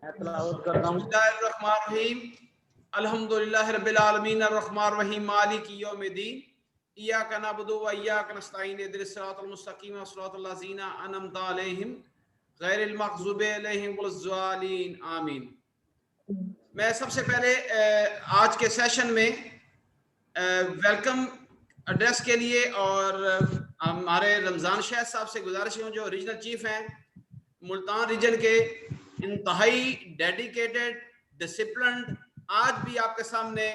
बिस्मिल्लाहिर्रहमानिर्रहीम अल्हम्दुलिल्लाहि रब्बिल आलमीन अर्रहमानिर रहीम मालिकी यौमिद्दीन इय्याका नअबुदु व इय्याका नस्तईन इहदिनस सिरातल मुस्तकीम सिरातल लज़ीना अनअमता अलैहिम गैरिल मग़ज़ूबि अलैहिम वलज़्ज़ालिन आमीन। मैं सबसे पहले आज के सेशन में वेलकम एड्रेस के लिए और हमारे रमज़ान शहर साहब से गुजारिश हूँ जो रीजनल चीफ हैं मुल्तान रीजन के, इंतहाई डेडिकेटेड डिसिप्लिन्ड, आज भी आपके सामने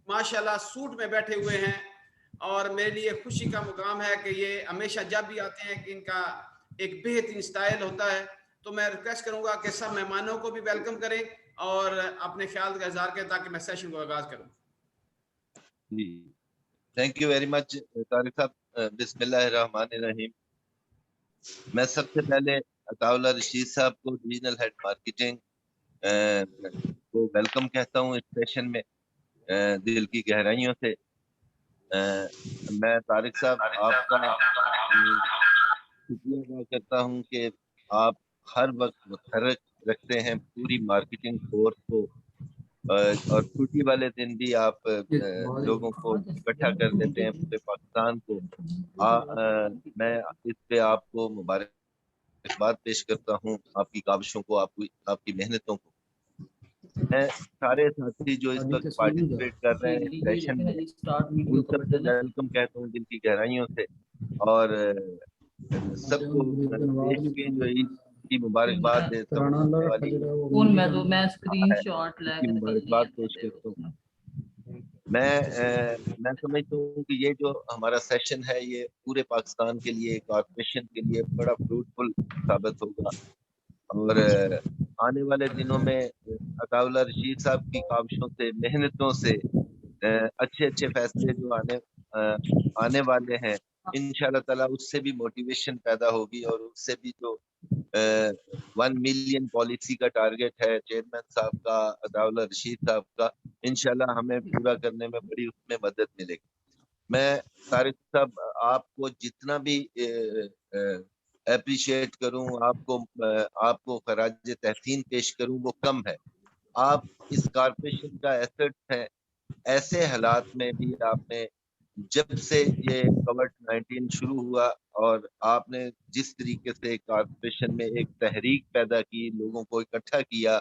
माशाल्लाह सूट में बैठे हुए हैं और मेरे लिए खुशी का मुकाम है कि ये हमेशा जब भी आते हैं कि इनका एक बेहतरीन स्टाइल होता है। तो मैं रिक्वेस्ट करूंगा कि सब मेहमानों को भी वेलकम करें और अपने ख्याल का इजहार करें ताकि मैं सेशन को आगाज करूं। जी, thank you very much Tariq साहब। बिस्मिल्लाहिर्रहमानिर्रहीम। मैं सबसे पहले अताउल्लाह रशीद साहब को रीजनल हेड मार्केटिंग को वेलकम कहता हूँ इस सेशन में दिल की गहराइयों से। मैं तारिक साहब आपका शुक्रिया अदा करता हूँ कि आप हर वक्त मुतहर्रिक रखते हैं पूरी मार्केटिंग फोर्स को और छुट्टी वाले दिन भी आप लोगों को इकट्ठा कर देते हैं पूरे पाकिस्तान को। मैं इस पे आपको मुबारकबाद पेश करता हूँ, आपकी काविशों को, आपकी मेहनतों को। मैं सारे साथी जो इस वक्त पार्टिसिपेट कर रहे हैं सेशन में उन सबसे वेलकम कहता हूँ दिल की गहराइयों से और सबको देश के जो ईद की मुबारकबाद देता हूँ, मुबारकबाद पेश करता हूँ। मैं समझता हूँ कि ये जो हमारा सेशन है ये पूरे पाकिस्तान के लिए, कॉर्पोरेशन के लिए बड़ा फ्रूटफुल साबित होगा और आने वाले दिनों में अताउल्लाह रशीद साहब की काविशों से, मेहनतों से अच्छे अच्छे फैसले जो आने वाले हैं इंशाल्लाह ताला, उससे भी मोटिवेशन पैदा होगी और उससे भी जो 1 मिलियन पॉलिसी का टारगेट है चेयरमैन साहब का, अताउल्लाह रशीद साहब का, इंशाल्लाह हमें पूरा करने में बड़ी उसमें मदद मिलेगी। मैं तारिक साहब आपको जितना भी अप्रिशिएट करूं, आपको खराज तहसीन पेश करूं वो कम है। आप इस कॉर्पोरेशन का एसेट है। ऐसे हालात में भी आपने, जब से ये कोविड-19 शुरू हुआ और आपने जिस तरीके से कॉर्पोरेशन में एक तहरीक पैदा की, लोगों को इकट्ठा किया,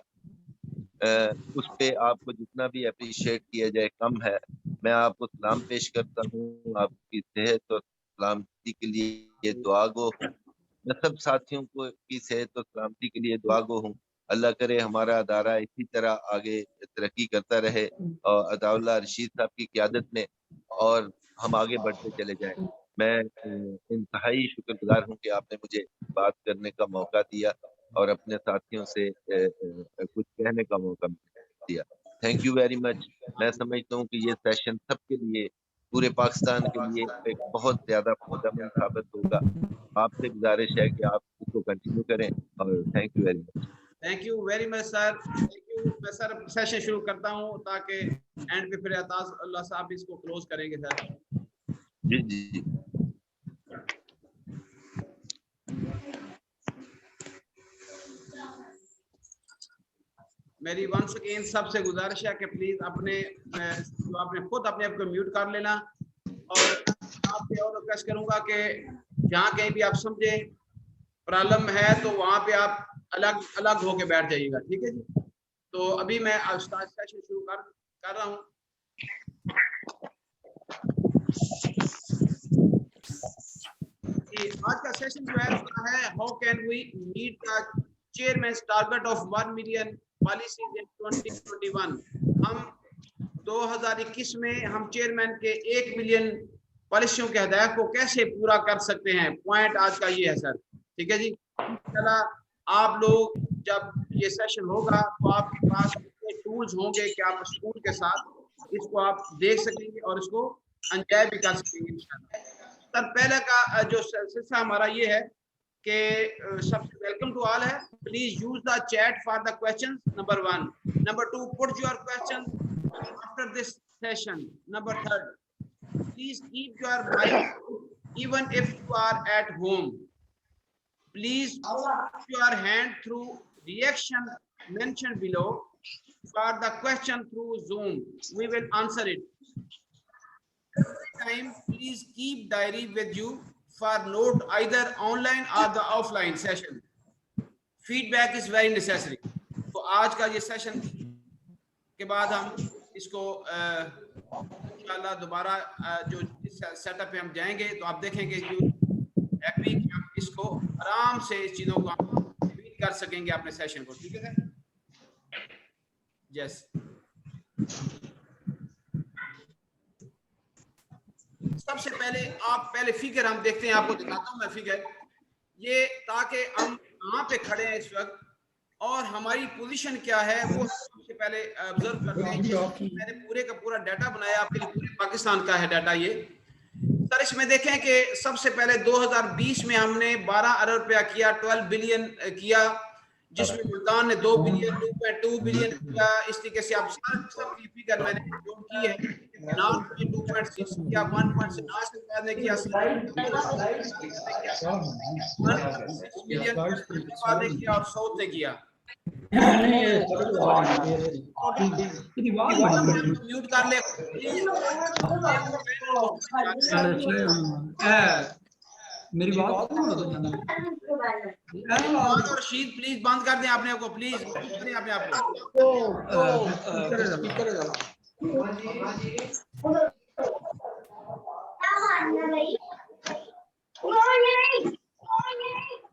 उस पे आपको जितना भी अप्रिशिएट किया जाए कम है। मैं आपको सलाम पेश करता हूँ, आपकी सेहत और सलामती के लिए दुआ गो हूँ। मैं सब साथियों को की सेहत और सलामती के लिए दुआ गो हूँ। अल्लाह करे हमारा अदारा इसी तरह आगे तरक्की करता रहे और अताउल्लाह रशीद साहब की क़यादत में, और हम आगे बढ़ते चले जाएं। मैं इंतहाई शुक्रगुजार हूँ कि आपने मुझे बात करने का मौका दिया और अपने साथियों से कुछ कहने का मौका दिया। Thank you very much. मैं समझता हूँ कि ये सेशन सबके लिए, पूरे पाकिस्तान के लिए एक बहुत ज्यादा फायदेमंद साबित होगा। आपसे गुजारिश है कि आप इसको कंटिन्यू करें और thank you very much. Thank you very much sir. Thank you. मैं सर सेशन शुरू करता हूँ ताकि एंड पे फिर अताउल्लाह साहब इसको क्लोज करेंगे सर। जी जी। मेरी वंस अगेन सबसे गुजारिश है कि प्लीज आपने खुद अपने आप को म्यूट कर लेना और आपसे और रिक्वेस्ट करूंगा कि जहाँ कहीं भी आप समझे प्रॉब्लम है तो वहां पे आप अलग अलग होके बैठ जाइएगा, ठीक है जी। तो अभी मैं सेशन शुरू कर रहा हूँ। आज का सेशन जो है उसका है how can we meet the chairman's target of 1 million policies in 2021। हम 2021 में हम चेयरमैन के 1 मिलियन पॉलिसियों के हदायत को कैसे पूरा कर सकते हैं। पॉइंट आज का ये है सर, ठीक है जी। इंशाल्लाह आप लोग जब ये सेशन होगा तो आपके पास टूल्स होंगे कि आप स्कूल के साथ इसको आप देख सकेंगे और इसको एंजॉय भी कर सकेंगे इंशाल्लाह। सर पहले का जो सिलसिला हमारा ये है कि सबसे वेलकम टू ऑल है, please use the chat for the questions, number 1। Number 2, put your question after this session. Number 3, please keep your mic even if you are at home. Please put your hand through reaction mentioned below for the question through Zoom. We will answer it. Every time, please keep diary with you for note either online or the offline session. Feedback is very necessary. तो आज का ये session के बाद हम इसको इंशाल्लाह दोबारा जो सेटअप पे हम जाएंगे तो आप देखेंगे जो हैप्पी कि हम इसको आराम से इस चीजों को रिपीट कर सकेंगे अपने सेशन को। ठीक है यस। सबसे पहले आप पहले फिगर हम देखते हैं, आपको दिखाता हूं मैं फिगर, ये ताकि हम कहाँ पे खड़े हैं इस वक्त और हमारी पोजीशन क्या है वो सबसे पहले ऑब्जर्व करते हैं। मैंने पूरे का पूरा डाटा बनाया आपके लिए, पूरे पाकिस्तान का है डाटा ये। सर इसमें देखें कि सबसे पहले 2020 में हमने 12 अरब रुपया किया, 12 बिलियन किया, जिसमें मुल्तान ने 2 बिलियन 2.2 बिलियन किया। इस तरीके से आप सबकी फिगर मैंने नोट की है। नॉर्थ में 2.6 किया, 1.6 ने किया, 1 बिलियन ने किया और साउथ ने किया। म्यूट कर ले मेरी बात रशीद प्लीज बंद कर दें अपने आप को, प्लीज करें अपने आप को।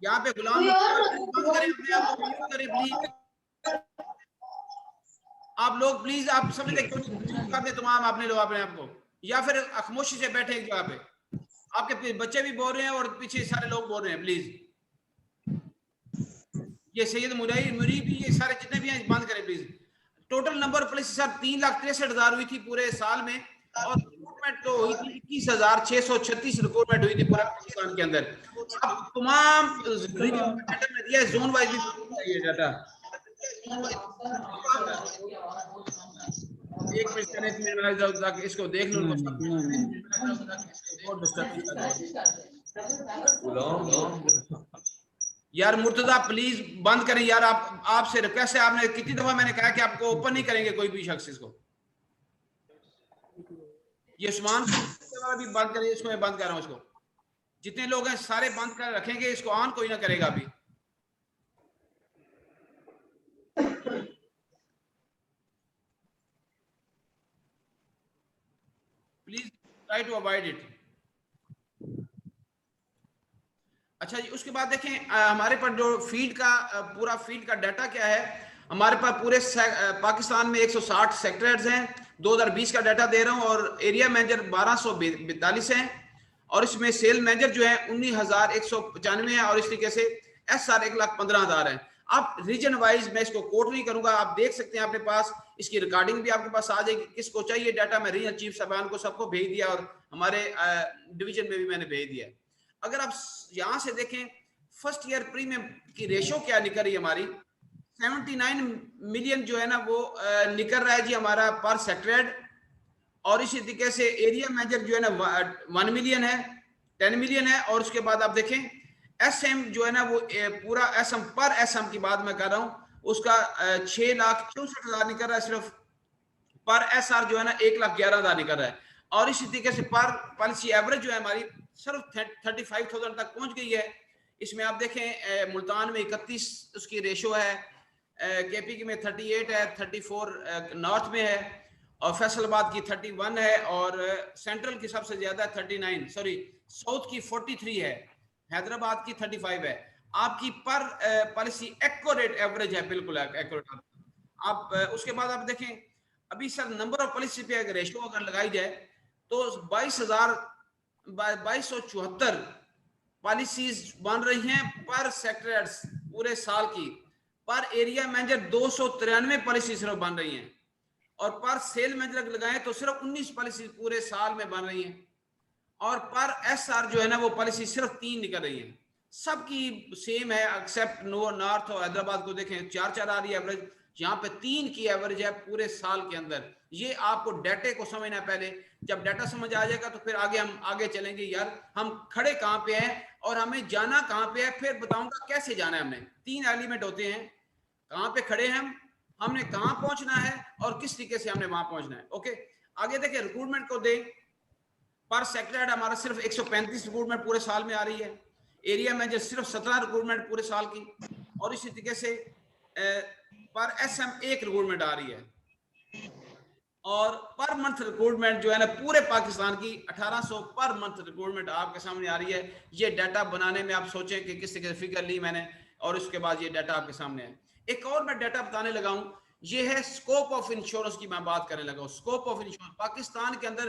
यहाँ पे गुलाम बंद करें अपने आप को, म्यूट करें प्लीज। आप लोग प्लीज आप समझते क्यों कर दे तमाम अपने लोग अपने आप को, या फिर खामोशी से बैठे एक जगह पे। आपके बच्चे भी बोल रहे हैं और पीछे सारे लोग बोल रहे हैं। प्लीज ये सैयद मुरी भी, ये सारे जितने भी हैं बंद करें please. Total number police sir 3,63,000 हुई थी पूरे साल में, और रिक्रूटमेंट तो हुई थी 21,636 रिक्रूटमेंट हुई थी पूरे पाकिस्तान के अंदर। अब तमाम डाटा में दिया है, जोन वाइज भी ये डाटा। एक मिनट इसको देख लो यार। मुर्तजा प्लीज बंद करें यार, आप आपसे रिक्वेस्ट है। आपने कितनी दफा मैंने कहा कि आपको ओपन नहीं करेंगे कोई भी शख्स इसको। ये उस्मान भी बंद करें, इसको मैं बंद कर रहा हूं। इसको जितने लोग हैं सारे बंद कर रखेंगे, इसको ऑन कोई ना करेगा अभी। Please try to avoid it. अच्छा जी, उसके बाद देखें हमारे पास जो फील्ड का पूरा फील्ड का डाटा क्या है। हमारे पास पूरे पाकिस्तान में 160 सेक्टर्स हैं। 2020 का डाटा दे रहा हूं, और एरिया मैनेजर 1242 हैं, और इसमें सेल मैनेजर जो है 19,195 है, और इस तरीके से SR 1,15,000 है। आप रीजन वाइज मैं इसको कोट नहीं करूंगा, आप देख सकते हैं अपने पास, इसकी रिकॉर्डिंग भी आपके पास आ जाएगी। किसको चाहिए डाटा, मैं रीजन चीफ साहबान को सबको भेज दिया, और हमारे डिवीजन में भी मैंने भेज दिया। अगर आप यहां से देखें फर्स्ट ईयर प्रीमियम की रेशो क्या निकल रही है हमारी, 79 मिलियन जो है ना वो निकल रहा है जी हमारा पर सेक्टर। और इसी तरीके से एरिया मैनेजर जो है ना 1 मिलियन है, 10 मिलियन है। और उसके बाद आप देखें SM जो है ना वो पूरा SM पर SM की बात मैं कर रहा हूं, उसका 6,64,000 निकल रहा है सिर्फ। पर SR जो है ना 1,11,000 निकल रहा है। और इसी तरीके से पर पॉलिसी एवरेज जो है हमारी सिर्फ 35,000 तक पहुंच गई है। इसमें आप देखें मुल्तान में 31 उसकी रेशो है, KP में 38 है, 34 नॉर्थ में है, और फैसलाबाद की 31 है, और सेंट्रल की सबसे ज्यादा 39, सॉरी साउथ की 43 है, हैदराबाद की 35 है। आपकी पर पॉलिसी एक्यूरेट एवरेज है, बिल्कुल एक्यूरेट। आप उसके बाद आप देखें अभी सर नंबर ऑफ पॉलिसी पे अगर रेशो अगर लगाई जाए तो 22,74 पॉलिसीज बन रही हैं पर सेक्टर्स पूरे साल की। पर एरिया मैनेजर 293 पॉलिसी सिर्फ बन रही हैं, और पर सेल मैनेजर लगाएं तो सिर्फ 19 पॉलिसी पूरे साल में बन रही हैं। और पर SR जो है ना वो पॉलिसी सिर्फ 3 निकल रही है। सबकी सेम है एक्सेप्ट नॉर्थ और हैदराबाद को देखें 4 आ रही है एवरेज, यहाँ पे 3 की एवरेज है पूरे साल के अंदर। ये आपको डाटे को समझना पहले, जब डाटा समझ आ जाएगा तो फिर आगे हम आगे चलेंगे यार हम खड़े कहाँ पे हैं और हमें जाना कहाँ पे है, फिर बताऊंगा कैसे जाना है। हमने 3 एलिमेंट होते हैं, कहाँ पे खड़े हैं हमने कहाँ पहुंचना है और किस तरीके से हमने वहां पहुंचना है। ओके, आगे देखिए रिक्रूटमेंट को दें। पर सेक्टर हमारा सिर्फ 135 रिक्रूटमेंट पूरे साल में आ रही है। एरिया मैनेजर सिर्फ 17 रिक्रूटमेंट पूरे साल की, और इसी तरीके से पर एसएम 1 रिक्रूटमेंट आ रही है। और पर मंथ रिक्रूटमेंट जो है ना पूरे पाकिस्तान की 1800 पर मंथ रिक्रूटमेंट आपके सामने आ रही है। ये डाटा बनाने में आप सोचें कि किस तरह से फिगर ली मैंने, और उसके बाद ये डाटा आपके सामने है। एक और मैं डाटा बताने लगा हूं, ये है स्कोप ऑफ इंश्योरेंस की मैं बात करने लगा हूं। स्कोप ऑफ इंश्योरेंस पाकिस्तान के अंदर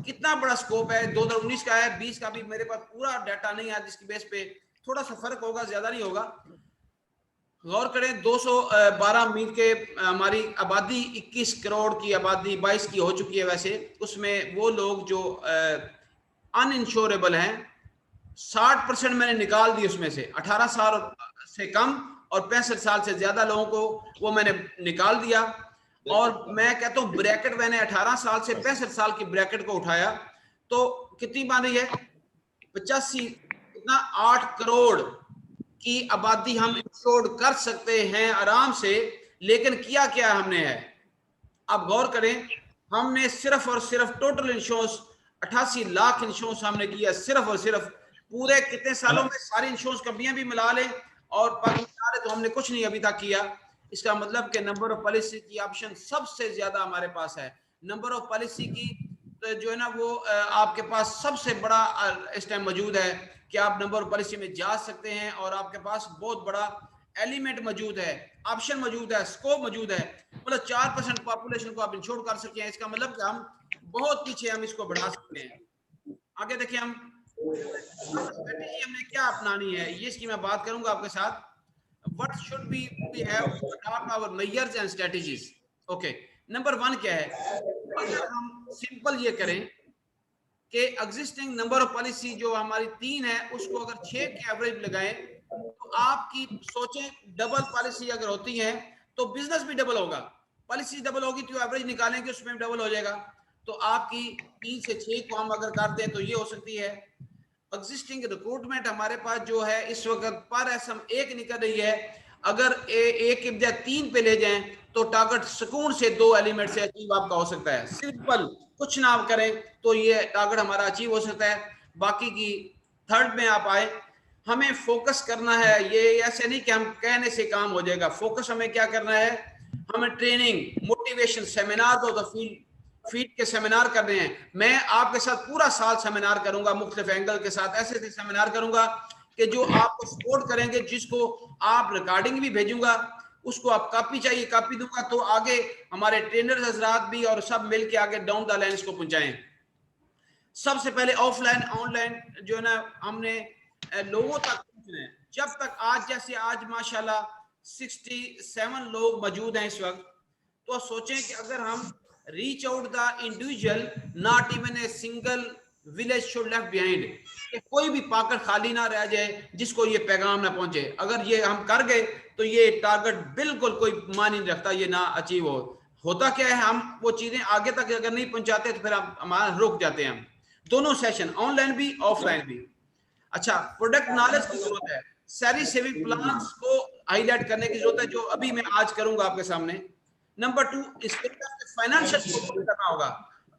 कितना बड़ा स्कोप है, 2019 का है, 20 का भी मेरे पास पूरा डाटा नहीं है, जिसकी बेस पे थोड़ा सा फर्क होगा, ज्यादा नहीं होगा। गौर करें 212 मील के हमारी आबादी 21 करोड़ की आबादी 22 की हो चुकी है। वैसे उसमें वो लोग जो अनइंश्योरेबल हैं 60% मैंने निकाल दी उसमें से। 18 साल से कम और 65 साल से ज्यादा लोगों को वो मैंने निकाल दिया। और मैं कहता हूँ ब्रैकेट मैंने 18 साल से 65 साल की ब्रैकेट को उठाया तो कितनी बन रही है 85 इतना 8 करोड़ की आबादी हम इंश्योर्ड कर सकते हैं आराम से। लेकिन किया क्या हमने है, अब गौर करें, हमने सिर्फ और सिर्फ टोटल इंश्योरेंस 88 लाख इंश्योरेंस हमने किया सिर्फ और सिर्फ। पूरे कितने सालों में सारी इंश्योरेंस कंपनियां भी मिला लें और मिला तो हमने कुछ नहीं अभी तक किया। इसका मतलब कि नंबर ऑफ पॉलिसी की ऑप्शन सबसे ज्यादा हमारे पास है। नंबर ऑफ पॉलिसी की तो जो है ना वो आपके पास सबसे बड़ा इस टाइम मौजूद है कि आप नंबर ऑफ पॉलिसी में जा सकते हैं और आपके पास बहुत बड़ा एलिमेंट मौजूद है, ऑप्शन मौजूद है, स्कोप मौजूद है। मतलब 4% पॉपुलेशन को आप इंश्योर कर सकते हैं। इसका मतलब कि हम बहुत पीछे हम इसको बढ़ा सकते हैं। आगे देखिए हम स्ट्रेटेजी हमने क्या अपनानी है, ये इसकी मैं बात करूंगा आपके साथ। What should we have to adopt our measures and strategies? Okay, number 1 क्या है, अगर हम सिंपल ये करें कि एग्जिस्टिंग नंबर ऑफ पॉलिसी जो हमारी 3 है उसको अगर 6 के एवरेज लगाएं तो आपकी सोचें डबल पॉलिसी अगर होती है तो बिजनेस भी डबल होगा। पॉलिसी डबल होगी तो एवरेज निकालेंगे उसमें डबल हो जाएगा। तो आपकी 3 से 6 को हम अगर करते हैं तो ये हो सकती है। एग्जिस्टिंग रिक्रूटमेंट हमारे पास जो है इस वक्त पर एसएम 1 निकल रही है, अगर एक की बजाय 3 पे ले जाएं तो टारगेट सुकून से 2 एलिमेंट से अचीव आपका हो सकता है। सिंपल कुछ ना आप करें तो ये टारगेट हमारा अचीव हो सकता है। बाकी की थर्ड में आप आए, हमें फोकस करना है। ये ऐसे नहीं कि हम कहने से काम हो जाएगा। फोकस हमें क्या करना है, हमें ट्रेनिंग मोटिवेशन सेमिनार तो फीड के सेमिनार कर रहे हैं। मैं आपके साथ पूरा साल सेमिनार करूंगा, मुख्तलिफ एंगल के साथ ऐसे सेमिनार करूंगा कि जो आपको सपोर्ट करेंगे, जिसको आप रिकॉर्डिंग भी भेजूंगा, उसको आप कॉपी चाहिए कॉपी दूंगा, तो आगे हमारे ट्रेनर्स हजरात भी और सब मिलके आगे डाउन द लाइन इसको पहुंचाएं। सबसे पहले ऑफलाइन ऑनलाइन जो है ना हमने लोगों तक पहुंचना है। जब तक आज जैसे आज माशाल्लाह 67 लोग मौजूद हैं इस वक्त, तो सोचें कि अगर हम reach out the individual, not even a single village should left behind, कि कोई भी पाकर खाली ना रह जाए जिसको ये पैगाम ना पहुंचे। अगर ये हम कर गए तो ये टारगेट बिल्कुल कोई मान नहीं रखता ये ना अचीव हो। होता क्या है, हम वो चीजें आगे तक अगर नहीं पहुंचाते तो फिर हम हमारा रुक जाते हैं। हम दोनों सेशन ऑनलाइन भी ऑफलाइन भी। अच्छा, प्रोडक्ट नॉलेज की जरूरत है, सैलरी सेविंग प्लान्स को हाईलाइट करने की जरूरत है, जो अभी मैं आज करूंगा आपके सामने। नंबर 2, इसके फाइनेंशियल करना होगा,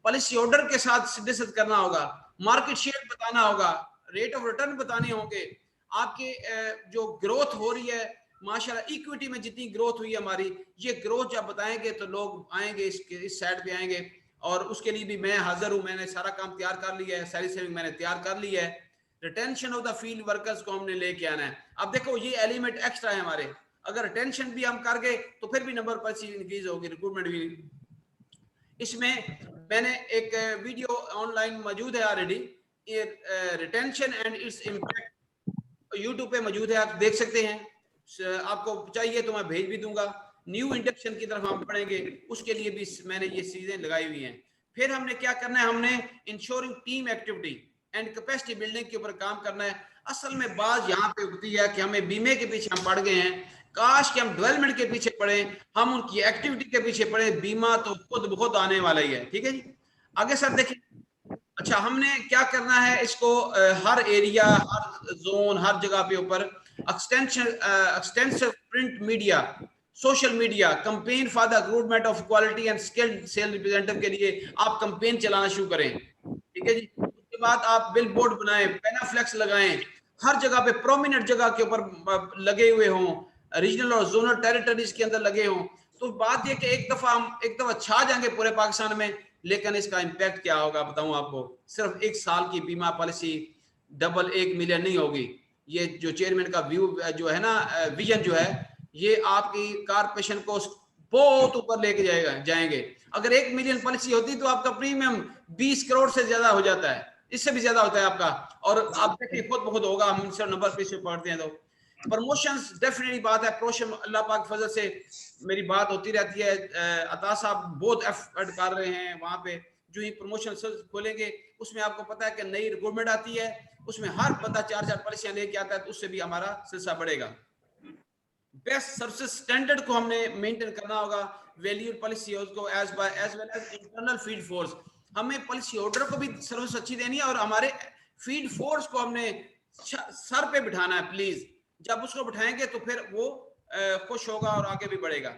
पॉलिसी ऑर्डर के साथ डिस्कस करना होगा, मार्केट शेयर बताना होगा, रेट ऑफ रिटर्न बताने होंगे, आपके जो ग्रोथ हो रही है माशाल्लाह इक्विटी में जितनी ग्रोथ हुई है हमारी, ये ग्रोथ जब बताएंगे तो लोग आएंगे इस साइड पे आएंगे। और उसके लिए भी मैं हाजिर हूं, मैंने सारा काम तैयार कर लिया है, सैलरी सेविंग मैंने तैयार कर ली है। Retention of the field workers को हमने लेके आना है। अब देखो ये एलिमेंट एक्स्ट्रा है हमारे, अगर रिटेंशन भी हम कर गए तो फिर भी नंबर पर इंक्रीज होगी, रिक्रूटमेंट भी। इसमें मैंने एक वीडियो ऑनलाइन मौजूद है already, retention and its impact YouTube पे मौजूद है, आप देख सकते हैं। आपको चाहिए तो मैं भेज भी दूंगा। न्यू इंडक्शन की तरफ हम पढ़ेंगे, उसके लिए भी मैंने ये चीजें लगाई हुई हैं। फिर हमने क्या करना है, हमने ensuring team activity and capacity building के ऊपर काम करना है। असल में बात यहाँ पे उठती है कि हमें बीमे के पीछे हम पड़ गए हैं, काश कि हम डेवलपमेंट के पीछे पड़े, हम उनकी एक्टिविटी के पीछे पड़े। बीमा तो खुद बहुत आने वाला ही है। ठीक है जी, आगे सर देखिए। अच्छा, हमने क्या करना है, इसको हर एरिया, हर जोन, हर जगह पे ऊपर extensive print media, social media campaign for the recruitment of quality and skilled sale representative के लिए आप कंपेन चलाना शुरू करें, ठीक है जी। उसके बाद आप बिल बोर्ड बनाएं, पेनाफ्लेक्स लगाएं, हर जगह पे प्रोमिनेंट जगह के ऊपर लगे हुए हों, रीजनल और जोनल टेरिटरीज के अंदर लगे हों। तो बात ये कि एक दफा छा जाएंगे पूरे पाकिस्तान में, लेकिन इसका इम्पैक्ट क्या होगा बताऊं आपको। सिर्फ 1 साल की बीमा पॉलिसी डबल 1 मिलियन नहीं होगी। ये जो चेयरमैन का व्यू जो है ना, विजन जो है, ये आपकी कारपोरेशन को बहुत ऊपर लेके जाएंगे। अगर 1 मिलियन पॉलिसी होती तो आपका प्रीमियम 20 करोड़ से ज्यादा हो जाता है, इससे भी ज्यादा होता है आपका। और आप देखिए खुद बहुत होगा, हम सिर्फ नंबर पे से पढ़ते हैं। तो प्रमोशंस डेफिनेटली बात है, प्रमोशन अल्लाह पाक फजल से मेरी बात होती रहती है। अता साहब बहुत एफर्ट कर रहे हैं वहां पे। जो ही प्रमोशन खोलेंगे उसमें आपको पता है कि नई रिक्रूटमेंट आती है, उसमें हर बंदा 4-4 पॉलिसियां लेके आता है, तो उससे भी हमारा सिलसिला बढ़ेगा। बेस्ट सर्विस स्टैंडर्ड को हमने मेंटेन करना होगा, वैल्यू पॉलिसी उसको as well as internal feed force. हमें पॉलिसी होल्डर को भी सर्विस अच्छी देनी है और हमारे फीड फोर्स को हमने सर पे बिठाना है प्लीज। जब उसको बिठाएंगे तो फिर वो खुश होगा और आगे भी बढ़ेगा।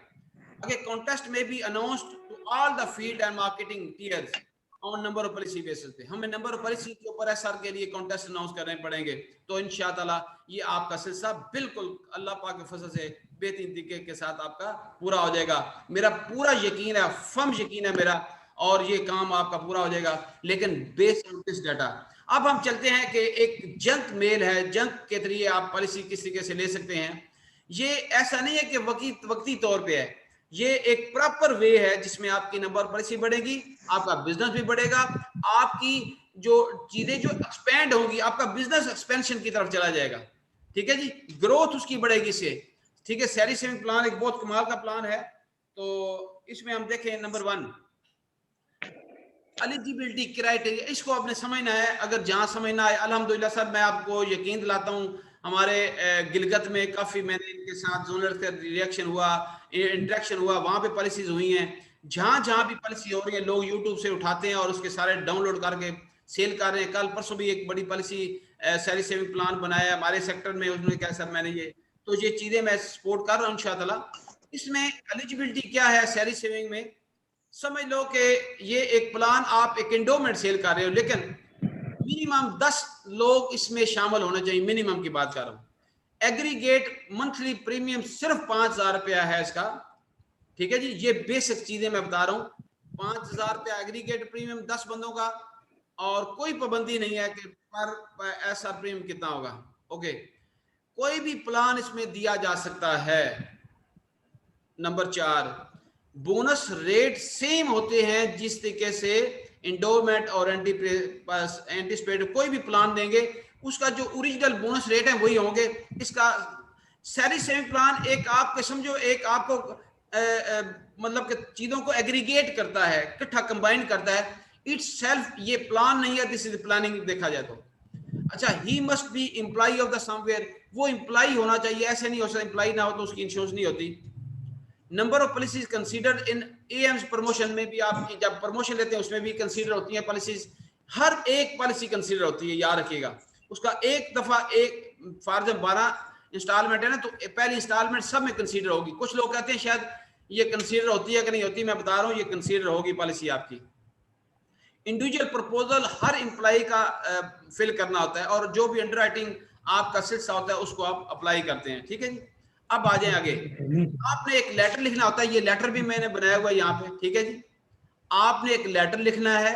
आगे कॉन्टेस्ट में भी announced to all the field and marketing tiers on number of policy basis पे। हमें नंबर ऑफ पॉलिसी के ऊपर एसआर के लिए कॉन्टेस्ट अनाउंस करने पड़ेंगे। तो इंशाअल्लाह ये आपका सिलसिला बिल्कुल अल्लाह पाक के फजल से बेहतरीन तरीके के साथ आपका पूरा हो जाएगा। मेरा पूरा यकीन है, फर्म यकीन है मेरा, और ये काम आपका पूरा हो जाएगा, लेकिन बेस्ड ऑन दिस डाटा। अब हम चलते हैं कि एक जंक मेल है, जंक के जरिए आप पॉलिसी किस तरीके से ले सकते हैं। ये ऐसा नहीं है कि वक्ती तौर पे है, ये एक प्रॉपर वे है जिसमें आपकी नंबर पॉलिसी बढ़ेगी, आपका बिजनेस भी बढ़ेगा, आपकी जो चीजें जो एक्सपेंड होगी, आपका बिजनेस एक्सपेंशन की तरफ चला जाएगा, ठीक है जी, ग्रोथ उसकी बढ़ेगी इससे, ठीक है। सैलरी सेविंग प्लान एक बहुत कमाल का प्लान है। तो इसमें हम देखें नंबर 1 एलिजिबिलिटी क्राइटेरिया, इसको आपने समझना है। अगर जहां समझना है, अल्हम्दुलिल्लाह सर मैं आपको यकीन दिलाता हूं, हमारे गिलगत में काफी मैंने इनके साथ जोनल का रिएक्शन हुआ, इंटरेक्शन हुआ, वहां पे पॉलिसीज हुई हैं। जहां जहां भी पॉलिसी हो रही है लोग यूट्यूब से उठाते हैं और उसके सारे डाउनलोड करके सेल कर रहे हैं। कल परसों भी एक बड़ी पॉलिसी सैलरी सेविंग प्लान बनाया हमारे सेक्टर में, उसने कहा सर मैंने ये, तो ये चीजें मैं सपोर्ट कर रहा हूँ इंशाअल्लाह। इसमें एलिजिबिलिटी क्या है सैलरी सेविंग में, समझ लो कि ये एक प्लान आप एक एंडोमेंट सेल कर रहे हो, लेकिन मिनिमम 10 लोग इसमें शामिल होने चाहिए, मिनिमम की बात कर रहा हूं। एग्रीगेट मंथली प्रीमियम सिर्फ 5,000 रुपया है इसका, ठीक है जी। ये बेसिक चीजें मैं बता रहा हूं। 5,000 रुपया एग्रीगेट प्रीमियम 10 बंदों का, और कोई पाबंदी नहीं है कि पर ऐसा प्रीमियम कितना होगा। ओके, कोई भी प्लान इसमें दिया जा सकता है। नंबर 4, बोनस रेट सेम होते हैं जिस तरीके से इंडोमेंट और एंटीसिपेट कोई भी प्लान देंगे, उसका जो ओरिजिनल बोनस रेट है वही होंगे। इसका सैलरी सेविंग प्लान एक आपके समझो, एक आपको मतलब कि चीजों को एग्रीगेट करता है, इकट्ठा कंबाइन करता है। इट्स सेल्फ ये प्लान नहीं है, दिस इज प्लानिंग देखा जाए तो। अच्छा, he must be employ of the somewhere, वो एम्प्लॉय होना चाहिए, ऐसे नहीं हो सकता एम्प्लॉय ना हो तो उसकी इंश्योरेंस नहीं होती। Number of policies considered in AMs promotion में भी आप जब प्रमोशन लेते हैं उसमें भी कंसीडर होती है पॉलिसीज, हर एक पॉलिसी कंसीडर होती है, याद रखिएगा। उसका एक दफा एक फॉर 12 इंस्टॉलमेंट है ना, तो पहली इंस्टॉलमेंट सब में कंसीडर होगी। कुछ लोग कहते हैं शायद ये कंसीडर होती है कि नहीं होती, मैं बता रहा हूँ ये कंसीडर होगी पॉलिसी आपकी। इंडिविजुअल प्रपोजल हर एम्प्लॉय का फिल करना होता है, और जो भी अंडरराइटिंग आपका सिलसिला होता है उसको आप अप्लाई करते हैं, ठीक है जी। अब आ जाए आगे, आपने एक लेटर लिखना होता है, ये लेटर भी मैंने बनाया हुआ है यहाँ पे, ठीक है जी। आपने एक लेटर लिखना है,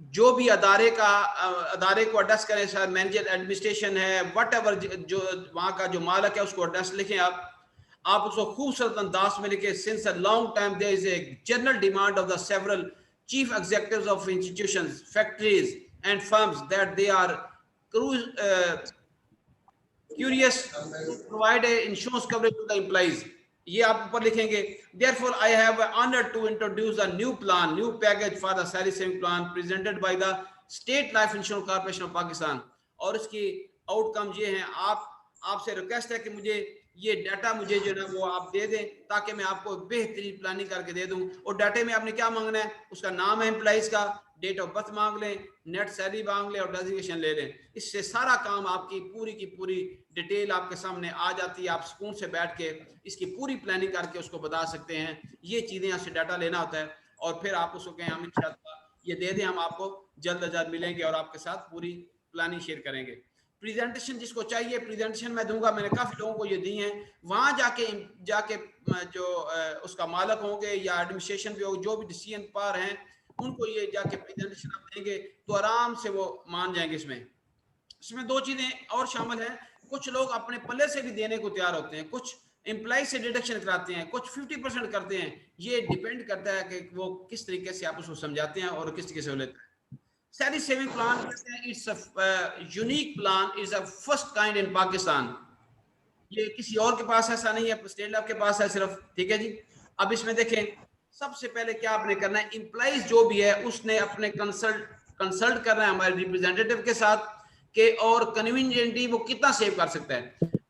जो भी अदारे को एड्रेस करें, सर मैनेजर एडमिनिस्ट्रेशन है, वट एवर, जो वहाँ का जो मालिक है उसको एड्रेस लिखें आप उसको खूबसूरत अंदाज में लिखे। Since a long time there is a general demand of the several chief executives of institutions, factories and firms that they are curious to provide a insurance coverage to the employees, ये आप ऊपर लिखेंगे। Therefore, I have honored to introduce a new plan, new package for the salary saving plan presented by the State Life Insurance Corporation of Pakistan। और इसकी outcome ये हैं, आपसे request है कि मुझे ये डाटा मुझे जो है ना वो आप दे दें ताकि मैं आपको बेहतरीन प्लानिंग करके दे दूं। और डाटे में आपने क्या मांगना है, उसका नाम है एम्प्लॉइज का, डेट ऑफ बर्थ मांग लें, नेट सैलरी मांग लें और डेजिग्नेशन ले लें। इससे सारा काम आपकी पूरी की पूरी डिटेल आपके सामने आ जाती है। आप सुकून से बैठ के इसकी पूरी प्लानिंग करके उसको बता सकते हैं। ये चीज़ें यहाँ से डाटा लेना होता है और फिर आप उसको कहें हम इंशाअल्लाह ये दे दें, हम आपको जल्द अज जल्द मिलेंगे और आपके साथ पूरी प्लानिंग शेयर करेंगे। प्रेजेंटेशन जिसको चाहिए प्रेजेंटेशन मैं दूंगा, मैंने काफ़ी लोगों को ये दी हैं। वहाँ जाके जो उसका मालक होंगे या एडमिनिस्ट्रेशन भी हो, जो भी डिसीजन पार हैं, उनको ये जाके प्रेजेंटेशन आप देंगे तो आराम से वो मान जाएंगे। इसमें दो चीज़ें और शामिल हैं। कुछ लोग अपने पल्ले से भी देने को तैयार होते हैं, कुछ एम्प्लॉय से डिडक्शन कराते हैं, कुछ 50% करते हैं। ये डिपेंड करता है कि वो किस तरीके से आप उसको समझाते हैं और किस तरीके से वो लेते हैं। सैलरी सेविंग प्लान कहते हैं it's a unique plan, is a first kind in Pakistan. ये किसी और के पास ऐसा नहीं है, स्टेट लैब के पास है सिर्फ। ठीक है जी। अब इसमें देखें, सबसे पहले क्या आपने करना है, एम्प्लॉइज जो भी है उसने अपने कंसल्ट करना है हमारे रिप्रेजेंटेटिव के साथ के और कन्वीनियंटली वो कितना सेव कर सकता है।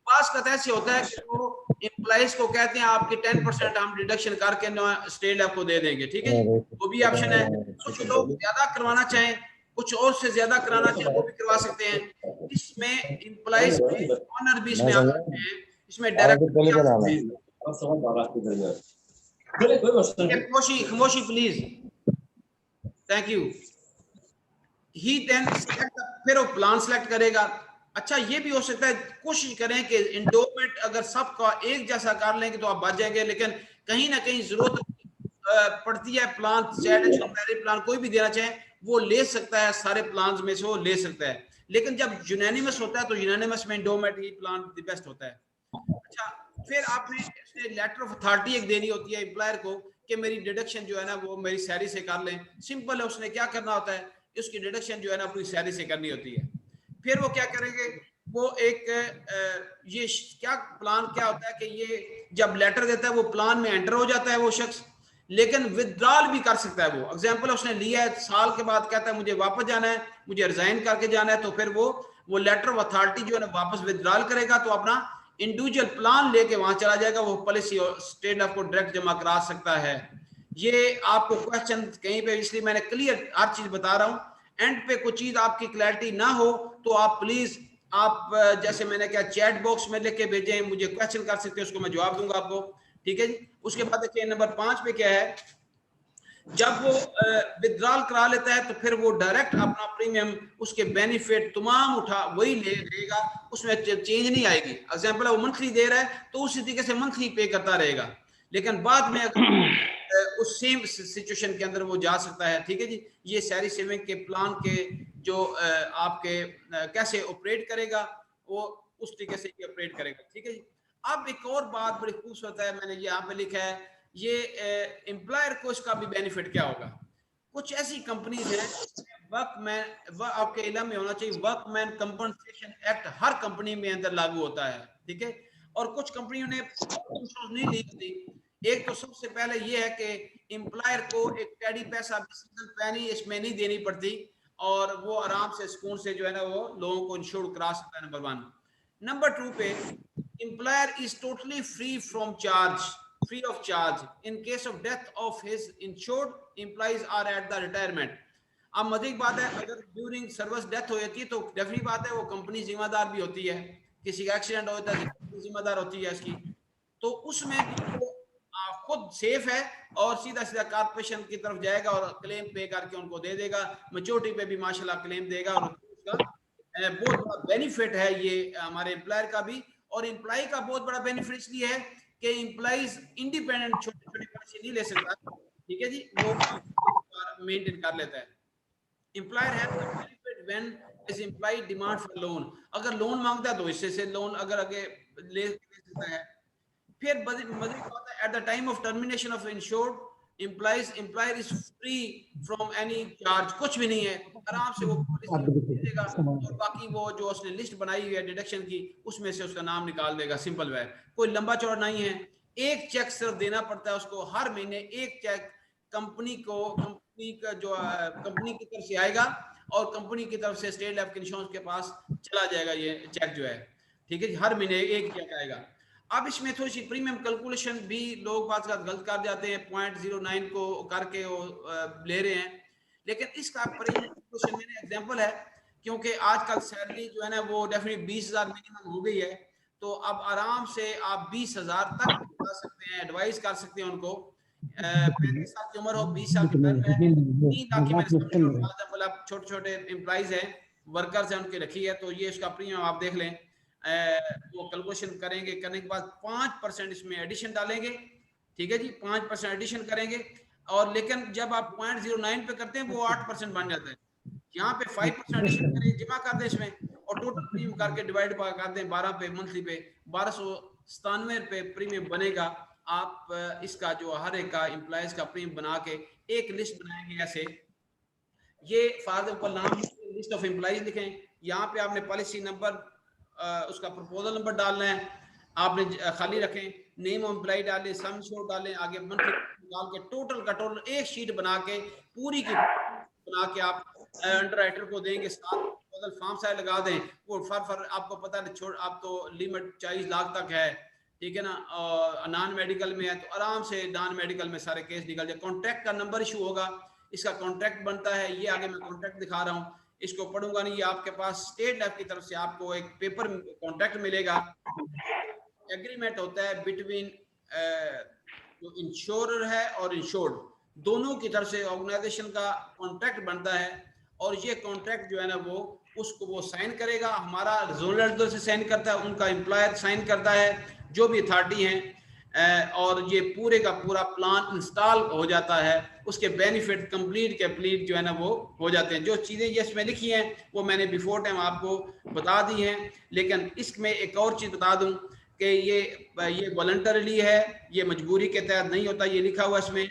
पास का ऐसे होता है कि वो एम्प्लॉइज को कहते हैं आपके 10% हम डिडक्शन करके स्टेट लैब को दे देंगे। ठीक है जी, वो भी ऑप्शन है। कुछ लोग ज्यादा करवाना चाहें, कुछ और से ज्यादा कराना चाहें, वो भी करवा सकते हैं। इसमें एम्प्लॉइज में ऑनर भी इसमें आ सकते हैं, इसमें डायरेक्टर भी आ सकते हैं। खामोशी खामोशी please, thank you. He then फिर वो प्लान सेलेक्ट करेगा। अच्छा ये भी हो सकता है, कोशिश करें कि इंडोमेंट अगर सबका एक जैसा कर लेंगे तो आप बच जाएंगे, लेकिन कहीं ना कहीं जरूरत पड़ती है प्लान प्लान कोई भी देना चाहे वो ले सकता है, सारे प्लान में से वो ले सकता है। लेकिन जब यूनानिमस होता है तो यूनानिमस में endowment he plan the best होता है। अच्छा फिर आपने लेटर ऑफ अथॉरिटी एक देनी होती है एम्प्लॉयर को कि मेरी डिडक्शन जो है ना वो मेरी सैलरी से कर लें। सिंपल है, उसने क्या करना होता है, उसकी डिडक्शन जो है ना अपनी सैलरी से करनी होती है। फिर वो क्या करेंगे, वो एक ये क्या प्लान क्या होता है कि ये जब लेटर देता है वो प्लान में एंटर हो जाता है वो शख्स, लेकिन विदड्रॉल भी कर सकता है। वो एग्जांपल उसने लिया है, साल के बाद कहता है मुझे वापस जाना है, मुझे रिजाइन करके जाना है, तो फिर वो लेटर ऑफ अथॉरिटी जो है ना वापस विदड्रॉल करेगा तो अपना इंडिविजुअल प्लान लेके वहां चला जाएगा, वो पॉलिसी और स्टेट ऑफ को डायरेक्ट जमा करा सकता है। ये आपको क्वेश्चन कहीं पे, इसलिए मैंने क्लियर हर चीज बता रहा हूं। एंड पे कोई चीज आपकी क्लैरिटी ना हो तो आप प्लीज आप जैसे मैंने क्या चैट बॉक्स में लिख के भेजें, मुझे क्वेश्चन कर सकते हैं, उसको मैं जवाब दूंगा आपको। ठीक है जी। उसके बाद देखिए नंबर 5 पे क्या है, जब वो विड्रॉल करा लेता है तो फिर वो डायरेक्ट अपना प्रीमियम उसके बेनिफिट तमाम उठा वही लेगा, उसमें चेंज नहीं आएगी। एग्जांपल वो मंथली दे रहा है तो उसी तरीके से मंथली पे करता रहेगा, लेकिन बाद में अगर उस सेम सिचुएशन के अंदर वो जा सकता है। ठीक है जी। ये सैलरी सेविंग के प्लान के जो आपके कैसे ऑपरेट करेगा वो उस तरीके से ये ऑपरेट करेगा। ठीक है जी। अब एक और बात बड़ी खूबसूरत है, मैंने यहाँ पे लिखा है, ये एम्प्लॉयर को इसका भी बेनिफिट क्या होगा। कुछ ऐसी कंपनीज हैं, वर्कमैन आपके इल्म में होना चाहिए, वर्कमैन कंपनसेशन एक्ट हर कंपनी में अंदर लागू होता है। ठीक है। और कुछ कंपनियों ने नहीं ली थी। एक तो सबसे पहले ये है कि एम्प्लॉयर को एक टेडी पैसा सिंगल पैनी इसमें नहीं देनी पड़ती और वो आराम से सुकून से जो है ना वो लोगों को इंश्योर करा सकता है। नंबर 1। नंबर 2 पे employer is totally free of charge in case of death of his insured employees are at the retirement। अब मजीद बात है, अगर ड्यूरिंग सर्विस डेथ हो जाती है तो डेफिनेट बात है वो कंपनी जिम्मेदार भी होती है, किसी का एक्सीडेंट होता है कंपनी जिम्मेदार होती है इसकी, तो उसमें भी वो खुद सेफ है और सीधा सीधा कारपोरेशन की तरफ जाएगा और क्लेम पे करके उनको दे देगा। मैच्योरिटी पे भी माशाल्लाह क्लेम देगा और उसका बहुत बड़ा बेनिफिट है ये हमारे एम्प्लॉयर का भी। और एम्प्लॉय का बहुत बड़ा बेनिफिट इसलिए है कि एम्प्लॉइज इंडिपेंडेंट छोटी छोटी पॉलिसी नहीं ले सकता। ठीक है जी। वो मेंटेन कर लेता है। Employer has the benefit when his employ demand for loan, अगर लोन मांगता है तो इससे से लोन अगर आगे ले सकता है। फिर मजीद बात है, at the time of termination of insured employer is free from any charge, कुछ भी नहीं है, आराम से वो पॉलिसी देगा और बाकी वो जो उसने लिस्ट बनाई हुई है डिडक्शन की उसमें से उसका नाम निकाल देगा। सिंपल है, कोई लंबा चौड़ा नहीं है। एक चेक सिर्फ देना पड़ता है उसको, हर महीने एक चेक कंपनी का जो कंपनी की तरफ से आएगा और कंपनी की तरफ से स्टेट लाइफ इंश्योरेंस के पास चला जाएगा ये चेक जो है। ठीक है, हर महीने एक चेक आएगा। अब इसमें थोड़ी सी प्रीमियम कैलकुलेशन भी लोग बात का गलत कर जाते हैं, 0.09 को करके वो ले रहे हैं, लेकिन इसका प्रीमियम कैलकुलेशन मैंने एग्जांपल है, क्योंकि आजकल सैलरी जो है ना वो डेफिनेटली 20,000 मिनिमम हो गई है, तो अब आराम से आप 20,000 तक जा सकते हैं, एडवाइस कर सकते हैं उनको। 35 साल की उम्र हो, 20 साल की तनख्वाह है, 3 लाख की मैंने समझ लो फॉर एग्जांपल आप छोटे छोटे एम्प्लॉइज हैं, वर्कर्स हैं, उनकी रखी है, तो ये इसका प्रीमियम आप देख लें। वो कैलकुलेशन करेंगे, करने के बाद 5% इसमें एडिशन डालेंगे, ठीक है जी, 5% एडिशन करेंगे, और लेकिन जब आप 0.09 पे करते हैं वो 8% बन जाता है। यहाँ पे 5% एडिशन करें, जमा कर दें इसमें, और टोटल प्रीमियम करके डिवाइड कर दें 12 पे, मंथली पे 1297 रुपए प्रीमियम बनेगा। आप इसका जो हर एक का एम्प्लॉयज का प्रीमियम बना के एक लिस्ट बनाएंगे ऐसे, ये फॉर एग्जांपल नाम लिस्ट ऑफ एम्प्लॉयज लिखें, यहाँ पे आपने पॉलिसी नंबर उसका प्रपोजल नंबर डालना है, आपने खाली रखें, नेम ऑफ एम्प्लॉय डालें, सम शो डालें, आगे मंथली डाल के टोटल का टोटल एक शीट बना के पूरी की बना के आप अंडर राइटर को देंगे, साथ प्रपोजल फॉर्म साइज लगा दें, वो फर आपको पता है छोड़, आप तो लिमिट 40 लाख तक है, ठीक है ना, और नॉन मेडिकल में है तो आराम से नॉन मेडिकल में सारे केस निकल जाए। कॉन्ट्रैक्ट का नंबर इशू होगा, इसका कॉन्ट्रैक्ट बनता है, ये आगे मैं कॉन्ट्रैक्ट दिखा रहा हूँ, इसको पढ़ूंगा नहीं, ये आपके पास स्टेट लाइफ की तरफ से आपको एक पेपर कॉन्ट्रैक्ट मिलेगा, एग्रीमेंट होता है बिटवीन जो इंश्योरर है और इंश्योर्ड, दोनों की तरफ से ऑर्गेनाइजेशन का कॉन्ट्रैक्ट बनता है, और ये कॉन्ट्रैक्ट जो है ना वो उसको वो साइन करेगा, हमारा जोनल से साइन करता है, उनका एम्प्लॉयर साइन करता है, जो भी अथॉरिटी हैं, और ये पूरे का पूरा प्लान इंस्टॉल हो जाता है, उसके बेनिफिट कंप्लीट जो है ना वो हो जाते हैं। जो चीज़ें ये इसमें लिखी हैं वो मैंने बिफोर टाइम आपको बता दी हैं, लेकिन इसमें एक और चीज़ बता दूं कि ये वॉलंटरीली है, ये मजबूरी के तहत नहीं होता, ये लिखा हुआ इसमें,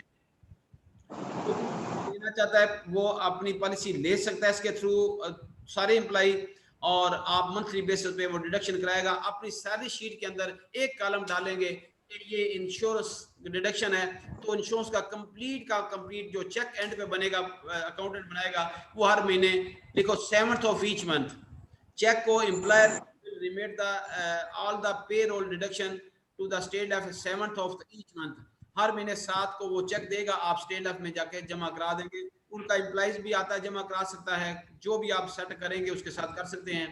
लेना चाहता है वो अपनी पॉलिसी ले सकता है इसके थ्रू, सारे एम्प्लॉय, और आप मंथली बेसिस पे वो डिडक्शन कराएगा, अपनी सैलरी शीट के अंदर एक कॉलम डालेंगे कि ये इंश्योरेंस डिडक्शन है, तो इंश्योरेंस का कंप्लीट जो चेक एंड पे बनेगा, अकाउंटेंट बनाएगा, वो हर महीने लिखो 7th of each month check को employer remit the all the payroll deduction to the state life 7th of each month, हर महीने 7 को वो चेक देगा, आप स्टेट लाइफ में जाके जमा करा देंगे, उनका एम्प्लॉइज भी आता है जमा करा सकता है, जो भी आप सेट करेंगे उसके साथ कर सकते हैं।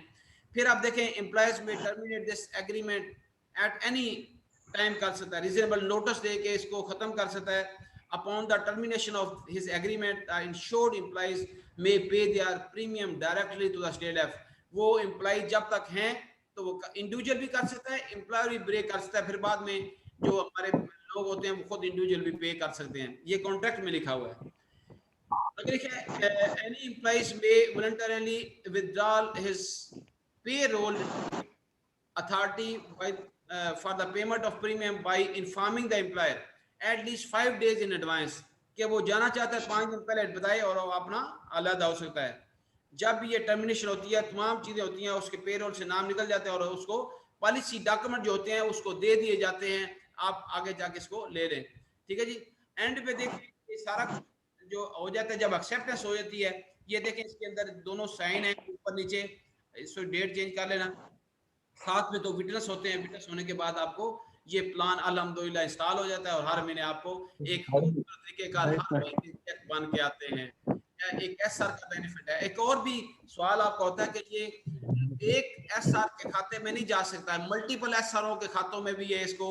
फिर आप देखें एम्प्लॉइज में terminate this agreement at any time कर सकता है, रीजनेबल नोटिस दे के इसको खत्म कर सकता है। Upon the termination of his agreement the insured employees may pay their premium directly to the State Life, वो एम्प्लॉय जब तक हैं तो वो इंडिविजुअल भी कर सकता है, एम्प्लॉयर भी ब्रेक कर सकता है, फिर बाद में जो हमारे लोग होते हैं वो खुद इंडिविजुअल भी पे कर सकते हैं, ये कॉन्ट्रैक्ट में लिखा हुआ है। अगर एनी एम्प्लॉइज में voluntarily withdrawal his payroll authority bye for the payment of premium bye informing the employer at least 5 days in advance, कि वो जाना चाहता है 5 दिन पहले बताए और वो अपना अलग हो सकता है। जब भी ये टर्मिनेशन होती है तमाम चीजें होती हैं, उसके पेरोल से नाम निकल जाते हैं और उसको पॉलिसी डॉक्यूमेंट जो होते हैं उसको दे दिए जाते हैं, आप आगे जाके इसको ले लें, ठीक है जी। एंड पे देखिए ये सारा जो हो जाता है, जब एक्सेप्टेंस हो जाती है, ये देखें इसके अंदर दोनों साइन है ऊपर नीचे, इसको डेट चेंज कर लेना, साथ में तो विटनेस होते हैं, विटनेस होने के बाद आपको ये प्लान अल्हम्दुलिल्लाह इंस्टॉल हो जाता है, और हर महीने आपको एक तरीके का हर महीने चेक बन के आते हैं, एक एसआर का बेनिफिट है। एक और भी सवाल आपका होता है कि ये एक एसआर के खाते में नहीं जा सकता है, मल्टीपल एसआरओ के खातों में भी ये इसको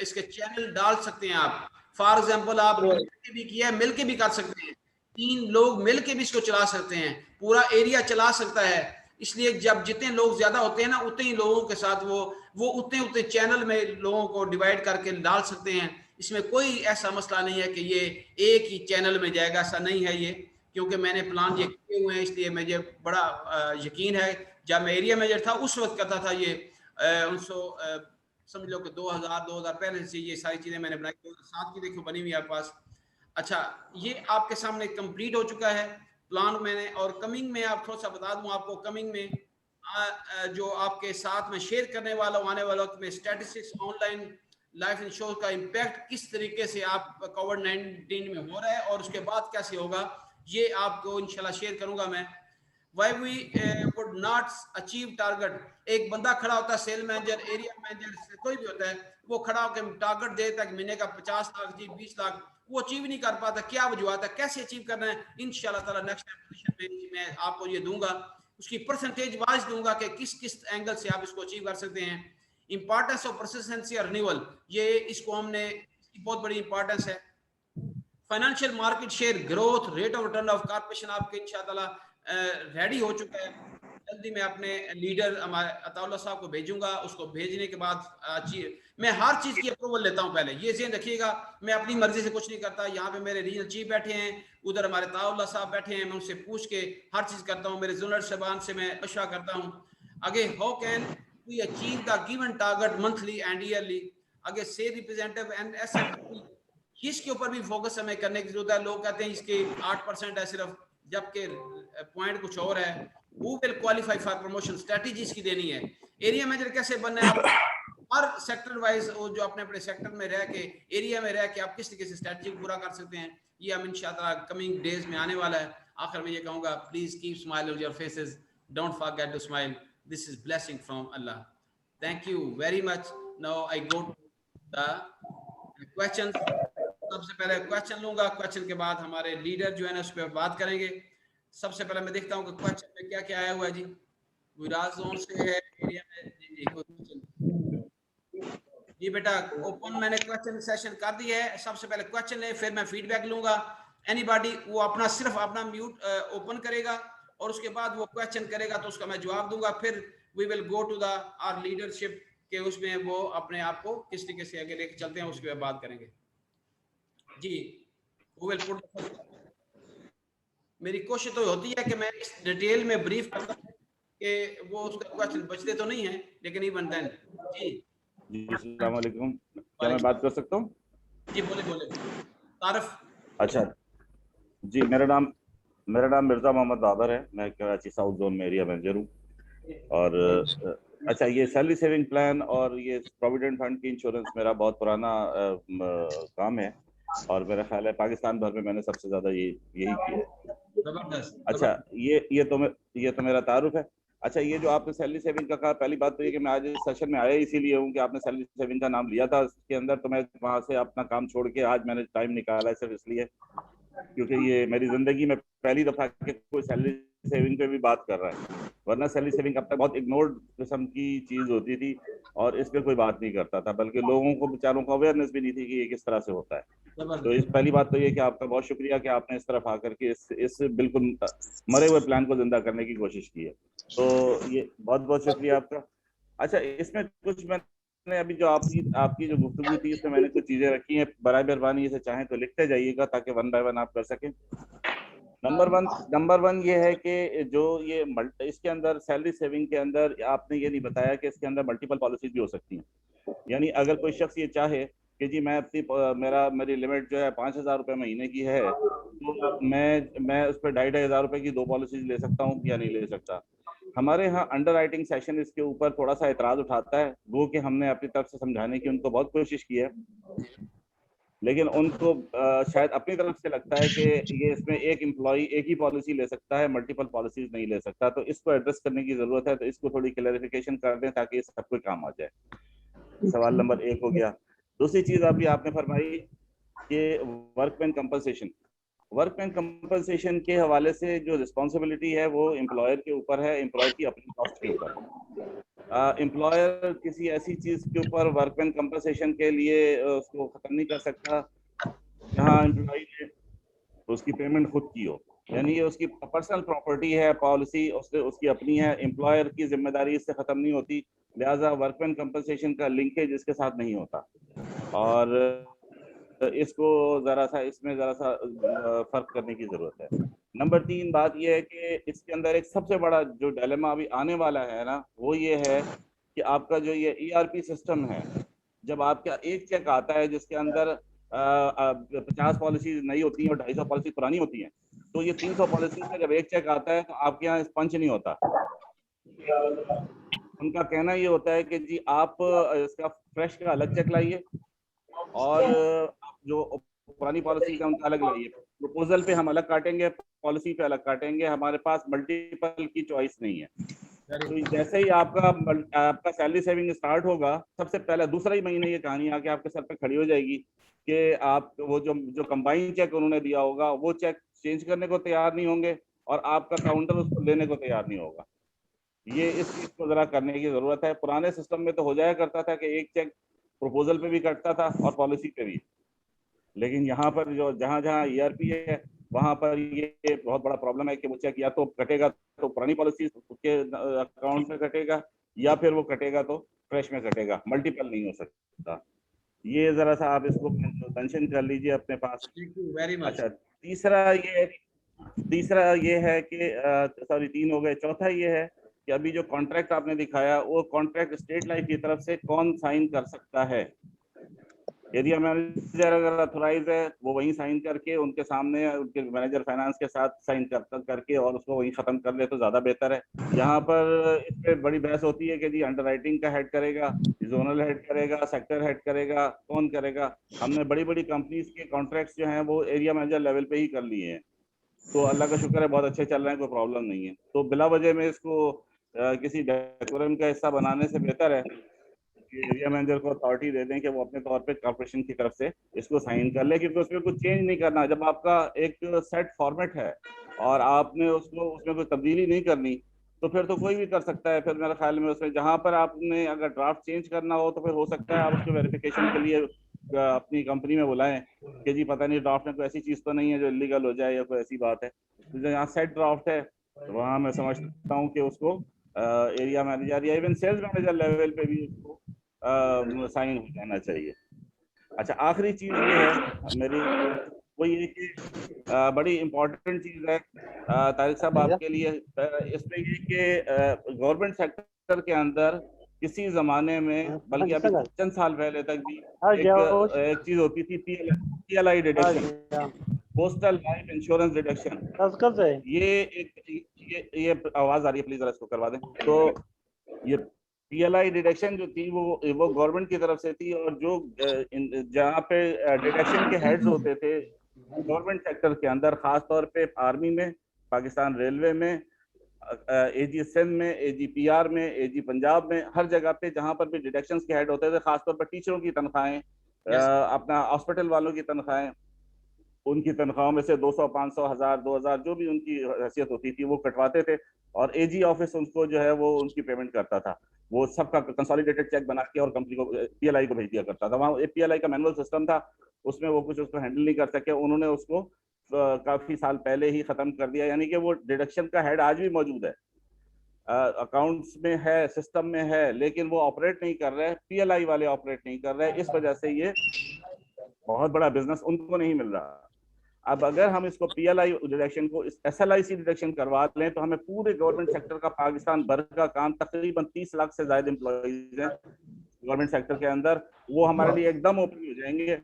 इसके चैनल डाल सकते हैं आप। फॉर एग्जांपल आप मिलके भी किया है, मिलके भी कर सकते हैं, 3 लोग मिलके भी इसको चला सकते हैं, पूरा एरिया चला सकता है। इसलिए जब जितने लोग ज्यादा होते हैं ना, उतने ही लोगों के साथ वो उतने चैनल में लोगों को डिवाइड करके डाल सकते हैं। इसमें कोई ऐसा मसला नहीं है कि ये एक ही चैनल में जाएगा, ऐसा नहीं है ये, क्योंकि मैंने प्लान ये किए हुए हैं, इसलिए मुझे बड़ा यकीन है। जब मैं एरिया मैनेजर था उस वक्त करता था ये 1900 समझ लो कि 2000 पहले से ये सारी चीजें मैंने बनाई, 2007 की देखो बनी हुई है आपके पास। अच्छा, ये आपके सामने कंप्लीट हो चुका है प्लान मैंने, और कमिंग में आप थोड़ा सा बता दूं आपको, कमिंग में जो आपके साथ में शेयर करने वाला आने वाले वक्त में स्टैटिस्टिक्स ऑनलाइन लाइफ इंश्योरेंस का इम्पैक्ट किस तरीके से आप कोविड-19 में हो रहा है और उसके बाद कैसे होगा, ये आपको इंशाल्लाह शेयर करूंगा मैं। why we would not achieve target. एक बंदा खड़ा होता है, सेल मैनेजर, एरिया मैनेजर, कोई भी होता है, वो खड़ा होकर टारगेट देता है कि महीने का 50 लाख जी, 20 लाख, वो अचीव नहीं कर पाता। क्या वजूहत है, कैसे अचीव करना है? इंशाल्लाह ताला नेक्स्ट पोजीशन में मैं आपको ये दूंगा, उसकी परसेंटेज वाइज दूंगा कि किस किस एंगल से आप इसको अचीव कर सकते हैं। इंपॉर्टेंस ऑफ परसिस्टेंसी और रिन्यूअल, ये इसको हमने, इसकी बहुत बड़ी इंपॉर्टेंस है। Financial market share growth, rate of return of corporation आपके इंशाल्लाह रेडी हो चुका है। जल्दी मैं अपने लीडर हमारे अताउल्लाह साहब को भेजूंगा। उसको भेजने के बाद मैं हर चीज की अप्रूवल लेता हूं पहले, ये ध्यान रखिएगा। मैं अपनी मर्जी से कुछ नहीं करता। यहाँ पे मेरे रीजनल चीफ बैठे हैं, उधर हमारे अताउल्लाह साहब बैठे हैं, मैं उनसे पूछ के हर चीज करता हूँ। मेरे जोनल शबान से मैं मशवरा करता हूँ। आगे how can we achieve the given target monthly and yearly. आगे से रिप्रेजेंटेटिव एंड एसेट, इसके ऊपर भी फोकस हमें करने की जरूरत है। लोग कहते हैं इसके 8% है सिर्फ, जबकि पॉइंट कुछ और है। Who will qualify for promotion, strategy इसकी देनी है। एरिया मैनेजर कैसे बनना है, आप हर सेक्टर वाइज जो अपने अपने सेक्टर में रह के, एरिया में रह के आप किस तरीके से स्ट्रेटजी को पूरा कर सकते हैं, ये हम इंशाल्लाह कमिंग डेज में आने वाला है। आखिर में ये कहूंगा, please keep smile on your faces, don't forget to smile, this is blessing from Allah. Thank you very much. Now I go to the question. सबसे पहले क्वेश्चन लूंगा, क्वेश्चन के बाद हमारे लीडर जो है ना उस पर बात करेंगे। सबसे पहले मैं देखता हूँ कि क्वेश्चन में क्या क्या आया हुआ है जी। विराज जोन से है, एरिया में जी बेटा ओपन, मैंने क्वेश्चन सेशन कर दिया है। सबसे पहले क्वेश्चन ले, फिर मैं फीडबैक लूंगा। एनीबॉडी वो अपना सिर्फ अपना म्यूट ओपन करेगा और उसके बाद वो क्वेश्चन करेगा तो उसका मैं जवाब दूंगा। फिर we will go to the our leadership के, उसमें वो अपने आप को किस तरीके से आगे लेके चलते हैं उसके बाद बात करेंगे जी। वो विल पुट, मेरी कोशिश तो होती है कि मैं इस डिटेल में ब्रीफ करता हूं कि वो उसका क्वेश्चन बचते तो नहीं है, लेकिन इवन देन जी। जी अस्सलाम वालेकुम, क्या मैं बात कर सकता हूँ? जी बोले बोले तारफ। अच्छा जी, मेरा नाम मिर्जा मोहम्मद बाबर है। मैं कराची साउथ जोन में एरिया मैनेजर हूँ। और अच्छा, ये सैलरी सेविंग प्लान और ये प्रोविडेंट फंड की इंश्योरेंस मेरा बहुत पुराना काम है और मेरा ख्याल है पाकिस्तान भर में मैंने सबसे ज्यादा यही किया है। अच्छा, ये तो मेरा तारुफ है। अच्छा, ये जो आपने सैलरी सेविंग का कहा, पहली बात तो ये कि मैं आज इस सेशन में आया इसीलिए हूँ कि आपने सैलरी सेविंग का नाम लिया था इसके अंदर, तो मैं वहां से अपना काम छोड़ के आज मैंने टाइम निकाला है सिर्फ इसलिए क्योंकि ये मेरी जिंदगी में पहली दफा कि कोई सैलरी सेविंग पे भी बात कर रहा है। वरना सैलरी सेविंग अब तक बहुत इग्नोर्ड किस्म की चीज होती थी और इस पे कोई बात नहीं करता था, बल्कि लोगों को बेचारों को अवेयरनेस भी नहीं थी कि ये किस तरह से होता है। तो इस पहली बात तो ये कि आपका बहुत शुक्रिया कि आपने इस तरफ आकर के इस बिल्कुल मरे हुए प्लान को जिंदा करने की कोशिश की है, तो ये बहुत बहुत शुक्रिया आपका। अच्छा, इसमें कुछ मैंने अभी जो आपकी जो गुफ्तगू थी इसमें मैंने कुछ चीजें रखी हैं, बराए मेहरबानी इसे चाहें तो लिखते जाइएगा ताकि वन बाय वन आप कर सकें। नंबर वन ये है कि जो ये इसके अंदर सैलरी सेविंग के अंदर आपने ये नहीं बताया कि इसके अंदर मल्टीपल पॉलिसीज भी हो सकती हैं। यानी अगर कोई शख्स ये चाहे कि जी मैं मेरी लिमिट जो है 5,000 रुपये महीने की है, तो मैं उस पर 2,500 रुपये की 2 पॉलिसीज ले सकता हूँ या नहीं ले सकता। हमारे यहाँ अंडर राइटिंग सेशन इसके ऊपर थोड़ा सा एतराज उठाता है, वो कि हमने अपनी तरफ से समझाने की उनको बहुत कोशिश की है, लेकिन उनको शायद अपनी तरफ से लगता है कि ये इसमें एक एम्प्लॉय एक ही पॉलिसी ले सकता है, मल्टीपल पॉलिसीज नहीं ले सकता। तो इसको एड्रेस करने की जरूरत है, तो इसको थोड़ी क्लैरिफिकेशन कर दें ताकि सब कोई काम आ जाए। सवाल नंबर 1 हो गया। दूसरी चीज अभी आपने फरमाई कि वर्कमैन कंपनसेशन के हवाले से जो रिस्पॉन्सिबिलिटी है वो एम्प्लॉयर के ऊपर है, एम्प्लॉयर की अपनी कॉस्ट के ऊपर। एम्प्लॉयर किसी ऐसी चीज के ऊपर वर्कमैन कंपनसेशन के लिए उसको खत्म नहीं कर सकता जहां एम्प्लॉय ने उसकी पेमेंट खुद की हो, यानी ये उसकी पर्सनल प्रॉपर्टी है, पॉलिसी उसकी अपनी है, एम्प्लॉयर की जिम्मेदारी इससे खत्म नहीं होती, लिहाजा वर्कमैन कंपनसेशन का लिंकेज इसके साथ नहीं होता। और इसको इसमें जरा सा फर्क करने की जरूरत है। नंबर 3 बात यह है कि इसके अंदर एक सबसे बड़ा जो डायलेमा अभी आने वाला है ना, वो ये है कि आपका जो ये ERP सिस्टम है, जब आपका एक चेक आता है जिसके अंदर 50 पॉलिसीज नई होती हैं और 250 पॉलिसी पुरानी होती हैं, तो ये 300 पॉलिसी का जब एक चेक आता है तो आपके यहाँ पंच नहीं होता। उनका कहना ये होता है कि जी आप इसका फ्रेश का अलग चेक लाइए और जो पुरानी पॉलिसी का उनका अलग लाइए, प्रपोजल पे हम अलग काटेंगे, पॉलिसी पे अलग काटेंगे, हमारे पास मल्टीपल की चॉइस नहीं है। तो जैसे ही आपका सैलरी सेविंग स्टार्ट होगा, सबसे पहला दूसरा ही महीने ये कहानी आके आपके सर पे खड़ी हो जाएगी कि आप वो जो कंबाइन चेक उन्होंने दिया होगा वो चेक चेंज करने को तैयार नहीं होंगे और आपका काउंटर उसको लेने को तैयार नहीं होगा। ये इस चीज को जरा करने की जरूरत है। पुराने सिस्टम में तो हो जाया करता था कि एक चेक प्रपोजल पे भी कटता था और पॉलिसी पे भी, लेकिन यहाँ पर जो जहाँ जहाँ ERP है वहां पर ये बहुत बड़ा प्रॉब्लम है कि वो चेक या तो कटेगा तो पुरानी पॉलिसी के अकाउंट में कटेगा या फिर वो कटेगा तो फ्रेश में कटेगा, मल्टीपल नहीं हो सकता। ये जरा सा आप इसको मेंशन कर लीजिए अपने पास। Very much. अच्छा, तीसरा ये है कि सॉरी 3 हो गए। चौथा ये है कि अभी जो कॉन्ट्रैक्ट आपने दिखाया वो कॉन्ट्रैक्ट स्टेट लाइफ की तरफ से कौन साइन कर सकता है? एरिया मैनेजर अगर अथोराइज है वो वहीं साइन करके उनके सामने उनके मैनेजर फाइनेंस के साथ साइन करके और उसको वहीं खत्म कर ले तो ज्यादा बेहतर है। यहाँ पर इस पे बड़ी बहस होती है कि जी अंडरराइटिंग का हेड करेगा, जोनल हेड करेगा, सेक्टर हेड करेगा, कौन करेगा? हमने बड़ी बड़ी कंपनीज के कॉन्ट्रैक्ट्स जो हैं वो एरिया मैनेजर लेवल पे ही कर लिए हैं, तो अल्लाह का शुक्र है बहुत अच्छे चल रहे हैं, कोई प्रॉब्लम नहीं है। तो बिला वजह में इसको किसी डेकोरम का हिस्सा बनाने से बेहतर है कि एरिया मैनेजर को अथॉरिटी दे दें कि वो अपने तौर पे कॉर्पोरेशन की तरफ से इसको साइन कर ले, क्योंकि उसमें कुछ चेंज नहीं करना। जब आपका एक सेट फॉर्मेट है और आपने उसको उसमें कोई तब्दीली नहीं करनी तो फिर तो कोई भी कर सकता है। फिर मेरे ख्याल में उसमें जहां पर आपने अगर ड्राफ्ट चेंज करना हो तो फिर हो सकता है आप उसको वेरिफिकेशन के लिए अपनी कंपनी में बुलाएं कि जी पता नहीं ड्राफ्ट में कोई ऐसी चीज तो नहीं है जो इलीगल हो जाए या कोई ऐसी बात है। तो जहाँ सेट ड्राफ्ट है वहाँ मैं समझता हूँ कि उसको एरिया मैनेजर या इवन सेल्स मैनेजर लेवल पे भी उसको साइन हो जाना चाहिए। अच्छा, आखिरी चीज ये है मेरी, वो ये कि बड़ी इम्पोर्टेंट चीज है तारिक साहब आपके लिए, इसमें ये कि गवर्नमेंट सेक्टर के अंदर किसी जमाने में, बल्कि अभी चंद साल पहले तक भी एक चीज होती थी PLI deduction, postal life insurance deduction. ये आवाज आ रही है, प्लीज जरा इसको करवा दें। तो ये PLI डिडक्शन जो थी वो गवर्नमेंट की तरफ से थी, और जो जहाँ पे डिडक्शन के हेड्स होते थे गवर्नमेंट सेक्टर के अंदर, खास तौर पे आर्मी में, पाकिस्तान रेलवे में, AG सिंध में, AG PR में, AG पंजाब में, हर जगह पे जहाँ पर भी डिडक्शंस के हेड होते थे, खासतौर पर टीचरों की तनख्वाहें, अपना हॉस्पिटल वालों की तनख्वाहें, उनकी तनख्वाहों में से 200, 500, 1000, 2000 जो भी उनकी हैसियत होती थी वो कटवाते थे, और AG ऑफिस उनको जो है वो उनकी पेमेंट करता था। वो सबका कंसोलिडेटेड चेक बना के और कंपनी को, PLI को भेज दिया करता था। वहाँ PLI का मैनुअल सिस्टम था, उसमें वो कुछ उसको हैंडल नहीं कर सके, उन्होंने उसको काफी साल पहले ही खत्म कर दिया। यानी कि वो डिडक्शन का हेड आज भी मौजूद है, अकाउंट्स में है, सिस्टम में है, लेकिन वो ऑपरेट नहीं कर रहे, PLI वाले ऑपरेट नहीं कर रहे। इस वजह से ये बहुत बड़ा बिजनेस उनको नहीं मिल रहा। अब अगर हम इसको PLI डिडक्शन को SLIC डिडक्शन करवा लें तो हमें पूरे गवर्नमेंट सेक्टर का पाकिस्तान भर का काम, तकरीबन 30 लाख से ज्यादा एम्प्लॉइज हैं गवर्नमेंट सेक्टर के अंदर, वो हमारे लिए एकदम ओपन हो जाएंगे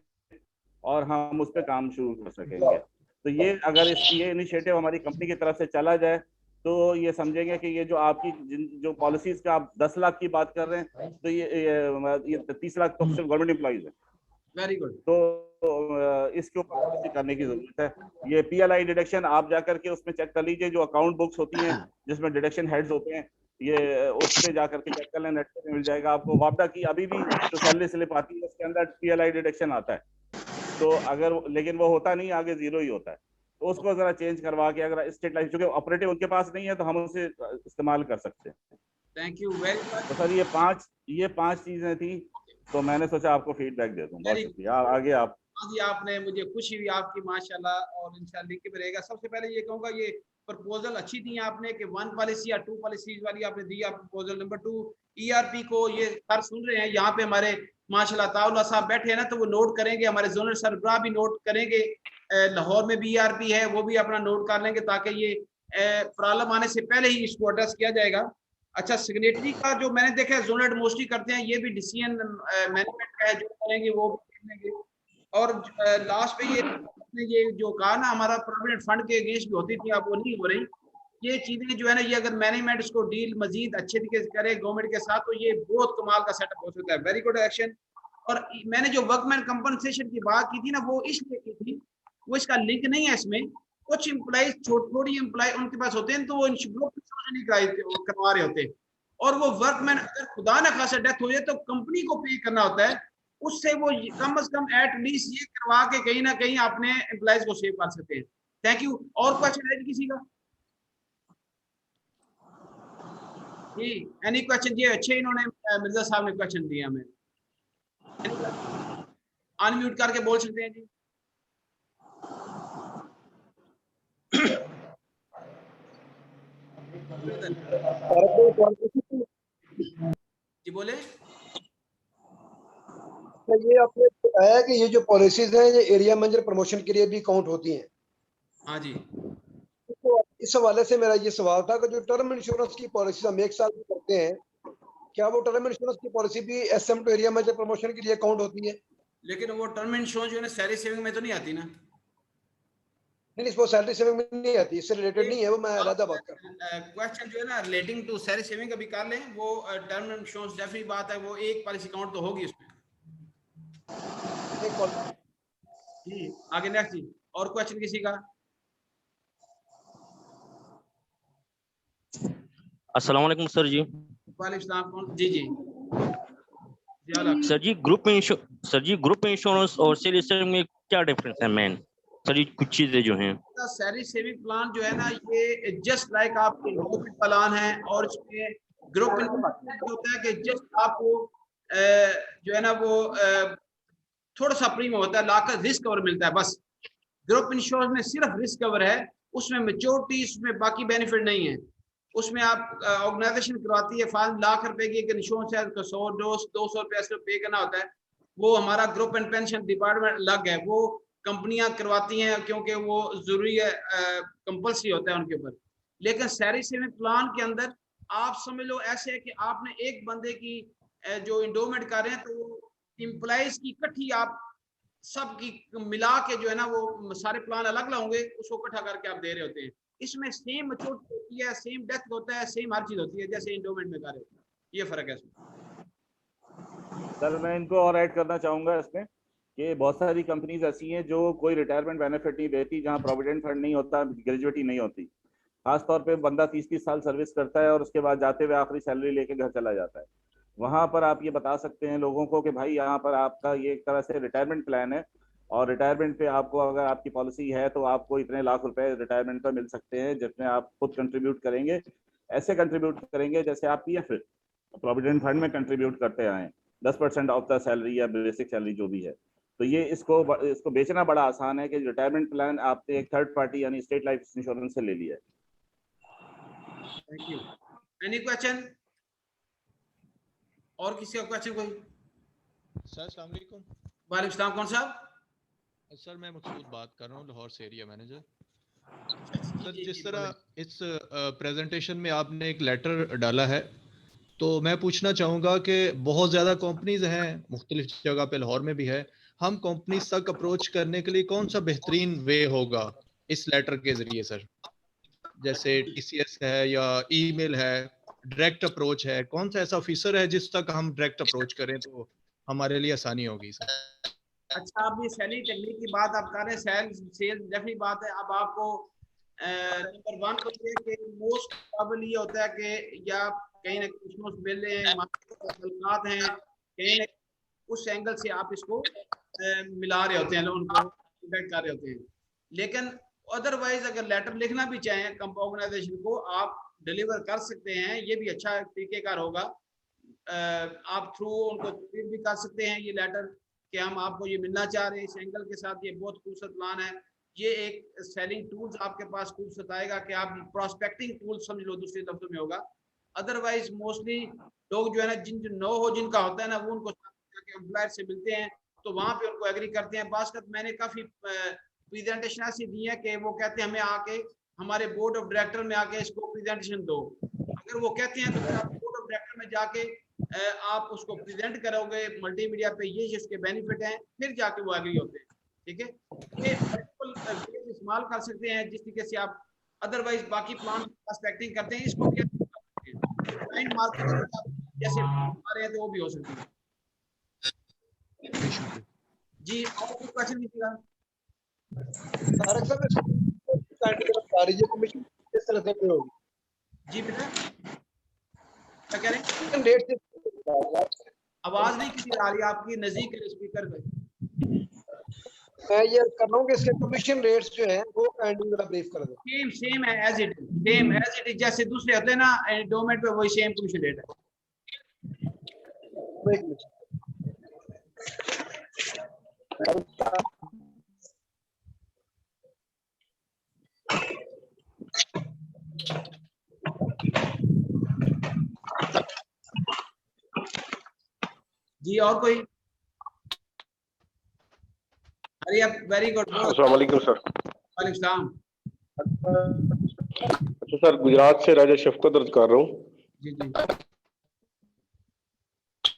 और हम उस पर काम शुरू कर सकेंगे। तो ये अगर ये इनिशिएटिव हमारी कंपनी की तरफ से चला जाए तो ये समझेंगे कि ये जो आपकी जो पॉलिसीज का आप 10 लाख की बात कर रहे हैं, तो ये 30 लाख तो सिर्फ गवर्नमेंट एम्प्लॉइज है। Very good. तो इसके ऊपर पॉलिसी करने की जरूरत है। ये PLI डिडक्शन आप जाकर के उसमें चेक कर लीजिए, जो अकाउंट बुक्स होती हैं जिसमें डिडक्शन हेड्स होते हैं, ये उस पे जाकर के चेक कर लें, नेट पे मिल जाएगा आपको। वापडा की अभी भी जो सैलरी स्लिप आती है उसके अंदर PLI डिडक्शन आता है, तो अगर, लेकिन वो होता नहीं, आगे जीरो ही होता है। तो उसको जरा चेंज करवा के, अगर स्टेट लाइफ चूंकि ऑपरेटिव उनके पास नहीं है तो हम उसे इस्तेमाल कर सकते हैं। Thank you very much. तो सर ये पांच चीजें थी, तो मैंने सोचा आपको फीडबैक दे दूं। बहुत शुक्रिया। आगे आप। जी, आपने, मुझे खुशी हुई आपकी माशाल्लाह, और इंशाल्लाह लिंक पे रहेगा। सबसे पहले ये कहूँगा, ये प्रपोजल अच्छी दी आपने कि 1 पॉलिसी या 2 पॉलिसीज वाली आपने दी। आप प्रपोजल नंबर 2 ERP को, ये सर सुन रहे हैं यहाँ पे हमारे माशाल्लाह ताउला साहब बैठे हैं ना, तो वो नोट करेंगे, हमारे जोनल सरबराह भी नोट करेंगे, लाहौर में भी ERP है वो भी अपना नोट कर लेंगे, ताकि ये प्रॉब्लम आने से पहले ही इसको एड्रेस किया जाएगा। अच्छा, सिग्नेटरी का जो मैंने देखा है जोनल मोस्टली करते हैं, ये भी डिसीजन मैनेजमेंट का है, जो करेंगे वो भी करेंगे। और लास्ट पे ये जो कहा ना, हमारा प्रोविडेंट फंड के अगेंस्ट भी होती थी, अब वो नहीं हो रही। ये चीजें जो है ना, ये अगर मैनेजमेंट इसको डील मजीद अच्छे तरीके से करे गवर्नमेंट के साथ, तो ये बहुत कमाल का सेटअप हो सकता है। Very good action. और मैंने जो वर्कमैन कंपनसेशन की बात की थी ना, वो इसलिए की थी, वो इसका लिंक नहीं है इसमें। कुछ एम्प्लॉइज थोड़ी एम्प्लॉय उनके पास होते हैं तो वो नहीं करवा रहे होते, और वो वर्कमैन अगर खुदा न खासा डेथ हो जाए तो कंपनी को पे करना होता है, उससे वो कम से कम एटलीस्ट ये करवा के कहीं ना कहीं अपने एम्प्लॉइज को सेव कर सकते हैं। Thank you. और क्वेश्चन है किसी का? जी, एनी क्वेश्चन? जी अच्छे इन्होंने मिर्जा साहब ने क्वेश्चन दिया हमें। अनम्यूट करके बोल सकते हैं जी। जी बोले। ये आपने बताया कि ये जो पॉलिसीज हैं ये एरिया मैनेजर प्रमोशन के लिए भी काउंट होती हैं। हाँ जी। तो इस हवाले से मेरा ये सवाल था कि जो टर्म इंश्योरेंस की पॉलिसी हम 1 साल की करते हैं, क्या वो टर्म इंश्योरेंस की पॉलिसी भी SM to area manager promotion के लिए काउंट होती है? लेकिन वो टर्म इंश्योरेंस जो है ना सैलरी सेविंग में तो नहीं आती ना। नहीं, वो सैलरी सेविंग में नहीं आती, इससे रिलेटेड नहीं है, वो मैं अलग बात कर रहा हूँ। क्वेश्चन जो है ना रिलेटिंग टू सैलरी सेविंग अभी कर लें, वो टर्म इंश्योरेंस डेफिनेट बात है, वो एक पॉलिसी काउंट तो होगी उसमें। जी आगे नेक्स्ट जी। और क्वेश्चन किसी का? अस्सलाम वालेकुम सर जी। वालेकुम सलाम। कौन? जी जी सर जी ग्रुप इंश्योरेंस और सेल्स में क्या डिफरेंस है मेन? सर जी कुछ चीजें जो हैं। सैलरी सेविंग प्लान जो है ना, ये जस्ट लाइक आपके इन्वेस्टमेंट प्लान है, और इसमें ग्रुप इन्वेस्टमेंट होता है कि जस्ट आपको जो है ना वो थोड़ा सा प्रीमियम होता है, लाकर रिस्क कवर मिलता है बस। ग्रुप इंश्योरेंस में सिर्फ रिस्क कवर है, उसमें मैच्योरिटी, उसमें बाकी बेनिफिट नहीं है। उसमें आप ऑर्गेनाइजेशन करवाती है 5 लाख रुपए की इंश्योरेंस है, तो 100-200 रुपये पे करना होता है। वो हमारा ग्रुप एंड पेंशन डिपार्टमेंट अलग है, वो कंपनियां करवाती हैं क्योंकि वो जरूरी है, कंपल्सरी होता है उनके ऊपर। लेकिन सैलरी सेविंग प्लान के अंदर आप समझ लो ऐसे है कि आपने एक बंदे की जो इंडोमेंट कर रहे हैं, तो वो इम्प्लॉइज की इकट्ठी आप सब की मिला के जो है ना वो सारे प्लान अलग अलग होंगे, उसको इकट्ठा करके आप दे रहे होते हैं। इसमें सेम मैच्योरिटी होती है, सेम डेथ होता है, सेम हर चीज होती है जैसे इंडोमेंट में कर रहे हो। ये फर्क है इसमें। सर मैं इनको और ऐड करना चाहूंगा इसमें कि बहुत सारी कंपनीज ऐसी हैं जो कोई रिटायरमेंट बेनिफिट नहीं देती, जहां प्रोविडेंट फंड नहीं होता, ग्रेजुएटी नहीं होती। खासतौर पे बंदा 30-30 साल सर्विस करता है और उसके बाद जाते हुए आखिरी सैलरी लेके घर चला जाता है। वहां पर आप ये बता सकते हैं लोगों को कि भाई यहाँ पर आपका ये एक तरह से रिटायरमेंट प्लान है, और रिटायरमेंट पे आपको अगर आपकी पॉलिसी है तो आपको इतने लाख रुपए रिटायरमेंट पर मिल सकते हैं, जिसमें आप खुद कंट्रीब्यूट करेंगे। ऐसे कंट्रीब्यूट करेंगे जैसे आप पीएफ प्रोविडेंट फंड में कंट्रीब्यूट करते आए, 10% ऑफ द सैलरी या बेसिक सैलरी जो भी है। तो ये इसको बेचना बड़ा आसान है कि रिटायरमेंट प्लान आपने एक थर्ड पार्टी यानी स्टेट लाइफ इंश्योरेंस से ले लिया है। Thank you. Any question? और किसी का क्वेश्चन कोई? सर अस्सलाम वालेकुम। वालेकुम सलाम। कौन साहब? सर मैं मकसूद बात कर रहा हूँ, लाहौर से एरिया मैनेजर। जी, सर जी, जिस जी, तरह इस प्रेजेंटेशन में आपने एक लेटर डाला है, तो मैं पूछना चाहूँगा कि बहुत ज़्यादा कंपनीज हैं मुख्तलिफ जगह पे, लाहौर में भी है। हम कंपनीज तक अप्रोच करने के लिए कौन सा बेहतरीन वे होगा इस लेटर के ज़रिए सर? जैसे टीसीएस है या ईमेल है, डायरेक्ट अप्रोच है, कौन सा ऐसा ऑफिसर है जिस तक हम डायरेक्ट अप्रोच करें तो हमारे लिए आसानी होगी सर? अच्छा, आप ये सेलिंग टेक्निक की बात आप कर रहे हैं, सेल्स डेफिनेट बात है। अब आपको नंबर 1 तो ये कि मोस्ट प्रॉब्लम ये होता है कि या कहीं ना कहीं उसमें मिल रहे हैं, मार्केट हैं कहीं ना उस एंगल से आप इसको मिला रहे होते हैं, उनको कॉन्टेक्ट कर रहे होते हैं। लेकिन अदरवाइज अगर लेटर लिखना भी चाहें ऑर्गेनाइजेशन को, आप डिलीवर कर सकते हैं, ये भी अच्छा तरीकेकार होगा। आप थ्रू उनको भी कर सकते हैं ये लेटर कि हम आपको ये मिलना चाह रहे हैं इस एंगल के साथ, ये बहुत खूबसूरत प्लान है। ये एक सेलिंग टूल्स आपके पास खूबसूरत आएगा कि आप प्रोस्पेक्टिंग टूल समझ लो, दूसरे लफ्जों में होगा। अदरवाइज मोस्टली लोग जो है ना जिन नो हो जिनका होता है ना, वो उनको एम्प्लॉयर से मिलते हैं तो वहां पे उनको एग्री करते हैं। बात मैंने काफी प्रेजेंटेशन ऐसी दी है कि वो कहते हैं हमें आके हमारे बोर्ड ऑफ डायरेक्टर में आके इसको प्रेजेंटेशन दो। अगर वो कहते हैं तो फिर आप बोर्ड ऑफ डायरेक्टर में जाके आप उसको प्रेजेंट करोगे मल्टीमीडिया पे, ये इसके बेनिफिट हैं, फिर जाके वो एग्री होते हैं। ठीक है, ये मल्टीपल इस्तेमाल कर सकते हैं जिस तरीके से आप अदरवाइज बाकी प्लान प्रोस्पेक्टिंग करते हैं, इसको भी क्लाइंट मार्केटिंग जैसे आ रहे हैं तो वो भी हो सकती है। जी और कोई क्वेश्चन कीजिएगा। तारक साहब बता रही है कमीशन किस तरह से पे होगी? जी बेटा क्या कह रहे हैं? डेट से आवाज नहीं किसी आ रही आपकी, नजदीक है स्पीकर पे। मैं ये कर रहा हूँ कि इसके कमीशन रेट्स जो हैं वो काइंडली जरा ब्रीफ कर दो। सेम सेम है एज इट इज जैसे दूसरे होते हैं ना एंडोमेंट पे, वही सेम कमीशन रेट है। एक मिनट। जी और कोई? अरे आप वेरी गुड। अस्सलाम वालेकुम सर। वालेकुम सलाम। अच्छा सर, गुजरात से राजा शफकत अर्ज कर रहा हूँ। जी जी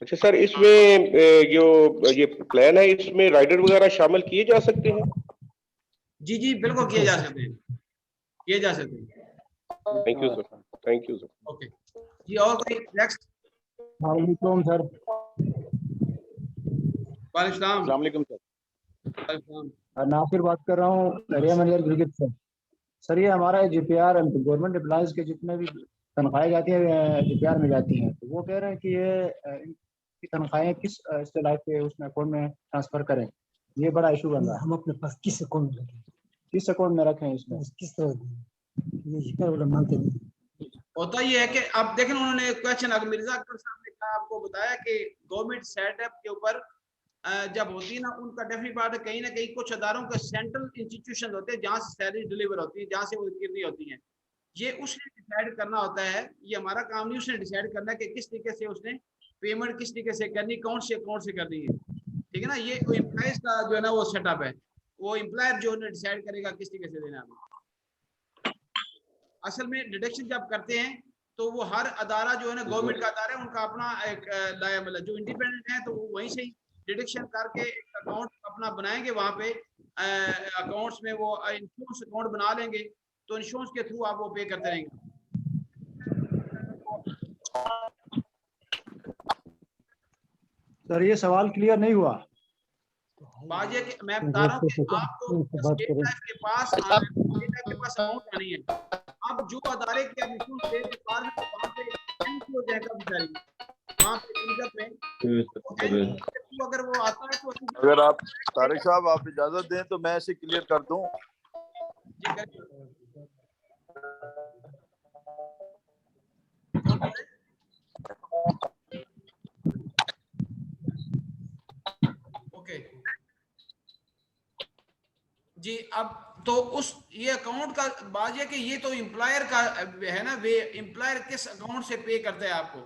अच्छा सर, इसमें जो ये प्लान है इसमें राइडर वगैरह शामिल किए जा सकते हैं? जी जी बिल्कुल किए जा सकते हैं, किए जा सकते हैं। Thank you sir, thank you sir. Okay जी और कोई? नेक्स्ट। वालेकुम सर। वालेकुम सलाम। अस्सलाम वालेकुम सर। वालेकुम सलाम। नासिर बात कर रहा हूँ एरिया मैनेजर गिलगित से। सर ये हमारा GPR गवर्नमेंट एम्प्लॉयज के जितने भी तनख्वाहें जाती हैं GPR में जाती हैं, तो वो कह रहे हैं कि ये इनकी तनख्वाहें किस इस्तेलाह के उसमें अकाउंट में ट्रांसफर करें। ये बड़ा इशू बन रहा है। हम अपने पास किस अकाउंट में रखें, किस अकाउंट में रखें इसमें? किस तरह ये जिक्र वाला मानते नहीं। होता ये है कि अब देखें उन्होंने क्वेश्चन अगर मिर्जा अख्तर साहब ने कहा आपको बताया कि गवर्नमेंट सेटअप के ऊपर जब होती है ना उनका डेफिनेट बात है, कहीं ना कहीं कुछ अदारों के सेंट्रल इंस्टीट्यूशन होते हैं जहाँ से सैलरी डिलीवर होती है, जहाँ से वो कितनी होती है, ये उसने डिसाइड करना होता है। ये हमारा काम नहीं, उसने डिसाइड करना है कि किस तरीके से उसने पेमेंट किस तरीके से करनी, कौन से अकाउंट से करनी है। ठीक है ना, ये एम्प्लॉयज का जो है ना वो सेटअप है, वो एम्प्लॉयर जो है डिसाइड करेगा किस तरीके से देना है। असल में डिडक्शन जब करते हैं तो वो हर अदारा जो है ना गवर्नमेंट का अदारा है, उनका अपना एक मतलब जो इंडिपेंडेंट है तो वो वहीं से डिडक्शन करके एक अकाउंट अपना बनाएंगे, वहां पे अकाउंट्स में वो इंश्योरेंस अकाउंट बना लेंगे, तो इंश्योरेंस के थ्रू आप वो पे करते रहेंगे। सर ये सवाल क्लियर नहीं हुआ। बात ये कि मैं बता रहा हूँ कि आपको स्टेट लाइफ के पास अकाउंट नहीं है। अब जो अदारे के आप इंश्योरेंस दे वहां पे हो जाएगा बेचारी, वहां पे इनकम में अगर वो आता है तो अगर आप तारिक साहब आप इजाजत दें तो मैं इसे क्लियर कर दूं। ओके जी। अब तो उस ये अकाउंट का बात है कि ये तो एम्प्लॉयर का है ना, वे एम्प्लॉयर किस अकाउंट से पे करता है आपको,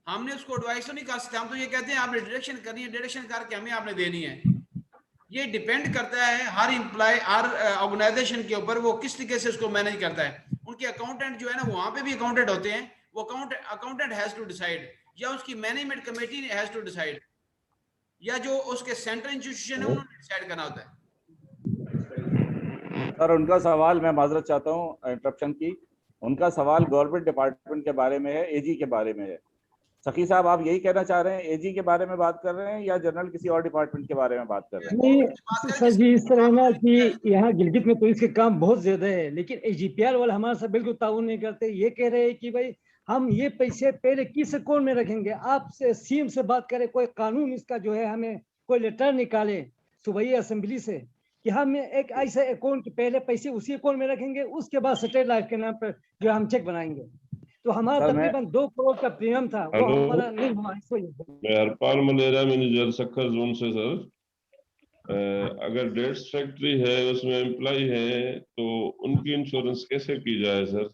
हमने उसको एडवाइस तो नहीं कर सकते। हम तो ये कहते हैं आपने डिडक्शन करनी है, डिडक्शन करके हमें आपने देनी है। ये डिपेंड करता है हर एम्प्लॉय हर ऑर्गेनाइजेशन के ऊपर, वो किस तरीके से उसको मैनेज करता है। उनके अकाउंटेंट जो है ना वहां पे भी अकाउंटेंट होते हैं, वो अकाउंटेंट हैज टू डिसाइड, या उसकी management committee has to decide, या जो उसके सेंट्रल इंस्टीट्यूशन है उन्होंने डिसाइड करना होता है। सर उनका सवाल, मैं माजरत चाहता हूँ इंटरप्शन की, उनका सवाल गवर्नमेंट डिपार्टमेंट के बारे में है, एजी के बारे में है। सखी साहब आप यही कहना चाह रहे हैं, एजी के बारे में बात कर रहे हैं या जनरल किसी और डिपार्टमेंट के बारे में बात कर रहे हैं? नहीं सर जी, इस तरह ना कि यहाँ गिलगित में पुलिस के काम बहुत ज्यादा है, लेकिन GPR वाले हमारे साथ बिल्कुल ताउन नहीं करते। ये कह रहे हैं कि भाई हम ये पैसे पहले किस अकाउंट में रखेंगे, आप CM से बात करें, कोई कानून इसका जो है हमें कोई लेटर निकाले सूबाई असेंबली से कि हम एक ऐसे अकाउंट पहले पैसे उसी अकाउंट में रखेंगे, उसके बाद स्टेट लाइफ के नाम पर जो हम चेक बनाएंगे। तो हमारा तकरीबन 2 करोड़ का प्रीमियम था, वो हमारा नहीं हुआ। मैं अरपान मलेरा मैनेजर सक्खर जोन से। सर अगर डेट्स फैक्ट्री है उसमें एम्प्लॉय है तो उनकी इंश्योरेंस कैसे की जाए सर?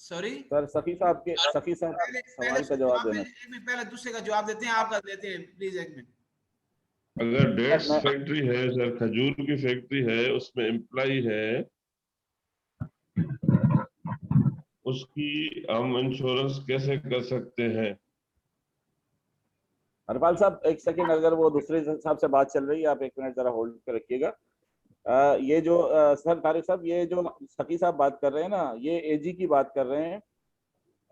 सॉरी सर सखी साहब सवाल का जवाब देना। पहले दूसरे का जवाब देते हैं, आपका देते हैं प्लीज एक मिनट। अगर डेट्स फैक्ट्री है सर, खजूर की फैक्ट्री है, उसमें एम्प्लॉय है, उसकी हम इंश्योरेंस कैसे कर सकते हैं? हरपाल साहब एक सेकंड, अगर वो दूसरे साहब से बात चल रही है आप 1 मिनट जरा होल्ड पे रखिएगा। ये जो सर तारिक साहब, ये जो सखी साहब बात कर रहे हैं ना, ये एजी की बात कर रहे हैं,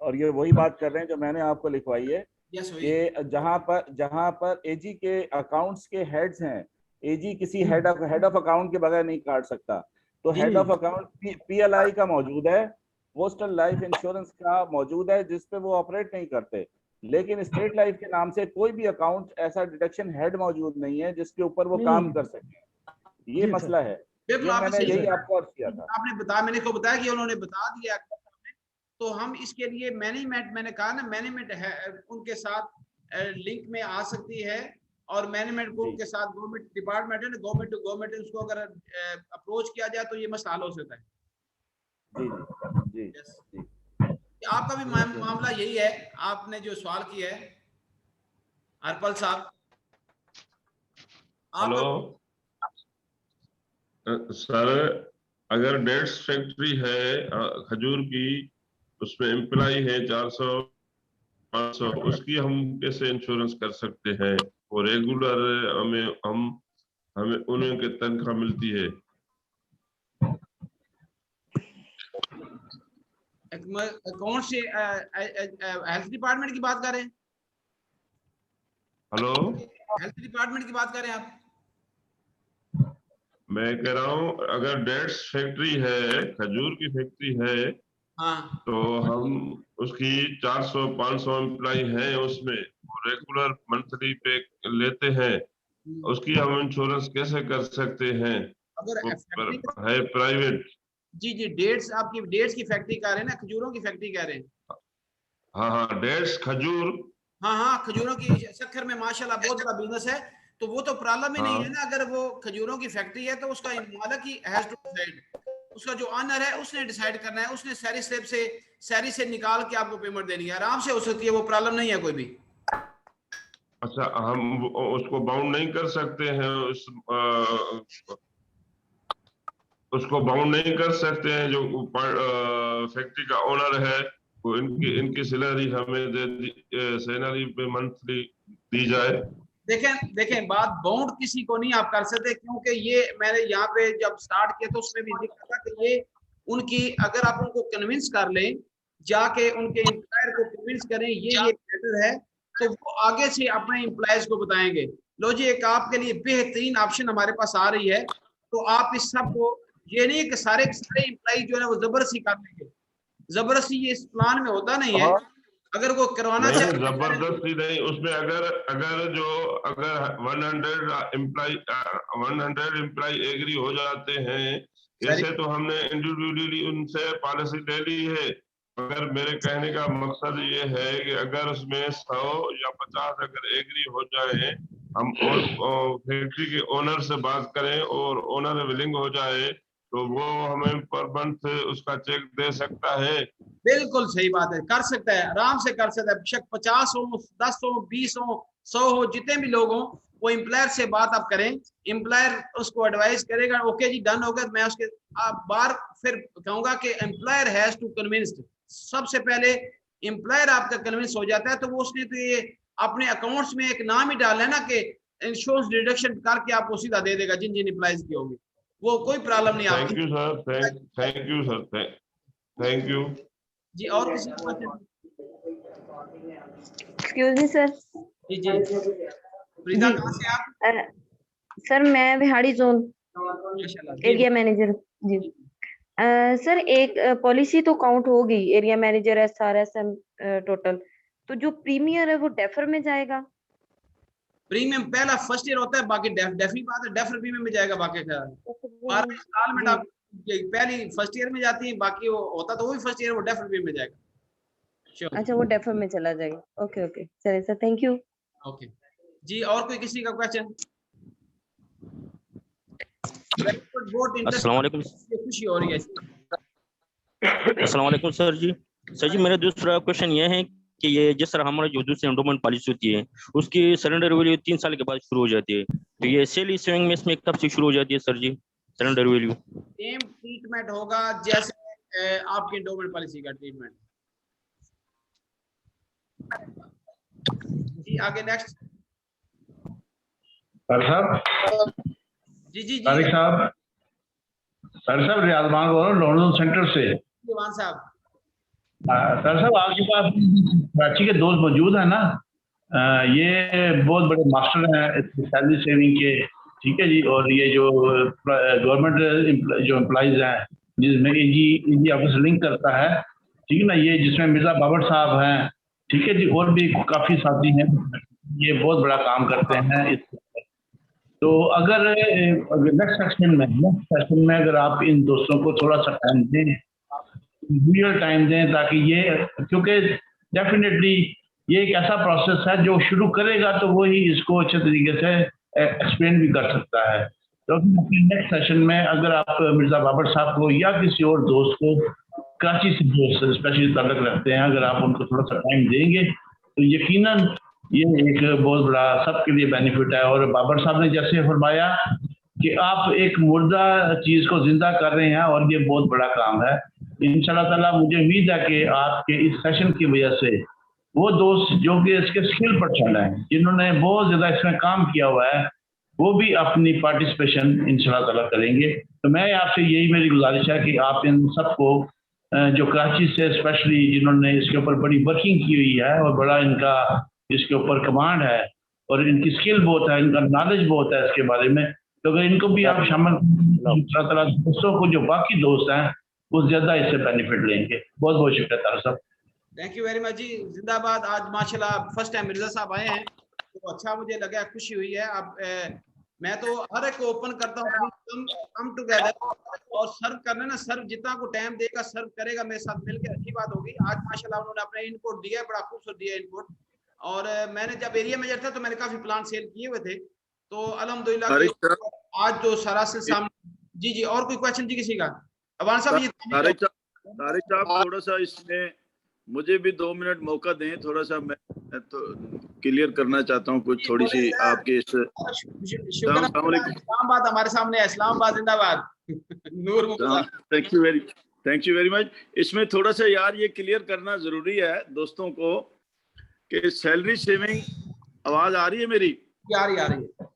और ये वही बात कर रहे हैं जो मैंने आपको लिखवाई है यस कि जहां पर एजी के अकाउंट्स के हेड्स हैं, एजी किसी हेड ऑफ अकाउंट के बगैर नहीं काट सकता। तो हेड ऑफ अकाउंट पीएलआई का मौजूद है, पोस्टल लाइफ इंश्योरेंस का मौजूद है, जिस पे वो ऑपरेट नहीं करते। लेकिन स्टेट लाइफ के नाम से कोई भी अकाउंट ऐसा डिडक्शन हेड मौजूद नहीं है जिसके ऊपर वो काम कर सके। ये मसला है, ये मैंने यही आपको अर्ज किया था। आपने बताया, मैंने को बताया कि उन्होंने बता दिया। तो हम इसके लिए मैनेजमेंट, मैंने कहा ना मैनेजमेंट है उनके साथ लिंक में आ सकती है, और मैनेजमेंट को उनके साथ गवर्नमेंट डिपार्टमेंट है ना, गवर्नमेंट टू गवर्नमेंट, उसको अगर अप्रोच किया जाए तो ये मसला हल हो सकता है। जी जी जी। आपका भी मामला यही है, आपने जो सवाल किया है हरपल साहब। हेलो सर, अगर डेट्स फैक्ट्री है खजूर की, उसमें एम्प्लॉय है 400-500, उसकी हम कैसे इंश्योरेंस कर सकते हैं? वो रेगुलर हमें उन्हीं के तनख्वाह मिलती है। कौन से हेल्थ डिपार्टमेंट की बात कर रहे हैं? हेलो, हेल्थ डिपार्टमेंट की बात कर रहे हैं आप? मैं कह रहा हूँ अगर डेट्स फैक्ट्री है, खजूर की फैक्ट्री है, हाँ, तो हम उसकी 400-500 एम्प्लॉय हैं, उसमें रेगुलर मंथली पे लेते हैं, उसकी हम इंश्योरेंस कैसे कर सकते हैं? अगर है प्राइवेट। जी जी, डेट्स, आपकी डेट्स की फैक्ट्री कह रहे हैं ना, खजूरों की फैक्ट्री कह रहे हैं? हाँ, डेट्स खजूर। हाँ, खजूरों की शक्कर में माशाल्लाह बहुत बड़ा बिजनेस है, तो वो तो प्रॉब्लम ही नहीं है ना। अगर वो खजूरों की फैक्ट्री है तो उसका मालिक ही हैज टू डिसाइड, उसका जो ऑनर है उसने डिसाइड करना है, उसने सारी स्टेप से सारी से निकाल के आपको पेमेंट देनी है, आराम से हो सकती है, वो प्रॉब्लम नहीं है कोई भी। अच्छा, हम उसको बाउंड नहीं कर सकते हैं, उसको बाउंड नहीं कर सकते हैं, जो फैक्ट्री का ओनर है वो इनकी सैलरी हमें सैलरी पे मंथली दी जाए। देखें बात बाउंड किसी को नहीं आप कर सकते, क्योंकि ये मैंने यहाँ पे जब स्टार्ट किया तो उसमें भी लिखा था कि ये उनकी, अगर आप उनको कन्विंस कर लें, जाके उनके एम्प्लॉयर को कन्विंस करें ये मैटर है, तो वो आगे से अपने एम्प्लॉयज को बताएंगे। लो जी, एक आपके लिए बेहतरीन ऑप्शन हमारे पास आ रही है, तो आप इस सब को, ये नहीं कि सारे एम्प्लॉय जो है वो जबरदस्ती कर लेंगे, जबरदस्ती ये इस प्लान में होता नहीं है। अगर वो करवाना चाहे जबरदस्ती नहीं, उसमें अगर 100 एम्प्लॉय एग्री हो जाते हैं, ऐसे तो हमने इंडिविजुअली उनसे पॉलिसी ले ली है, मगर मेरे कहने का मकसद ये है कि अगर उसमें 100 या 50 अगर एग्री हो जाए, हम फैक्ट्री के ओनर से बात करें और ओनर विलिंग हो जाए, तो वो हमें पर मंथ उसका चेक दे सकता है। बिल्कुल सही बात है, कर सकता है, आराम से कर सकता है। बेशक 50 हो, 10 हो, 20 हो, 100 हो, जितने भी लोग हो, वो एम्प्लॉयर से बात आप करें, एम्प्लॉयर उसको एडवाइस करेगा, ओके जी डन हो गया, मैं उसके बार फिर कहूंगा कि एम्प्लॉयर हैज टू कन्विंस्ड। सबसे पहले एम्प्लॉयर आपका कन्विंस हो जाता है, तो वो उसने तो ये अपने अकाउंट्स में एक नाम ही डाला है ना कि इंश्योरेंस डिडक्शन करके आपको सीधा दे देगा जिन जिन एम्प्लॉयज की होगी, वो कोई प्रॉब्लम नहीं आपकी। Thank you sir, thank you sir, thank you जी। और किसी का क्वेश्चन? Excuse me sir. जी जी, प्रीता कहाँ से आप? सर मैं बिहाड़ी जोन एरिया मैनेजर जी। सर एक पॉलिसी तो काउंट होगी एरिया मैनेजर SRSM टोटल, तो जो प्रीमियर है वो डेफर में जाएगा? प्रीमियम पहला फर्स्ट ईयर होता है, बाकी डेफी बात है, डेफर प्रीमियम में जाएगा। बाकी का 12 इंस्टॉलमेंट आप पहली फर्स्ट ईयर में जाती है, बाकी वो होता तो वो भी फर्स्ट ईयर, वो डेफर प्रीमियम में जाएगा। अच्छा, वो डेफर में चला जाएगा। ओके ओके, चलिए सर, थैंक यू। ओके जी। और कोई किसी का क्वेश्चन? अस्सलाम वालेकुम। खुशी हो रही है। अस्सलाम वालेकुम सर जी। सर जी, मेरा दूसरा क्वेश्चन ये है कि ये जिस तरह हमारा जो दूसरी एंडोमेंट पॉलिसी होती है उसकी सरेंडर वैल्यू 3 साल के बाद शुरू हो जाती है, तो ये सेल सेविंग में इसमें कब से शुरू हो जाती है सर जी सरेंडर वैल्यू? सेम ट्रीटमेंट होगा जैसे आपकी एंडोमेंट पॉलिसी का ट्रीटमेंट। जी आगे नेक्स्ट। सर साहब। जी जी जी तारिक साहब, सर साहब रियाज मांग रहा हूँ लॉन्डन सेंटर से। दीवान साहब। सर साहब, आपके पास कराची के दोस्त मौजूद है ना? ये बहुत बड़े मास्टर हैं सैलरी सेविंग के, ठीक है जी। और ये जो गवर्नमेंट जो एम्प्लॉइज हैं जिसमें एजी ऑफिस लिंक करता है, ठीक है ना, ये जिसमें मिर्जा बाबर साहब हैं, ठीक है जी, और भी काफ़ी साथी हैं, ये बहुत बड़ा काम करते हैं। तो अगर नेक्स्ट सेशन में अगर आप इन दोस्तों को थोड़ा सा टाइम दें, रियल टाइम दें, ताकि ये, क्योंकि डेफिनेटली ये एक ऐसा प्रोसेस है जो शुरू करेगा तो वो ही इसको अच्छे तरीके से एक्सप्लेन भी कर सकता है। तो नेक्स्ट सेशन में अगर आप मिर्जा बाबर साहब को या किसी और दोस्त को कराची से जो स्पेशली ताल्लुक रखते हैं, अगर आप उनको थोड़ा सा टाइम देंगे तो यकीनन ये एक बहुत बड़ा सबके लिए बेनिफिट है। और बाबर साहब ने जैसे फरमाया कि आप एक मुर्दा चीज को जिंदा कर रहे हैं और ये बहुत बड़ा काम है। इंशाल्लाह ताला मुझे उम्मीद है कि आपके इस सेशन की वजह से वो दोस्त जो कि इसके स्किल पर्सन हैं, जिन्होंने बहुत ज्यादा इसमें काम किया हुआ है, वो भी अपनी पार्टिसिपेशन इंशाल्लाह ताला करेंगे। तो मैं आपसे यही मेरी गुजारिश है कि आप इन सबको जो कराची से स्पेशली जिन्होंने इसके ऊपर बड़ी वर्किंग की हुई है और बड़ा इनका इसके ऊपर कमांड है और इनकी स्किल बहुत है, इनका नॉलेज बहुत है इसके बारे में, तो अगर इनको भी आप शामिल दोस्तों को जो बाकी दोस्त हैं वो ज्यादा इससे बेनिफिट लेंगे। बहुत बहुत शुक्रिया तारा साहब। थैंक यू वेरी मच जी, जिंदाबाद। आज माशाल्लाह फर्स्ट टाइम मिर्जा साहब आए हैं तो अच्छा मुझे लगा, खुशी हुई है। अब मैं तो हर एक को ओपन करता हूँ, कम टुगेदर और सर्व करना ना, सर्व जितना को टाइम देगा सर्व करेगा मेरे साथ मिलकर, अच्छी बात होगी। आज माशाल्लाह उन्होंने अपने इनपुट दिया, बड़ा खूबसूरत दिया इनपुट। और मैंने जब एरिया मैनेजर था तो मैंने काफी प्लान सेल किए हुए थे, तो अल्हम्दुलिल्लाह आज जो सरासर सामने। जी जी, और कोई क्वेश्चन जी किसी का? अवान साहब जी तारिक साहब थोड़ा सा इसमें मुझे भी 2 मिनट मौका दें, थोड़ा सा मैं तो क्लियर करना चाहता हूँ कुछ थोड़ी सी आपके इस। इस्लामाबाद हमारे सामने है, इस्लामाबाद जिंदाबाद। नूर थैंक यू वेरी मच। इसमें थोड़ा सा यार ये क्लियर करना जरूरी है दोस्तों को कि सैलरी सेविंग, आवाज आ रही है मेरी? आ रही है।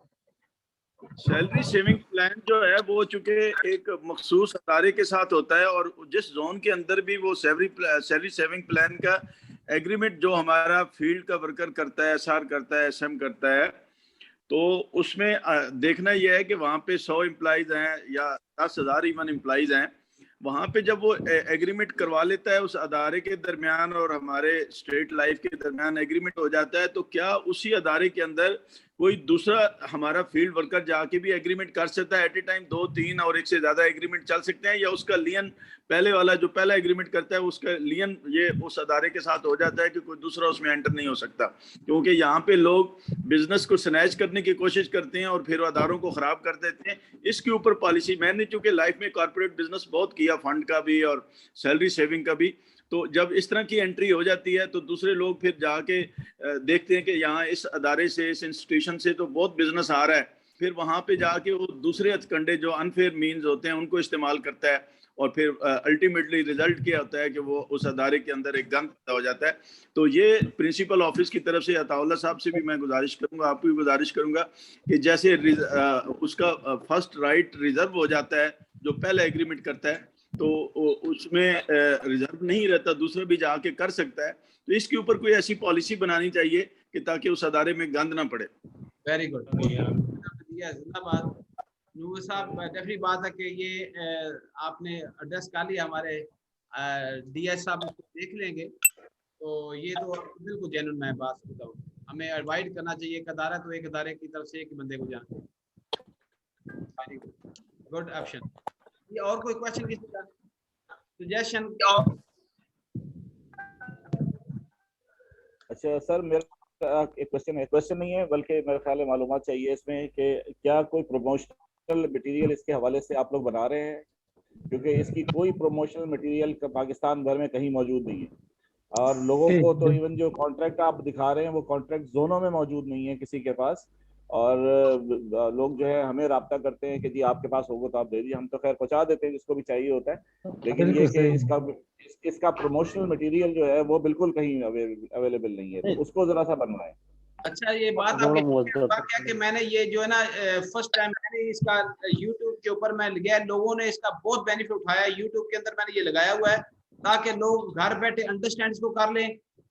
सैलरी सेविंग प्लान जो है वो चूंकि एक मखसूस अदारे के साथ होता है और जिस जोन के अंदर भी वो सैलरी सेविंग प्लान का एग्रीमेंट जो हमारा फील्ड का वर्कर करता है, एसआर करता है, एसएम करता है, तो उसमें देखना यह है कि वहाँ पे 100 एम्प्लॉइज हैं या 10,000 इवन एम्प्लॉइज हैं, वहाँ पे जब वो एग्रीमेंट करवा लेता है उस अदारे के दरमियान और हमारे स्टेट लाइफ के दरमियान एग्रीमेंट हो जाता है, तो क्या उसी अदारे के अंदर कोई दूसरा हमारा फील्ड वर्कर जाके भी एग्रीमेंट कर सकता है? एट ए टाइम 2, 3 और एक से ज्यादा एग्रीमेंट चल सकते हैं, या उसका लियन पहले वाला जो पहला एग्रीमेंट करता है उसका लियन ये उस अदारे के साथ हो जाता है कि कोई दूसरा उसमें एंटर नहीं हो सकता? क्योंकि यहाँ पे लोग बिजनेस को स्नैच करने की कोशिश करते हैं और फिर अदारों को खराब कर देते हैं। इसके ऊपर पॉलिसी मैंने चूंकि लाइफ में कॉर्पोरेट बिजनेस बहुत किया, फंड का भी और सैलरी सेविंग का भी, तो जब इस तरह की एंट्री हो जाती है तो दूसरे लोग फिर जाके देखते हैं कि यहाँ इस अदारे से, इस इंस्टीट्यूशन से तो बहुत बिजनेस आ रहा है, फिर वहाँ पे जाके वो दूसरे हथकंडे जो अनफेयर मीन्स होते हैं उनको इस्तेमाल करता है और फिर अल्टीमेटली रिजल्ट क्या होता है कि वो उस अदारे के अंदर एक गंद पैदा हो जाता है। तो ये प्रिंसिपल ऑफिस की तरफ से अताउल्लाह साहब से भी मैं गुजारिश करूंगा, आपको भी गुजारिश करूंगा कि जैसे उसका फर्स्ट राइट रिजर्व हो जाता है जो पहला एग्रीमेंट करता है, तो उसमें रिजर्व नहीं रहता, दूसरा भी जाके कर सकता है। तो इसके ऊपर कोई ऐसी पॉलिसी बनानी चाहिए कि ताकि उस अदारे में गंद ना पड़े। वेरी गुड, जिंदाबाद। नूर साहब, डेफिनेटली बात है कि ये आपने एड्रेस कर लिया, हमारे डीएस साहब इसको देख लेंगे, तो ये तो बिल्कुल जेन्युइन मैं बात बताऊँ, हमें एडवाइड करना चाहिए। एक अदारा तो एक अदारे की तरफ से एक बंदे को जाना। Good option. ये और कोई क्वेश्चन किसी का? सजेशन? अच्छा सर, मेरा एक क्वेश्चन नहीं है बल्कि मेरे ख्याल में मालूमात चाहिए इसमें कि क्या कोई प्रमोशनल मटेरियल इसके हवाले से आप लोग बना रहे हैं, क्योंकि इसकी कोई प्रमोशनल मटेरियल पाकिस्तान भर में कहीं मौजूद नहीं है और लोगों को तो इवन जो कॉन्ट्रैक्ट आप दिखा रहे हैं वो कॉन्ट्रैक्ट जोनों में मौजूद नहीं है किसी के पास, और लोग जो है हमें राब्ता करते हैं कि जी आपके पास होगा तो आप दे दीजिए, हम तो खैर पहुंचा देते हैं जिसको भी चाहिए होता है, लेकिन ये कि इसका प्रमोशनल मटेरियल जो है वो बिल्कुल कहीं अवेलेबल नहीं है, तो उसको जरा सा बनवाएं। अच्छा, ये बात आपके कि मैंने ये जो है ना फर्स्ट टाइम मैंने इसका यूट्यूब के ऊपर मैं गया, लोगों ने इसका बहुत बेनिफिट उठाया। यूट्यूब के अंदर मैंने ये लगाया हुआ है ताकि लोग घर बैठे अंडरस्टैंड इसको कर लें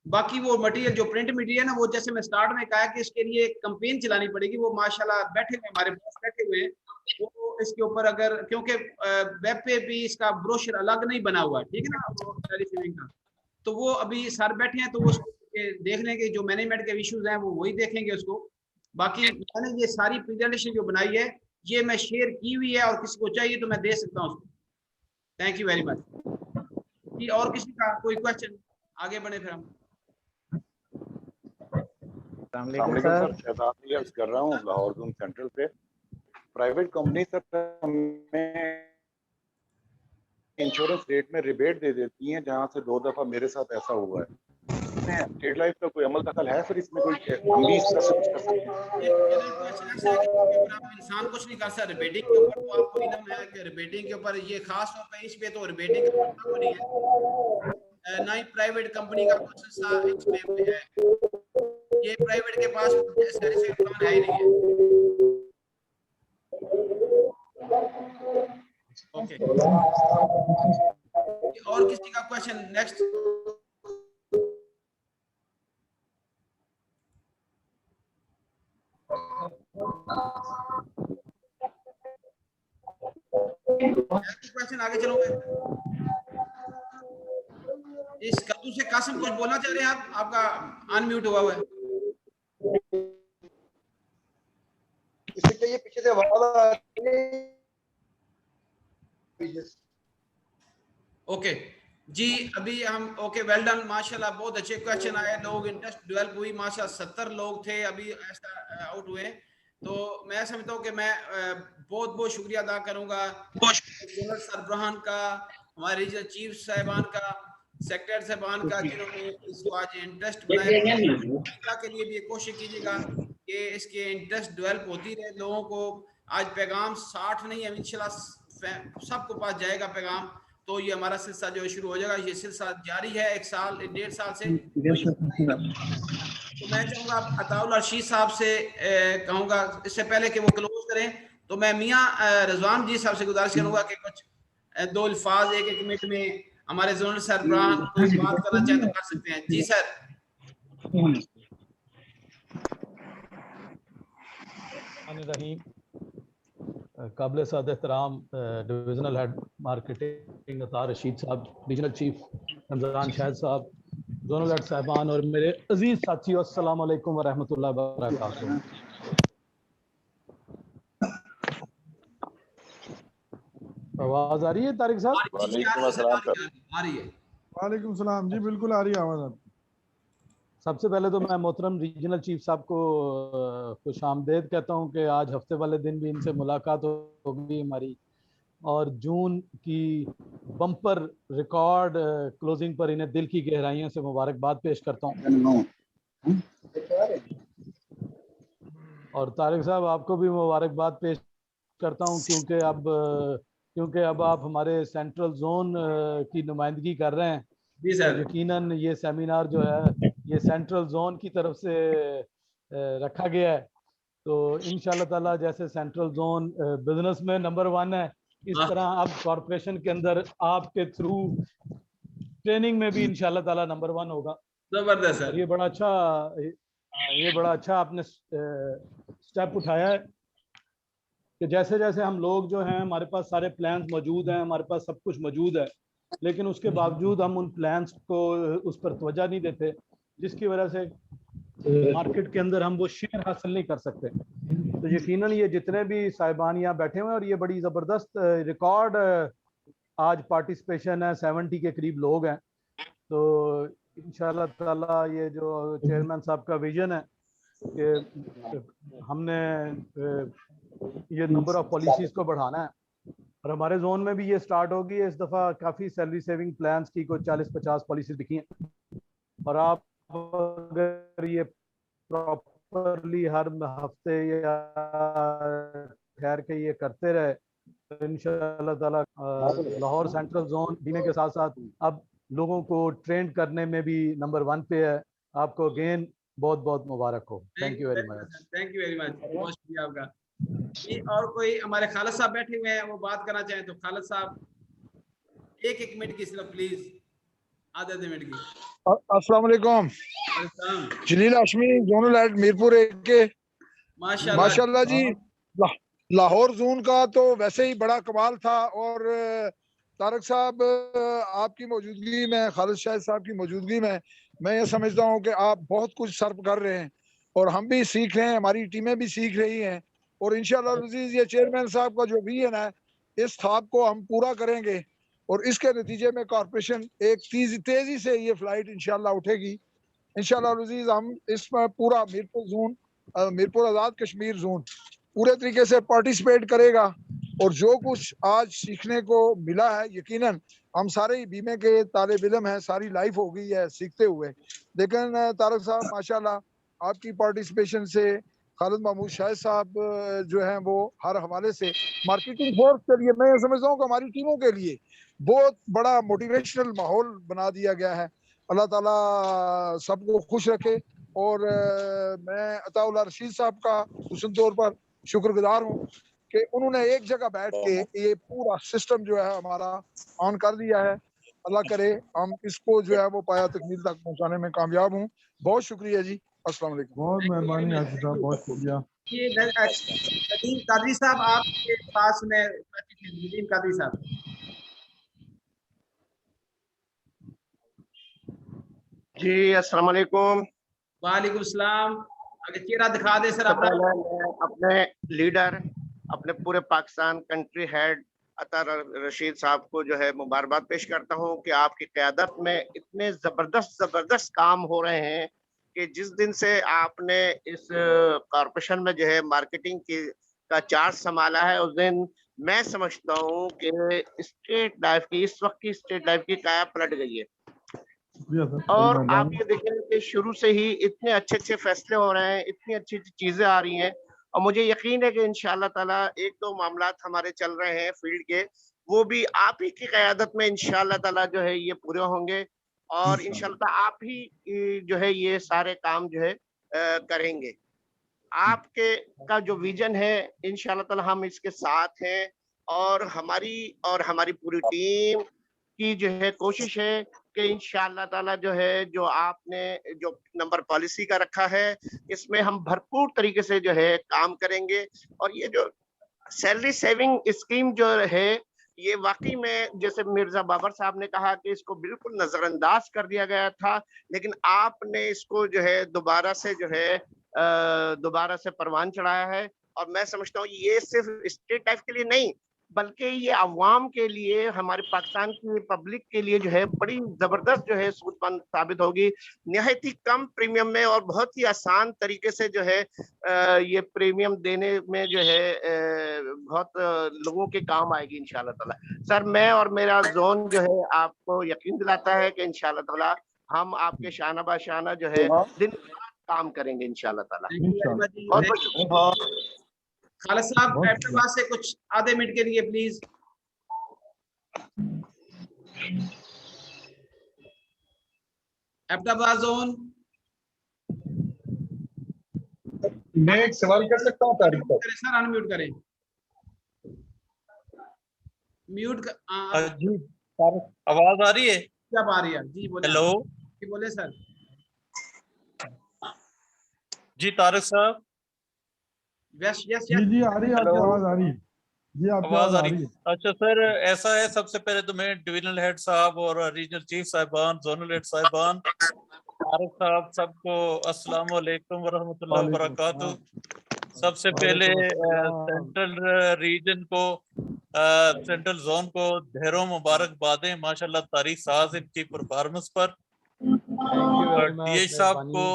बाकी वो मटेरियल जो प्रिंट मटेरियल है ना, वो जैसे मैं स्टार्ट में कहा कि इसके लिए एक कैंपेन चलानी पड़ेगी। वो माशाल्लाह बैठे हुए हमारे पास बैठे हुए हैं, वो इसके ऊपर अगर, क्योंकि वेब पे भी इसका ब्रोशर अलग नहीं बना हुआ है, ठीक है ना, वो सैलरी सेविंग का, तो वो अभी सर बैठे हैं, तो वो देख लेंगे, जो मैनेजमेंट के इश्यूज हैं वो वही देखेंगे उसको। बाकी मैंने ये सारी प्रेजेंटेशन जो बनाई है ये मैं शेयर की हुई है, और किसी को चाहिए तो मैं दे सकता हूँ उसको। Thank you very much. और किसी का कोई क्वेश्चन? आगे बढ़े फिर हम। सर, शहजाद अर्ज कर रहा हूँ लाहौर जोन सेंट्रल पे। प्राइवेट कंपनी सर हमें इंश्योरेंस रेट में रिबेट दे देती हैं, जहाँ से 2 दफा मेरे साथ ऐसा हुआ है। स्टेट लाइफ का कोई अमल दखल है फिर इसमें? कोई हम भी इस तरह से कुछ कर सकते हैं? इंसान कुछ नहीं कर सकता रिबेटिंग के ऊपर, तो आपको इल्म है कि रिबेटिंग के ऊपर ये खास तौर पे इस पे तो रिबेटिंग का कोई नहीं है, ना ही प्राइवेट कंपनी का कुछ हिस्सा इसमें है। ये प्राइवेट के पास ऐसे प्लान है ही नहीं है। ओके, और किसी का क्वेश्चन? नेक्स्ट। क्वेश्चन आगे चलोगे? इस कद्दू से कासिम कुछ बोलना चाह रहे हैं आप? आपका अनम्यूट हुआ हुआ है। इसके ये पीछे से आवाज आ रही है। ओके जी, अभी हम ओके, वेल डन, माशाल्लाह बहुत अच्छे क्वेश्चन आए, लोग इंटरेस्ट डेवलप हुई माशाल्लाह। 70 लोग थे अभी ऐसा आउट हुए, तो मैं समझता हूँ कि मैं बहुत बहुत शुक्रिया अदा करूंगा जनरल सरबराहान का, हमारे रीजनल चीफ साहिबान का, सेक्रेटरी साहिबान का, जिन्होंने इसको आज इंटरेस्ट बनाया। के लिए भी कोशिश कीजिएगा कि इसके इंटरेस्ट डेवलप होती रहे लोगों को। आज पैगाम 60 नहीं है, इंशाल्लाह सबको पास जाएगा पैगाम, तो ये हमारा सिलसिला जो शुरू हो जाएगा। ये सिलसिला जारी है 1 साल 1.5 साल से। तो मैं चाहूँगा अताउल रशीद साहब से कहूँगा इससे पहले कि वो क्लोज करें, तो मैं मियाँ रिजवान जी साहब से गुजारिश करूँगा कि कुछ 2 अल्फाज एक मिनट में हमारे जोनल सरबराह बात करना चाहें तो कर सकते हैं। जी सर। काबिल साद एहतराम डिविजनल हेड मार्केटिंग अतार रशीद साहब, रीजनल चीफ रमजान शाहिद साहब, जोनल हेड साहबान और मेरे अजीज साथियों, अस्सलाम वालेकुम व रहमतुल्लाहि व बरकातुहू। आवाज आ रही है तारिक साहब? वालेकुम अस्सलाम सर। आ रही है। वालेकुम सलाम जी, बिल्कुल आ रही है आवाज। सबसे पहले तो मैं मोहतरम रीजनल चीफ साहब को खुश आमदेद कहता हूं कि आज हफ्ते वाले दिन भी इनसे मुलाकात होगी हमारी, और जून की बम्पर रिकॉर्ड क्लोजिंग पर इन्हें दिल की गहराइयों से मुबारकबाद पेश करता हूं। और तारिक साहब आपको भी मुबारकबाद पेश करता हूं, क्योंकि अब आप हमारे सेंट्रल जोन की नुमाइंदगी कर रहे हैं। यकीनन ये सेमिनार जो है ये सेंट्रल जोन की तरफ से रखा गया है, तो इंशाल्लाह ताला जैसे सेंट्रल जोन बिजनेस में नंबर 1 है, इस तरह अब कॉर्पोरेशन के अंदर आपके थ्रू ट्रेनिंग में भी इंशाल्लाह ताला नंबर 1 होगा। जबरदस्त है। ये बड़ा अच्छा आपने स्टेप उठाया है कि जैसे जैसे हम लोग जो हैं, हमारे पास सारे प्लान्स मौजूद हैं, हमारे पास सब कुछ मौजूद है, लेकिन उसके बावजूद हम उन प्लान्स को उस पर तवज्जो नहीं देते, जिसकी वजह से मार्केट के अंदर हम वो शेयर हासिल नहीं कर सकते। तो यकीनन ये जितने भी साहिबान यहाँ बैठे हुए हैं, और ये बड़ी ज़बरदस्त रिकॉर्ड आज पार्टिसिपेशन है, 70 के करीब लोग हैं। तो इंशाल्लाह ताला ये जो चेयरमैन साहब का विजन है कि हमने ये नंबर ऑफ पॉलिसीज को बढ़ाना है, और हमारे जोन में भी ये स्टार्ट होगी। इस दफ़ा काफ़ी सैलरी सेविंग प्लान्स की कोई 40-50 पॉलिसीज लिखी हैं, और आप अगर ये प्रॉपरली हर हफ्ते या ठहर के ये करते रहे तो इंशाल्लाह ताला लाहौर सेंट्रल जोन जीने के साथ साथ अब लोगों को ट्रेन करने में भी नंबर 1 पे है। आपको अगेन बहुत बहुत मुबारक हो। Thank you very much. Thank you very much, बहुत शुक्रिया आपका। और कोई हमारे खालिद साहब बैठे हुए हैं, वो बात करना चाहें तो खालिद साहब 1 मिनट की सिर्फ प्लीज। आधे मिनट की। अस्सलाम वालेकुम। जलील हाशमी, जोनल हेड मीरपुर के। माशाल्लाह जी, लाहौर जोन का तो वैसे ही बड़ा कमाल था, और तारक साहब आपकी मौजूदगी में, खालिद शाहिद साहब की मौजूदगी में मैं ये समझता हूँ कि आप बहुत कुछ सर्व कर रहे हैं, और हम भी सीख रहे हैं, हमारी टीमें भी सीख रही हैं, और इंशाल्लाह अज़ीज़ ये चेयरमैन साहब का जो विजन है, इस ख्वाब को हम पूरा करेंगे, और इसके नतीजे में कॉर्पोरेशन एक तेजी से ये फ्लाइट इंशाल्लाह उठेगी। इंशाल्लाह अज़ीज़ हम इसमें पूरा मीरपुर जोन, मीरपुर आज़ाद कश्मीर जोन पूरे तरीके से पार्टिसिपेट करेगा, और जो कुछ आज सीखने को मिला है, यकीनन हम सारे ही बीमे के तालिब इल्म हैं, सारी लाइफ हो गई है सीखते हुए। लेकिन तारक साहब माशाल्लाह आपकी पार्टिसिपेशन से, खालिद महमूद शाहिद साहब जो हैं वो हर हवाले से मार्केटिंग फोर्स के लिए, मैं ये समझता हूँ कि हमारी टीमों के लिए बहुत बड़ा मोटिवेशनल माहौल बना दिया गया है। अल्लाह ताला सबको खुश रखे, और मैं अताउल्लाह रशीद साहब का खुसूसी तौर पर शुक्रगुजार हूँ कि उन्होंने एक जगह बैठ के ये पूरा सिस्टम जो है हमारा ऑन कर दिया है। अल्लाह करे हम इसको जो है वो पाया तकमील तक पहुंचाने में कामयाब हूँ। बहुत शुक्रिया जी, अस्सलाम वालेकुम। बहुत मेहरबानी हाजी साहब, बहुत शुक्रिया। ये नदीम कादरी साहब आपके पास में, नदीम कादरी साहब। जी अस्सलाम वालेकुम। वालेकुम सलाम। आगे चेहरा दिखा दे सर अपना। अपने लीडर, अपने पूरे पाकिस्तान कंट्री हेड अता रशीद साहब को जो है मुबारकबाद पेश करता हूँ कि आपकी क़यादत में इतने जबरदस्त काम हो रहे हैं कि जिस दिन से आपने इस कॉर्पोरेशन में जो है मार्केटिंग की का चार्ज संभाला है, उस दिन मैं समझता हूँ कि स्टेट लाइफ की, इस वक्त की स्टेट लाइफ की काया पलट गई है। और आप ये देखें कि शुरू से ही इतने अच्छे फैसले हो रहे हैं, इतनी अच्छी चीजें आ रही हैं, और मुझे यकीन है कि इंशाल्लाह ताला एक दो मामलात हमारे चल रहे हैं फील्ड के, वो भी आप ही की क़यादत में इंशाल्लाह ताला जो है ये पूरे होंगे, और इंशाल्लाह आप ही जो है ये सारे काम जो है करेंगे। आपके का जो विजन है इंशाल्लाह ताला हम इसके साथ हैं, और हमारी पूरी टीम की जो है कोशिश है कि इंशाअल्लाह ताला जो है, जो आपने जो नंबर पॉलिसी का रखा है, इसमें हम भरपूर तरीके से जो है काम करेंगे। और ये जो सैलरी सेविंग स्कीम जो है, ये वाकई में जैसे मिर्जा बाबर साहब ने कहा कि इसको बिल्कुल नजरअंदाज कर दिया गया था, लेकिन आपने इसको जो है दोबारा से परवान चढ़ाया है। और मैं समझता हूँ ये सिर्फ स्टेट लाइफ के लिए नहीं, बल्कि ये अवाम के लिए, हमारे पाकिस्तान की पब्लिक के लिए जो है बड़ी जबरदस्त जो है सूदमंद साबित होगी। निहायत ही कम प्रीमियम में और बहुत ही आसान तरीके से जो है ये प्रीमियम देने में जो है बहुत लोगों के काम आएगी इंशाल्लाह ताला। सर, मैं और मेरा जोन जो है आपको यकीन दिलाता है कि इंशाल्लाह ताला हम आपके शाना बाशाना जो है दिन काम करेंगे इंशाल्लाह ताला। बहुत बहुत शुक्रिया। खालिद साहब एबटाबाद से कुछ आधे मिनट के लिए प्लीज। एबटाबाद जोन। मैं एक सवाल कर सकता हूँ तारिक साहब? सर अनम्यूट करें। म्यूट जी आवाज आ रही है? क्या आ रही है? जी बोले। हेलो जी बोले सर। जी तारिक साहब। यस यस जी जी आ रही है, आपकी आवाज आ रही है। जी आपकी आवाज आ रही है। अच्छा सर, ऐसा है, सबसे पहले तो मैं डिविजनल हेड साहब और रीजनल चीफ साहिबान, जोनल हेड साहिबान, तारिक साहब, सबको अस्सलाम वालेकुम वरहमतुल्लाहि वबरकातुहू। सबसे पहले सेंट्रल रीजन को, सेंट्रल जोन को ढेरों मुबारकबादें माशाल्लाह तारिक साहब इनकी परफॉर्मेंस पर। डीएच साहब को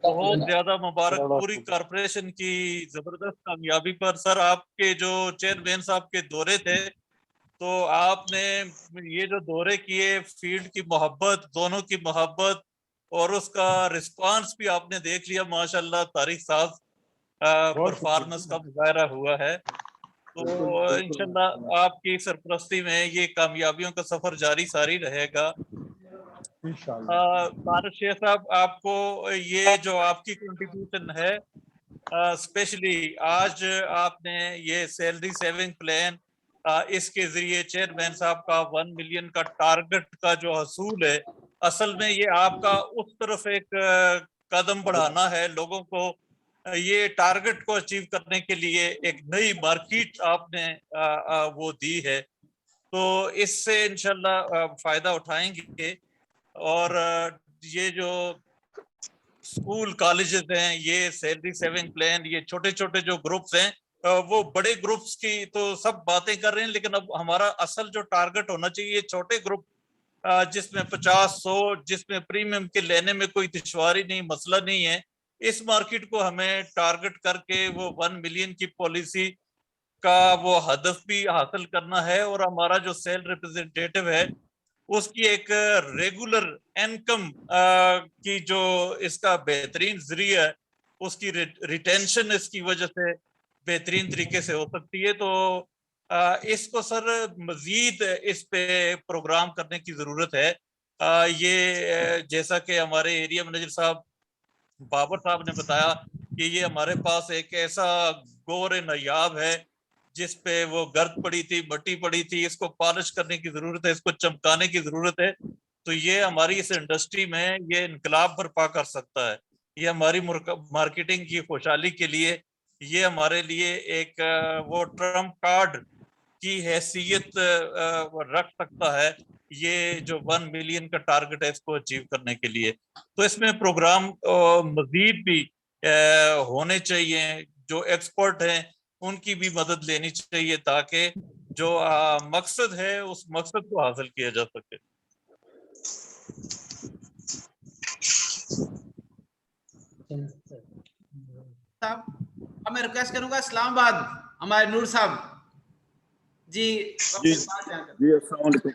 बहुत ज्यादा मुबारक पूरी कॉर्पोरेशन की जबरदस्त कामयाबी पर। सर, आपके जो चेयरमैन साहब के दौरे थे, तो आपने ये जो दौरे किए, फील्ड की मोहब्बत, दोनों की मोहब्बत और उसका रिस्पांस भी आपने देख लिया माशाल्लाह। तारिक साहब परफॉर्मेंस का मुजाहरा हुआ है, तो इंशाल्लाह आपकी सरपरस्ती में ये कामयाबियों का सफर जारी सारी रहेगा। तारिक शेख साहब, आपको ये जो आपकी कंट्रीब्यूशन है, स्पेशली आज आपने ये सैलरी सेविंग प्लान इसके जरिए चेयरमैन साहब का 1 मिलियन का टारगेट का जो हसूल है, असल में ये आपका उस तरफ एक कदम बढ़ाना है। लोगों को ये टारगेट को अचीव करने के लिए एक नई मार्केट आपने वो दी है, तो इससे इंशाल्लाह फायदा उठाएंगे। और ये जो स्कूल कॉलेजेस हैं, ये सैलरी सेविंग प्लान, ये छोटे छोटे जो ग्रुप्स हैं, वो बड़े ग्रुप्स की तो सब बातें कर रहे हैं, लेकिन अब हमारा असल जो टारगेट होना चाहिए छोटे ग्रुप जिसमें 50-100, जिसमें प्रीमियम के लेने में कोई दुश्वारी नहीं, मसला नहीं है, इस मार्केट को हमें टारगेट करके वो 1 मिलियन की पॉलिसी का वो हदफ भी हासिल करना है। और हमारा जो सेल रिप्रेजेंटेटिव है उसकी एक रेगुलर इनकम की जो इसका बेहतरीन जरिया है, उसकी रिटेंशन इसकी वजह से बेहतरीन तरीके से हो सकती है। तो इसको सर मजीद इस पे प्रोग्राम करने की जरूरत है। ये जैसा कि हमारे एरिया मैनेजर साहब बाबर साहब ने बताया कि ये हमारे पास एक ऐसा गोर नायाब है जिस पे वो गर्द पड़ी थी, मट्टी पड़ी थी, इसको पॉलिश करने की जरूरत है, इसको चमकाने की जरूरत है। तो ये हमारी इस इंडस्ट्री में ये इनकलाब बर्पा कर सकता है। ये हमारी मार्केटिंग की खुशहाली के लिए, ये हमारे लिए एक वो ट्रम्प कार्ड की हैसियत रख सकता है, ये जो 1 मिलियन का टारगेट है इसको अचीव करने के लिए। तो इसमें प्रोग्राम मजीद भी होने चाहिए, जो एक्सपर्ट हैं उनकी भी मदद लेनी चाहिए, ताकि जो मकसद है उस मकसद को हासिल किया जा सके। अब मैं रिक्वेस्ट करूंगा इस्लामाबाद हमारे नूर साहब जी। अस्सलाम वालेकुम।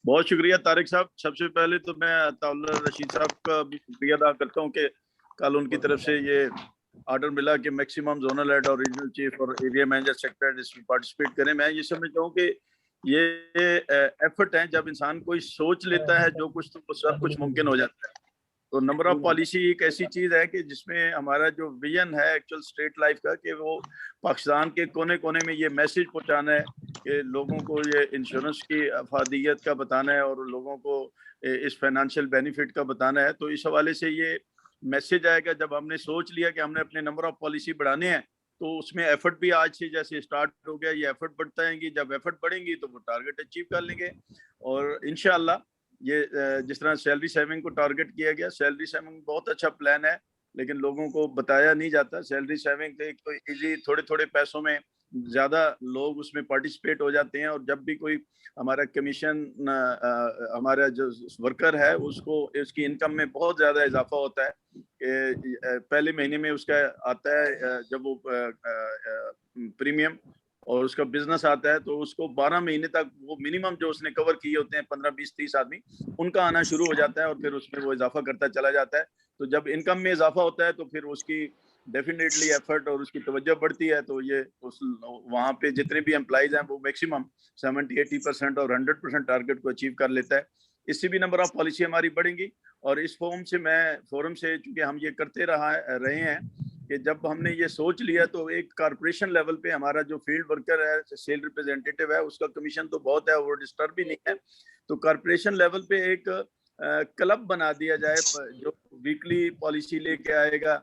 बहुत शुक्रिया तारिक साहब। सबसे पहले तो मैं अताउल्लाह रशीद साहब का भी शुक्रिया अदा करता हूँ कि कल उनकी तरफ से ये ऑर्डर मिला कि मैक्सिमम जोनल हेड और रीजनल चीफ और एरिया मैनेजर सेक्रेटरी इसमें पार्टिसिपेट करें। मैं ये समझता हूँ कि ये एफर्ट है, जब इंसान कोई सोच लेता है जो कुछ, तो सब कुछ मुमकिन हो जाता है। तो नंबर ऑफ पॉलिसी एक ऐसी चीज है कि जिसमें हमारा जो विजन है एक्चुअल स्टेट लाइफ का, कि वो पाकिस्तान के कोने कोने में ये मैसेज पहुंचाना है कि लोगों को ये इंश्योरेंस की अफादियत का बताना है और लोगों को इस फाइनेंशियल बेनिफिट का बताना है। तो इस हवाले से ये मैसेज आएगा। जब हमने सोच लिया कि हमने अपने नंबर ऑफ पॉलिसी बढ़ाने हैं, तो उसमें एफर्ट भी आज से जैसे स्टार्ट हो गया, ये एफर्ट बढ़ता रहेंगी। जब एफर्ट बढ़ेंगी तो वो टारगेट अचीव कर लेंगे। और इंशाल्लाह ये जिस तरह सैलरी सेविंग को टारगेट किया गया, सैलरी सेविंग बहुत अच्छा प्लान है, लेकिन लोगों को बताया नहीं जाता। सैलरी सेविंग एक तो इजी, थोड़े थोड़े पैसों में ज़्यादा लोग उसमें पार्टिसिपेट हो जाते हैं। और जब भी कोई हमारा कमीशन हमारा जो वर्कर है उसको उसकी इनकम में बहुत ज़्यादा इजाफा होता है। पहले महीने में उसका आता है जब वो प्रीमियम और उसका बिजनेस आता है, तो उसको 12 महीने तक वो मिनिमम जो उसने कवर किए होते हैं 15, 20, 30 आदमी, उनका आना शुरू हो जाता है और फिर उसमें वो इजाफा करता चला जाता है। तो जब इनकम में इजाफा होता है तो फिर उसकी डेफिनेटली एफर्ट और उसकी तवज्जो बढ़ती है। तो ये उस वहाँ पे जितने भी एम्प्लॉइज हैं वो मैक्सिमम 70-80% और 100% टारगेट को अचीव कर लेता है। इससे भी नंबर ऑफ पॉलिसी हमारी बढ़ेंगी। और इस फोरम से चूंकि हम ये करते रहे हैं कि जब हमने ये सोच लिया, तो एक कारपोरेशन लेवल पे हमारा जो फील्ड वर्कर है, सेल रिप्रेजेंटेटिव है, उसका कमीशन तो बहुत है, वो डिस्टर्ब भी नहीं है। तो कारपोरेशन लेवल पे एक क्लब बना दिया जाए जो वीकली पॉलिसी लेके आएगा,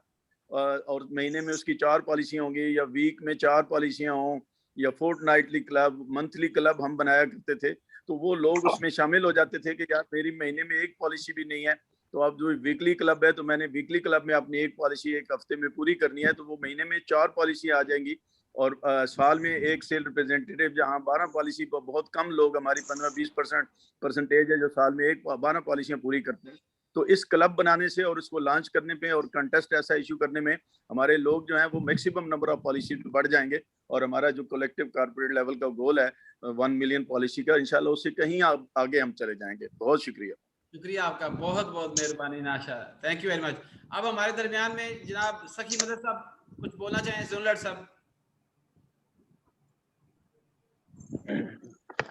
और महीने में उसकी 4 पॉलिसी होंगी, या वीक में 4 पॉलिसियां हों, या फोर्टनाइटली क्लब, मंथली क्लब हम बनाया करते थे। तो वो लोग उसमें शामिल हो जाते थे कि यार मेरी महीने में एक पॉलिसी भी नहीं है, तो अब जो वीकली क्लब है, तो मैंने वीकली क्लब में अपनी एक पॉलिसी एक हफ्ते में पूरी करनी है, तो वो महीने में 4 पॉलिसी आ जाएंगी। और साल में एक सेल रिप्रेजेंटेटिव, जहाँ 12 पॉलिसी पर बहुत कम लोग, हमारी 15-20% परसेंटेज है जो साल में 12 पॉलिसियां पूरी करते हैं। तो इस क्लब बनाने से और इसको लॉन्च करने पे और कंटेस्ट ऐसा इशू करने में हमारे लोग जो हैं वो मैक्सिमम नंबर ऑफ पॉलिसी पे बढ़ जाएंगे। और हमारा जो कलेक्टिव कॉर्पोरेट लेवल का गोल है 1 मिलियन पॉलिसी का, इंशाल्लाह उससे कहीं आगे हम चले जाएंगे। बहुत शुक्रिया आपका, बहुत बहुत मेहरबानी नाशा, थैंक यू वेरी मच। अब हमारे दरमियान में जनाब सखी मदद साहब कुछ बोलना चाहें? जोनल साहब।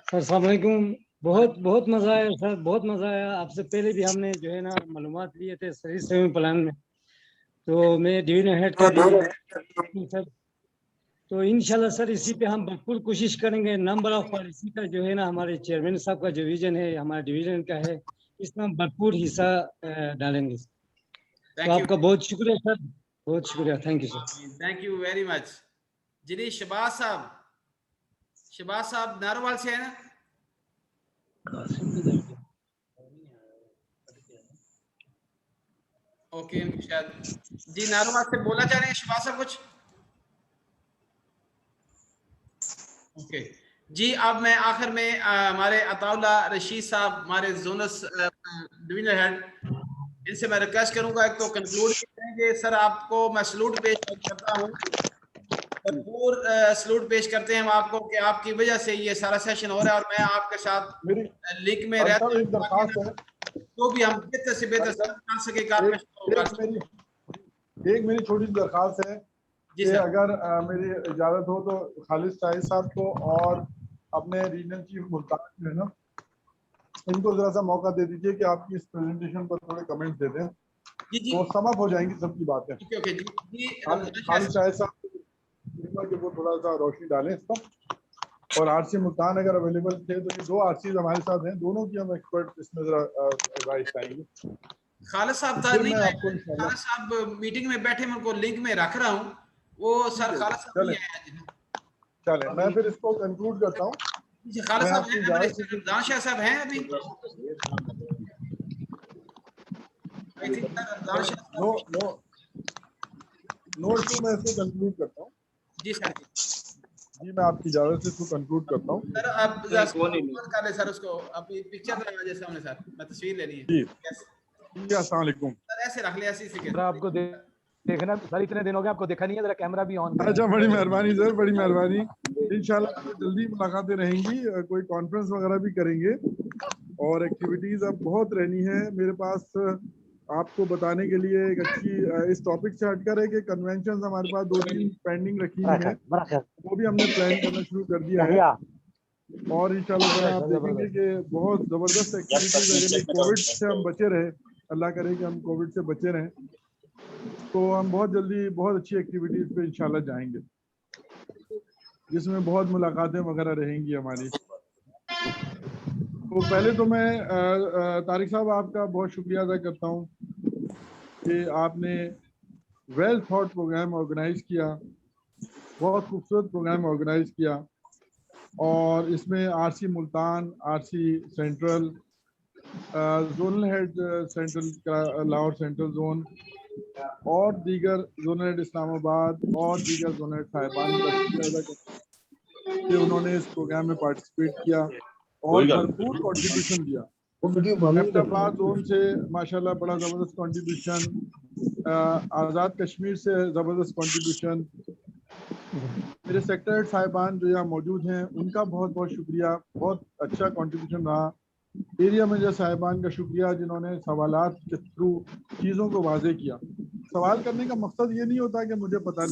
सर अस्सलाम वालेकुम। बहुत मजा आया सर, बहुत मजा आया। आपसे पहले भी हमने जो है ना मालूमात लिए थे सैलरी सेविंग प्लान में। तो मैं डिवीजन हेड का सर तो इंशाल्लाह सर इसी पे हम भरपूर कोशिश करेंगे। नंबर ऑफ पॉलिसी का जो है ना, हमारे चेयरमैन साहब का जो विजन है, हमारे डिवीजन का है, इसमें हम भरपूर हिस्सा डालेंगे। तो आपका बहुत शुक्रिया सर, बहुत शुक्रिया। Thank you sir. Thank you very much. जी शहबाज साहब नारोवाल से है ना? ओके, शायद जी नारोवाल से बोलना चाह रहे हैं शहबाज साहब कुछ? ओके जी, अब मैं आखिर में हमारे अताउल्ला रशीद साहब, हमारे जोनस डिवीजनल हेड, इनसे मैं रिक्वेस्ट करूंगा एक तो कंक्लूड करेंगे। सर आपको मैं सलूट पेश करता हूं, भरपूर सलूट पेश करते हैं हम आपको कि आपकी वजह से ये सारा सेशन हो रहा है और मैं आपके साथ लिंक में रहता हूं। एक दरखास्त है तो भी हम बेहतर से बेहतर कर सके कारपोरेशन। एक मेरी छोटी सी दरखास्त है कि अगर मेरी इजाजत हो तो खालिद शाहिद साहब को और अपने रीजनल चीफ मुल्तान जो है ना, इनको जरा सा मौका दे दीजिए कि आपकी इस प्रेजेंटेशन पर थोड़े कमेंट्स दे दें, तो सम अप हो जाएंगी सबकी बातें। खालिद शाहिद साहब कि वो थोड़ा सा रोशनी डालें इस पर, और आरसी मुल्तान अगर अवेलेबल थे तो ये दो आरसी हमारे साथ हैं, दोनों की हम एक्सपर्ट इसमें जरा राइट आएंगे। खालिद साहब था नहीं, खालिद साहब मीटिंग में बैठे, मैं उनको लिंक में रख रहा हूँ, वो सर खालिद साहब नहीं आए। चले मैं फिर इसको कंक्लूड करता हूँ। खालिद साहब हैं, हमारे रमजान शाह साहब हैं अभी? I think Ramzan Shah no issue, मैं इसको कंक्लूड करता हूँ। जी सर जी, मैं आपकी इजाजत से इसको कंक्लूड करता हूँ। सर आप कर ले सर उसको, अपनी पिक्चर लगा जैसे हमने सर, मैं तस्वीर लेनी है। जी अस्सलाम वालेकुम सर, ऐसे रख ले, ऐसे से सर आपको देखना सर, इतने दिन हो गए आपको देखा नहीं है, जरा कैमरा भी ऑन करें। अच्छा, बड़ी मेहरबानी सर, बड़ी मेहरबानी। इंशाल्लाह जल्दी मुलाकातें रहेंगी, कोई कॉन्फ्रेंस वगैरह भी करेंगे और एक्टिविटीज अब बहुत रहनी है मेरे पास आपको बताने के लिए। एक अच्छी इस टॉपिक से हटकर है कि कन्वेंशन हमारे पास 2-3 पेंडिंग रखी हुई है, वो भी हमने प्लान करना शुरू कर दिया है और इंशाल्लाह आप देखेंगे कि बहुत जबरदस्त एक्टिविटीज। अगर कोविड से हम बचे रहे, अल्लाह करे कि हम कोविड से बचे रहें, तो हम बहुत जल्दी बहुत अच्छी एक्टिविटीज पे इंशाल्लाह जाएंगे, जिसमें बहुत मुलाकातें वगैरह रहेंगी हमारी। तो पहले तो मैं तारिक साहब आपका बहुत शुक्रिया अदा करता हूँ कि आपने वेल थॉट प्रोग्राम ऑर्गेनाइज किया, बहुत खूबसूरत प्रोग्राम ऑर्गेनाइज किया, और इसमें RC Multan, RC central, zonal head central Lahore central zone और दीगर जोनल हेड इस्लामाबाद और दीगर जोनल हेड साहिबान का शुक्रिया अदा करते हैं कि उन्होंने इस प्रोग्राम में पार्टिसिपेट किया और भरपूर कंट्रीब्यूशन दिया। एबटाबाद जोन से माशाल्लाह बड़ा ज़बरदस्त कंट्रीब्यूशन, आज़ाद कश्मीर से ज़बरदस्त कंट्रीब्यूशन, मेरे सेक्टर हेड साहिबान जो यहाँ मौजूद हैं उनका बहुत बहुत शुक्रिया, बहुत अच्छा कंट्रीब्यूशन रहा। एरिया मैनेजर साहिबान का शुक्रिया जिन्होंने सवालात के थ्रू चीज़ों को वाजे किया। सवाल करने का मकसद ये नहीं होता कि मुझे पता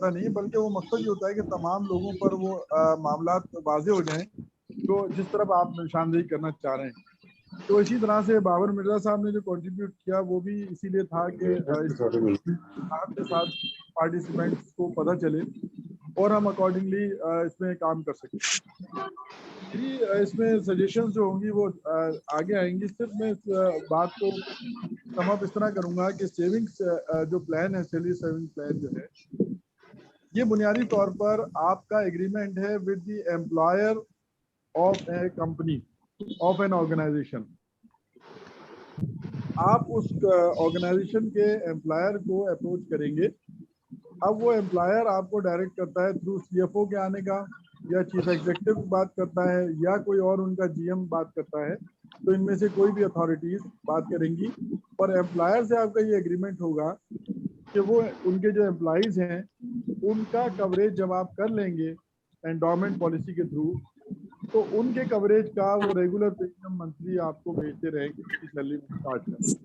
नहीं, बल्कि वो मकसद ये होता है कि तमाम लोगों पर वो मामलात वाजे हो जाएं तो जिस तरफ आप निशानदेही करना चाह रहे हैं। तो इसी तरह से बाबर मिर्जा साहब ने जो कंट्रीब्यूट किया वो भी इसीलिए था कि आपके साथ पार्टिसिपेंट्स को पता चले और हम अकॉर्डिंगली इसमें काम कर सकें। इसमें सजेशंस जो होंगी वो आगे आएंगी। सिर्फ मैं इस बात को सम अप इस तरह करूंगा कि सेविंग्स जो प्लान है, सैलरी सेविंग प्लान जो है, ये बुनियादी तौर पर आपका एग्रीमेंट है with the employer of a company, of an organisation. आप उस ऑर्गेनाइजेशन के एम्प्लॉयर को अप्रोच करेंगे। अब वो एम्प्लॉयर आपको डायरेक्ट करता है थ्रू सीएफओ के आने का, या चीफ एग्जीक्यूटिव बात करता है, या कोई और उनका जीएम बात करता है, तो इनमें से कोई भी अथॉरिटीज बात करेंगी और एम्प्लॉयर से आपका ये एग्रीमेंट होगा कि वो उनके जो एम्प्लॉइज हैं उनका कवरेज जब आप कर लेंगे एंडोमेंट पॉलिसी के थ्रू, तो उनके कवरेज का वो रेगुलर प्रीमियम मंथली आपको भेजते रहेंगे उसकी सैलरी में स्टार्ट कर।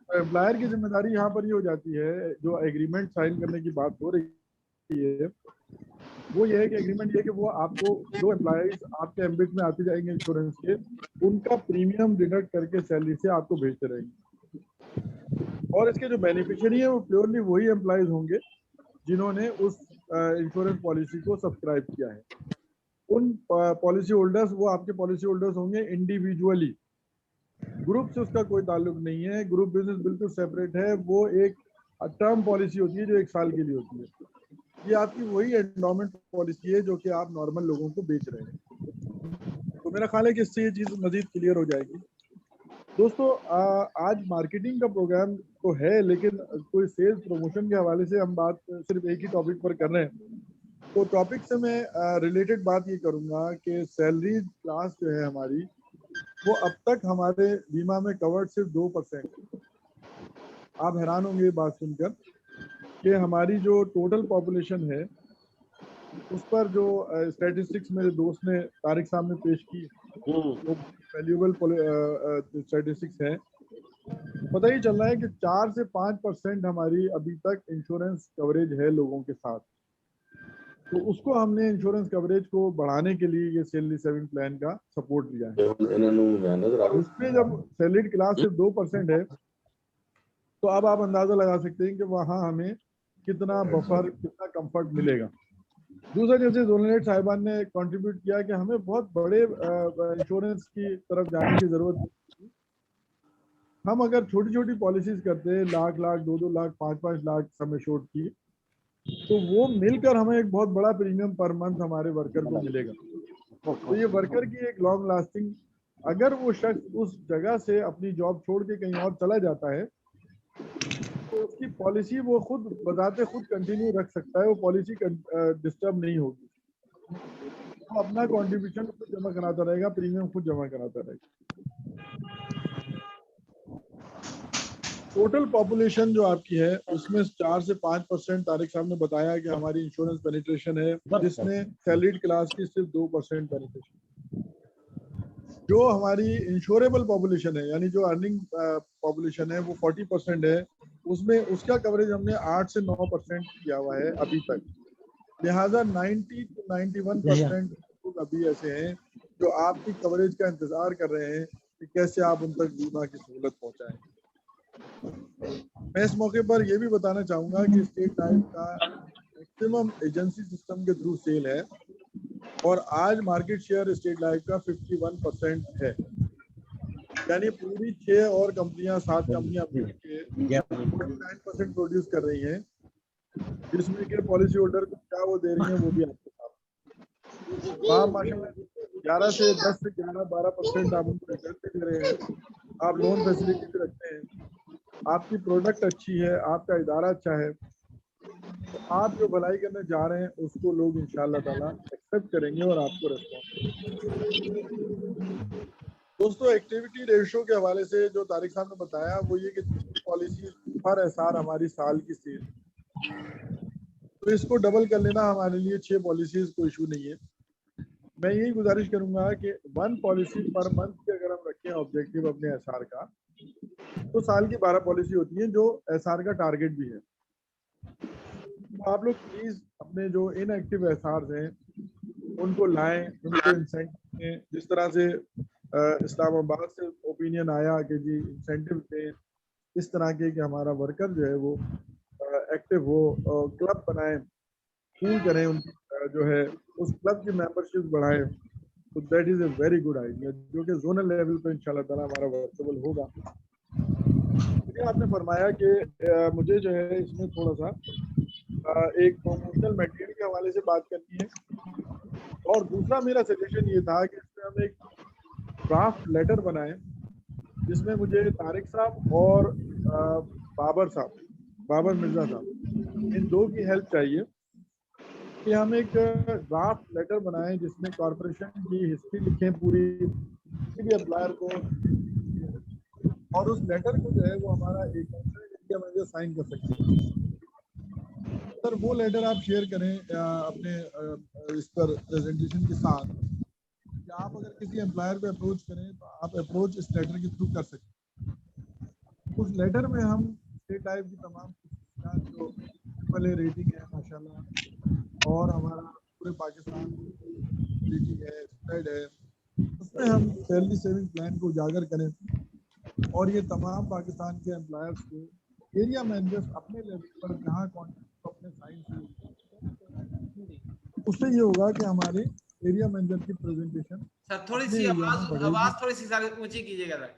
तो एम्प्लॉयर की जिम्मेदारी यहाँ पर ये हो जाती है, जो एग्रीमेंट साइन करने की बात हो रही है वो ये है कि एग्रीमेंट ये कि वो आपको जो एम्प्लॉइज आपके एम्बिट में आते जाएंगे इंश्योरेंस के, उनका प्रीमियम डिडक्ट करके सैलरी से आपको भेजते रहेंगे। और इसके जो बेनिफिशियरी है वो प्योरली वही एम्प्लॉइज होंगे जिन्होंने उस इंश्योरेंस पॉलिसी को सब्सक्राइब किया है, उन पॉलिसी होल्डर्स, वो आपके पॉलिसी होल्डर्स होंगे इंडिविजुअली, ग्रुप से उसका कोई ताल्लुक नहीं है। ग्रुप बिजनेस बिल्कुल सेपरेट है, वो एक टर्म पॉलिसी होती है जो 1 साल के लिए होती है। ये आपकी वही एंडोमेंट पॉलिसी है जो कि आप नॉर्मल लोगों को बेच रहे हैं। तो मेरा ख्याल है कि इससे ये चीज़ मजीद क्लियर हो जाएगी। दोस्तों आज मार्केटिंग का प्रोग्राम तो है, लेकिन कोई सेल्स प्रमोशन के हवाले से हम बात सिर्फ एक ही टॉपिक पर कर रहे हैं। तो टॉपिक से मैं रिलेटेड बात ये करूँगा कि सैलरी क्लास जो है हमारी, वो अब तक हमारे बीमा में कवर्ड सिर्फ 2%। आप हैरान होंगे ये बात सुनकर कि हमारी जो टोटल पॉपुलेशन है उस पर जो स्टैटिस्टिक्स मेरे दोस्त ने तारिक साहब ने पेश की, वो वैल्यूएबल स्टैटिस्टिक्स है। पता ही चल रहा है कि 4 से 5% हमारी अभी तक इंश्योरेंस कवरेज है लोगों के साथ। तो उसको हमने इंश्योरेंस कवरेज को बढ़ाने के लिए ये सैलरी सेविंग प्लान का सपोर्ट दिया है। उसमें जब सैलरी क्लास सिर्फ 2% है, तो अब आप अंदाजा लगा सकते हैं कि वहाँ हमें कितना बफर, कितना कंफर्ट मिलेगा। दूसरा, जैसे जोनल साहिबान ने कंट्रीब्यूट किया कि हमें बहुत बड़े इंश्योरेंस की तरफ जाने की जरूरत नहीं। हम अगर छोटी छोटी पॉलिसीज करते हैं, लाख लाख, 2-2 लाख, 5-5 लाख सम एश्योर्ड की, तो वो मिलकर हमें एक बहुत बड़ा प्रीमियम पर मंथ हमारे वर्कर को मिलेगा। तो ये वर्कर की एक लॉन्ग लास्टिंग, अगर वो शख्स उस जगह से अपनी जॉब छोड़ के कहीं और चला जाता है तो उसकी पॉलिसी वो खुद बजाते खुद कंटिन्यू रख सकता है, वो पॉलिसी डिस्टर्ब नहीं होगी। वो अपना कंट्रीब्यूशन खुद जमा कराता रहेगा, प्रीमियम खुद जमा कराता रहेगा। टोटल पॉपुलेशन जो आपकी है उसमें 4 से 5% तारिक साहब ने बताया कि हमारी इंश्योरेंस पेनिट्रेशन है, जिसमें सैलरीड क्लास की सिर्फ 2% पेनिट्रेशन। जो हमारी इंश्योरेबल पॉपुलेशन है, यानी जो अर्निंग पॉपुलेशन है, वो 40% है। उसमें उसका कवरेज हमने 8 से 9% किया हुआ है अभी तक। लिहाजा 90 से 91% लोग अभी ऐसे हैं जो आपकी कवरेज का इंतजार कर रहे हैं कि कैसे आप उन तक बीमा की सहूलत पहुंचाएं। मैं इस मौके पर यह भी बताना चाहूंगा कि स्टेट लाइफ का मैक्सिमम एजेंसी सिस्टम के थ्रू सेल है और आज मार्केट शेयर स्टेट लाइफ का 51% है। यानी पूरी 6 और कंपनियां, 7 कंपनियां मिलकर 49% प्रोड्यूस कर रही हैं, जिसमें के पॉलिसी होल्डर को क्या वो दे रही हैं वो भी आपके साथ। आप माशाल्लाह 11 से 10 से 11-12% आप उनको रिटर्न पे दे रहे हैं, आप लोन फैसिलिटी भी रखते हैं, आपकी प्रोडक्ट अच्छी है, आपका इदारा अच्छा है, तो आप जो भलाई करने जा रहे हैं उसको लोग इंशाअल्लाह ताला एक्सेप्ट करेंगे और आपको रेस्पॉन्स। दोस्तों, एक्टिविटी रेशो के हवाले से जो तारिक साहब ने बताया वो ये कि पॉलिसी पर एसआर हमारी साल की सेल, तो इसको डबल कर लेना हमारे लिए 6 पॉलिसीज को इशू नहीं है। मैं यही गुजारिश करूंगा कि 1 पॉलिसी पर मंथ की अगर हम रखें ऑब्जेक्टिव अपने एसआर का, तो साल की 12 पॉलिसी होती है जो एसआर का टारगेट भी है। तो आप लोग प्लीज अपने जो इनएक्टिव एसआर हैं उनको लाएं, उनको इंसेंटिव दें। जिस तरह से इस्लामाबाद से ओपिनियन आया कि जी इंसेंटिव दें इस तरह के कि हमारा वर्कर जो है वो एक्टिव हो, क्लब बनाएं, पूल करें, उनकी जो है उस क्लब की मेंबरशिप बढ़ाएं। तो that is a very good idea जो कि जोनल लेवल पे इंशाल्लाह ताला हमारा वर्केबल होगा। आपने फरमाया कि मुझे जो है इसमें थोड़ा सा एक प्रमोशनल मटेरियल के हवाले से बात करनी है, और दूसरा मेरा सजेशन ये था कि इसमें हम एक ड्राफ्ट लेटर बनाएं जिसमें मुझे तारिक साहब और बाबर मिर्जा साहब, इन दो की हेल्प चाहिए कि हम एक ड्राफ्ट लेटर बनाएं जिसमें कॉर्पोरेशन की हिस्ट्री लिखें पूरी एम्प्लॉयर को, और उस लेटर को जो है वो हमारा एक इंडिया मैनेजर साइन कर सकते हैं। सर वो लेटर आप शेयर करें अपने इस पर प्रेजेंटेशन के साथ, कि आप अगर किसी एम्प्लॉयर को अप्रोच करें तो आप अप्रोच इस लेटर के थ्रू कर सकते हैं। उस लेटर में हम स्टेट लाइफ की तमाम जो पहले रेटिंग है माशाल्लाह, और हमारा पूरे पाकिस्तान रेटिंग है, स्प्रेड है, उसमें हम सैलरी सेविंग प्लान को उजागर करें और ये तमाम पाकिस्तान के एम्प्लॉयर्स को एरिया मैनेजर्स अपने लेवल पर जहाँ कॉन्ट्रैक्ट अपने साइन से उससे ये होगा कि हमारे एरिया मैनेजर की प्रेजेंटेशन सर थोड़ी अपने सी एरिया में आवाज बढ़ेगी। थोड़ी सी सर ऊंची कीजिएगा सर।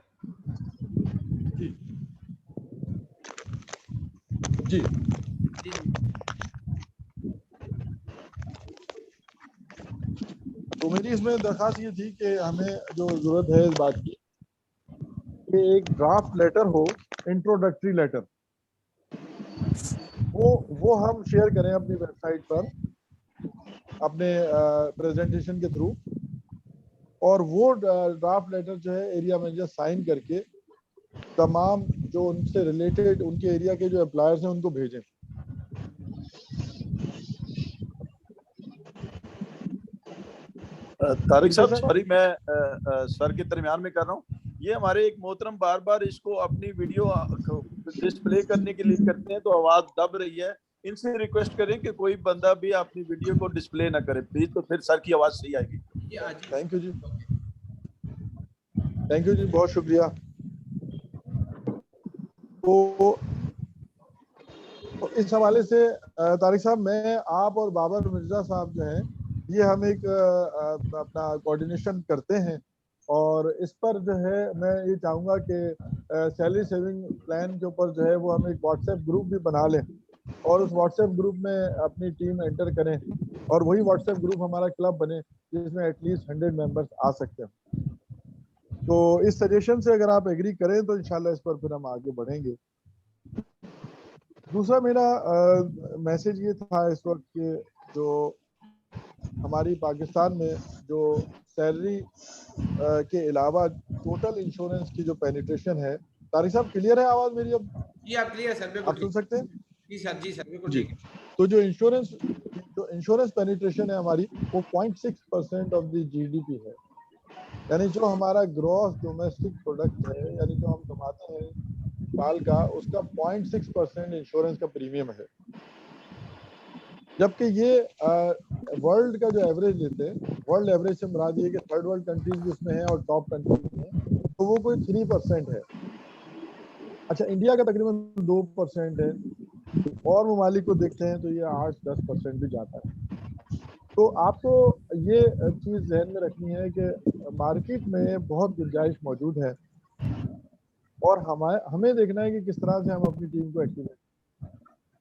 जी जी तो मेरी इसमें दरखास्त ये थी कि हमें जो जरूरत है इस बात की कि एक ड्राफ्ट लेटर हो, इंट्रोडक्टरी लेटर, वो हम शेयर करें अपनी वेबसाइट पर अपने प्रेजेंटेशन के थ्रू, और वो ड्राफ्ट लेटर जो है एरिया मैनेजर साइन करके तमाम जो उनसे रिलेटेड उनके एरिया के जो एम्प्लॉयर्स हैं उनको भेजें। तारिक साहब सॉरी, मैं सर के दरमियान में कर रहा हूँ। ये हमारे एक मोहतरम बार बार इसको अपनी वीडियो डिस्प्ले करने के लिए करते हैं तो आवाज दब रही है। इनसे रिक्वेस्ट करें कि कोई बंदा भी अपनी वीडियो को डिस्प्ले ना करे प्लीज, तो फिर सर की आवाज सही आएगी। थैंक यू जी, थैंक यू जी, बहुत शुक्रिया। तो इस हवाले से तारिक साहब, मैं आप और बाबर मिर्जा साहब जो हैं ये हम एक अपना कोऑर्डिनेशन करते हैं, और इस पर जो है मैं ये चाहूँगा कि सैलरी सेविंग प्लान के ऊपर जो है वो हम एक व्हाट्सएप ग्रुप भी बना लें और उस व्हाट्सएप ग्रुप में अपनी टीम एंटर करें, और वही व्हाट्सएप ग्रुप हमारा क्लब बने जिसमें एटलीस्ट 100 मेंबर्स आ सकते हैं। तो इस सजेशन से अगर आप एग्री करें तो इंशाल्लाह इस पर फिर हम आगे बढ़ेंगे। दूसरा मेरा मैसेज ये था इस वक्त कि जो हमारी पाकिस्तान में जो सैलरी के अलावा टोटल इंश्योरेंस की जो पेनिट्रेशन है, तारिक साहब क्लियर है आवाज मेरी अब? जी आप क्लियर सर, बिल्कुल आप सुन सकते हैं? जी सर बिल्कुल जी। ठीक है। तो जो इंश्योरेंस पेनिट्रेशन है हमारी वो 0.6% ऑफ द जीडीपी है, यानी जो हमारा ग्रॉस डोमेस्टिक प्रोडक्ट है, यानी जो हम कमाते हैं साल का, उसका 0.6% इंश्योरेंस का प्रीमियम है। जबकि ये वर्ल्ड का जो एवरेज लेते हैं, वर्ल्ड एवरेज से मुराद ये कि थर्ड वर्ल्ड कंट्रीज भी उसमें है और टॉप कंट्रीज में है, तो वो कोई 3% है। अच्छा, इंडिया का तकरीबन 2% है, और ममालिक को देखते हैं तो ये 8-10% भी जाता है। तो आपको ये चीज़ ध्यान में रखनी है कि मार्केट में बहुत गुंजाइश मौजूद है, और हमें देखना है कि किस तरह से हम अपनी टीम को एक्टिवेट।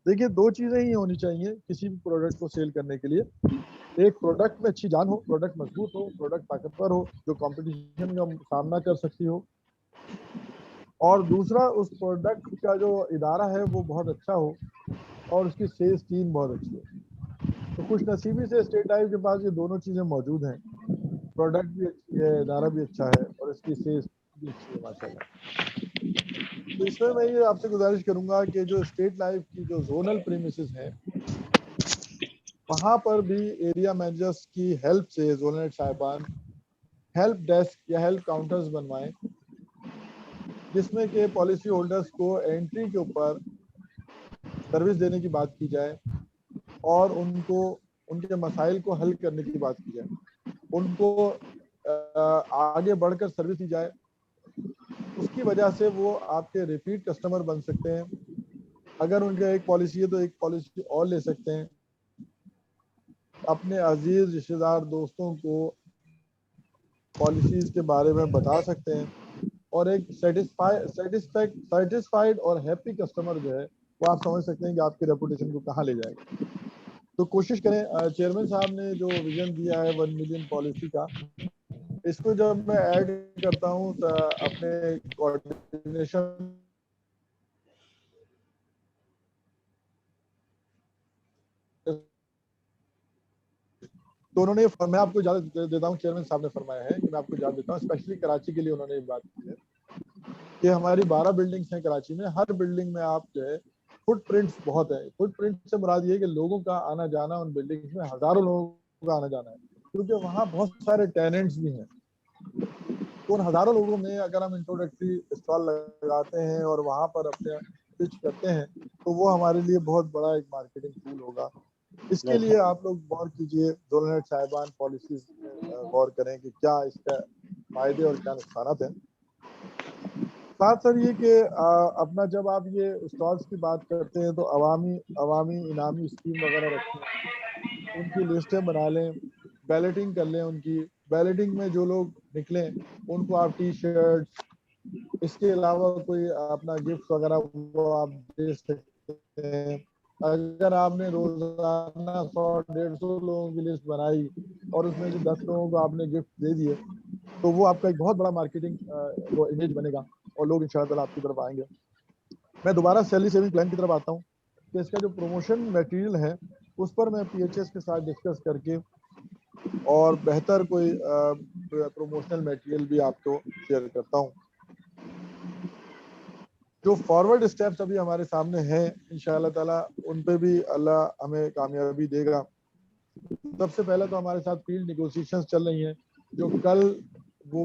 देखिए, दो चीज़ें ही होनी चाहिए किसी भी प्रोडक्ट को सेल करने के लिए। एक, प्रोडक्ट में अच्छी जान हो, प्रोडक्ट मजबूत हो, प्रोडक्ट ताकतवर हो, जो कंपटीशन का सामना कर सकती हो, और दूसरा उस प्रोडक्ट का जो इदारा है वो बहुत अच्छा हो और उसकी सेल्स टीम बहुत अच्छी हो। तो खुश नसीबी से स्टेट लाइफ के पास ये दोनों चीज़ें मौजूद हैं, प्रोडक्ट भी अच्छी है, इदारा भी अच्छा है, और इसकी सेल्स भी अच्छी है माशाल्लाह। तो इसमें मैं ये आपसे गुजारिश करूंगा कि जो स्टेट लाइफ की जो जोनल प्रीमिसेस हैं वहाँ पर भी एरिया मैनेजर्स की हेल्प से जोनल साहिबान हेल्प डेस्क या हेल्प काउंटर्स बनवाएं, जिसमें कि पॉलिसी होल्डर्स को एंट्री के ऊपर सर्विस देने की बात की जाए और उनको उनके मसाइल को हल करने की बात की जाए, उनको आगे बढ़कर सर्विस दी जाए। उसकी वजह से वो आपके रिपीट कस्टमर बन सकते हैं। अगर उनका एक पॉलिसी है तो एक पॉलिसी और ले सकते हैं, अपने अजीज रिश्तेदार दोस्तों को पॉलिसीज के बारे में बता सकते हैं, और एक सेटिस्फाइड और हैप्पी कस्टमर जो है वो आप समझ सकते हैं कि आपकी रेपुटेशन को कहाँ ले जाएगा। तो कोशिश करें, चेयरमैन साहब ने जो विजन दिया है 1 मिलियन पॉलिसी का, इसको जब मैं ऐड करता हूँ अपने कोऑर्डिनेशन तो उन्होंने, मैं आपको इजाजत देता हूँ, चेयरमैन साहब ने फरमाया है कि मैं आपको इजाजत देता हूँ, स्पेशली कराची के लिए उन्होंने बात की है कि हमारी 12 बिल्डिंग्स हैं कराची में, हर बिल्डिंग में आप जो है फुटप्रिंट्स बहुत है। फुटप्रिंट से मुराद ये है कि लोगों का आना जाना उन बिल्डिंग्स में हजारों लोगों का आना जाना है, क्योंकि वहाँ बहुत सारे टेनेंट्स भी हैं। तो उन हजारों लोगों में अगर हम इंट्रोडक्टरी स्टॉल लगाते हैं और वहाँ पर अपने पिच करते हैं तो वो हमारे लिए बहुत बड़ा एक मार्केटिंग टूल होगा। इसके लिए आप लोग गौर कीजिए, जोनल हेड साहिबान पॉलिसीज गौर करें कि क्या इसका फायदे और क्या नुकसान हैं। साथ सर ये कि अपना जब आप ये स्टॉल्स की बात करते हैं तो अवामी इनामी स्कीम वगैरह रखते हैं, उनकी लिस्टें बना लें, बैलेटिंग कर लें उनकी। बैलेटिंग में जो लोग निकले उनको आप टी शर्ट, इसके अलावा कोई अपना गिफ्ट वगैरह वो आप दे सकते हैं। अगर आपने रोजाना 100-150 लोगों की लिस्ट बनाई और उसमें से 10 लोगों को आपने गिफ्ट दे दिए तो वो आपका एक बहुत बड़ा मार्केटिंग वो इमेज बनेगा और लोग इंशाल्लाह आपकी तरफ आएंगे। मैं दोबारा सैलरी सेविंग प्लान की तरफ आता हूँ कि इसका जो प्रमोशन मटेरियल है उस पर मैं PHS के साथ डिस्कस करके और बेहतर कोई प्रमोशनल मटेरियल भी आपको शेयर करता हूँ। जो फॉरवर्ड स्टेप्स अभी हमारे सामने हैं इंशाअल्लाह ताला उन पे भी अल्लाह हमें कामयाबी देगा। सबसे पहले तो हमारे साथ फील्ड निगोशिएशंस चल रही हैं जो कल वो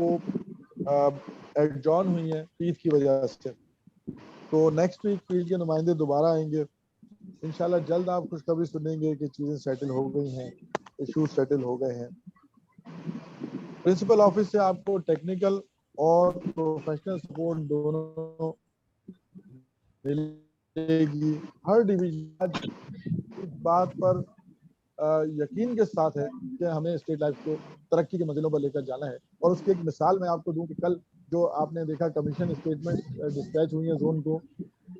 एडजॉर्न हुई हैं ईद की वजह से। तो नेक्स्ट वीक फील्ड के नुमाइंदे दोबारा आएंगे इंशाल्लाह। जल्द आप खुशखबरी सुनेंगे कि चीज़ें सेटल हो गई हैं, इशूज सेटल हो गए हैं। प्रिंसिपल ऑफिस से आपको टेक्निकल और प्रोफेशनल सपोर्ट दोनों मिलेगी। हर डिवीजन इस बात पर यकीन के साथ है कि हमें स्टेट लाइफ को तरक्की के मंजिलों पर लेकर जाना है। और उसकी एक मिसाल मैं आपको दूं कि कल जो आपने देखा कमीशन स्टेटमेंट डिस्पैच हुई है जोन को,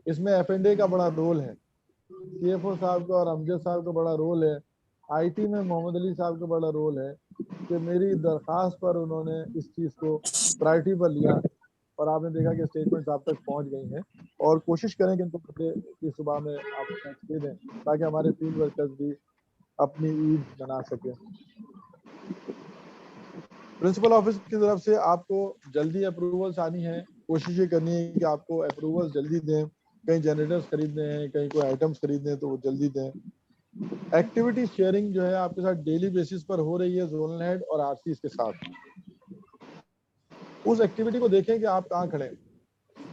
इसमें F&A का बड़ा रोल है, CFO साहब का और अमजद साहब का बड़ा रोल है, IT में मोहम्मद अली साहब का बड़ा रोल है कि मेरी दरख्वास्त पर उन्होंने इस चीज़ को प्रायोरिटी पर लिया और आपने देखा कि स्टेटमेंट्स आप तक पहुंच गई हैं। और कोशिश करें कि इनको की सुबह में आप टैक्स दे दें ताकि हमारे फील्ड वर्कर्स भी अपनी ईद मना सकें। प्रिंसिपल ऑफिस की तरफ से आपको जल्दी अप्रूवल्स आनी है, कोशिश ये करनी है कि आपको अप्रूवल्स जल्दी दें। कहीं जनरेटर्स खरीदने हैं, कहीं कोई आइटम्स खरीदने हैं तो वो जल्दी दें। एक्टिविटी शेयरिंग जो है आपके साथ डेली बेसिस पर हो रही है जोनल हेड और RCs के साथ। उस एक्टिविटी को देखें कि आप कहाँ खड़े हैं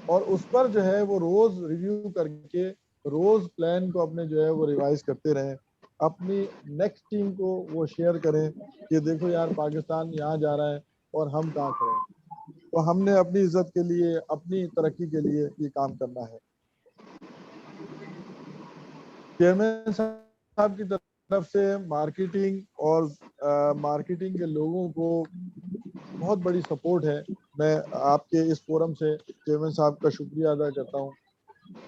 और उस पर जो है वो रोज रिव्यू करके रोज प्लान को अपने जो है वो रिवाइज करते रहें। अपनी नेक्स्ट टीम को वो शेयर करें कि देखो यार पाकिस्तान यहाँ जा रहा है और हम कहाँ खड़े हैं, तो हमने अपनी इज्जत के लिए, अपनी तरक्की के लिए ये काम करना है। चेयरमैन साहब की तरफ से मार्केटिंग और मार्केटिंग के लोगों को बहुत बड़ी सपोर्ट है। मैं आपके इस फोरम से चेयरमैन साहब का शुक्रिया अदा करता हूँ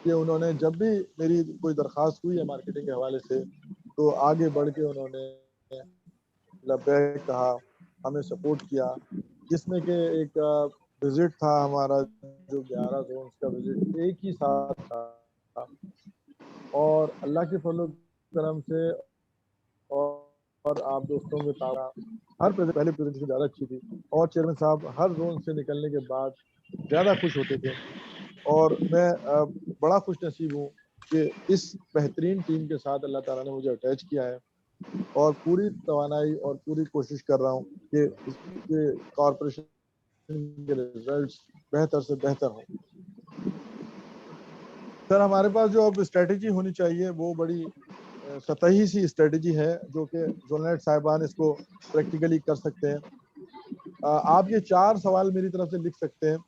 कि उन्होंने जब भी मेरी कोई दरख्वास्त हुई है मार्केटिंग के हवाले से तो आगे बढ़ के उन्होंने लब्बैक कहा, हमें सपोर्ट किया। जिसमें कि एक विजिट था हमारा जो 11 जोन्स का विजिट एक ही साथ था और अल्लाह के फजल करम से और आप दोस्तों के तारा हर पहले प्रेजेंटेशन ज़्यादा अच्छी थी और चेयरमैन साहब हर जोन से निकलने के बाद ज़्यादा खुश होते थे और मैं बड़ा खुश नसीब हूँ कि इस बेहतरीन टीम के साथ अल्लाह ताला ने मुझे अटैच किया है और पूरी तवानाई और पूरी कोशिश कर रहा हूँ कि इसके कॉरपोरेशन के रिजल्ट्स बेहतर से बेहतर हों। सर हमारे पास जो अब स्ट्रेटजी होनी चाहिए वो बड़ी सतही सी स्ट्रेटजी है जो कि जोनल साहिबान इसको प्रैक्टिकली कर सकते हैं। आप ये 4 सवाल मेरी तरफ से लिख सकते हैं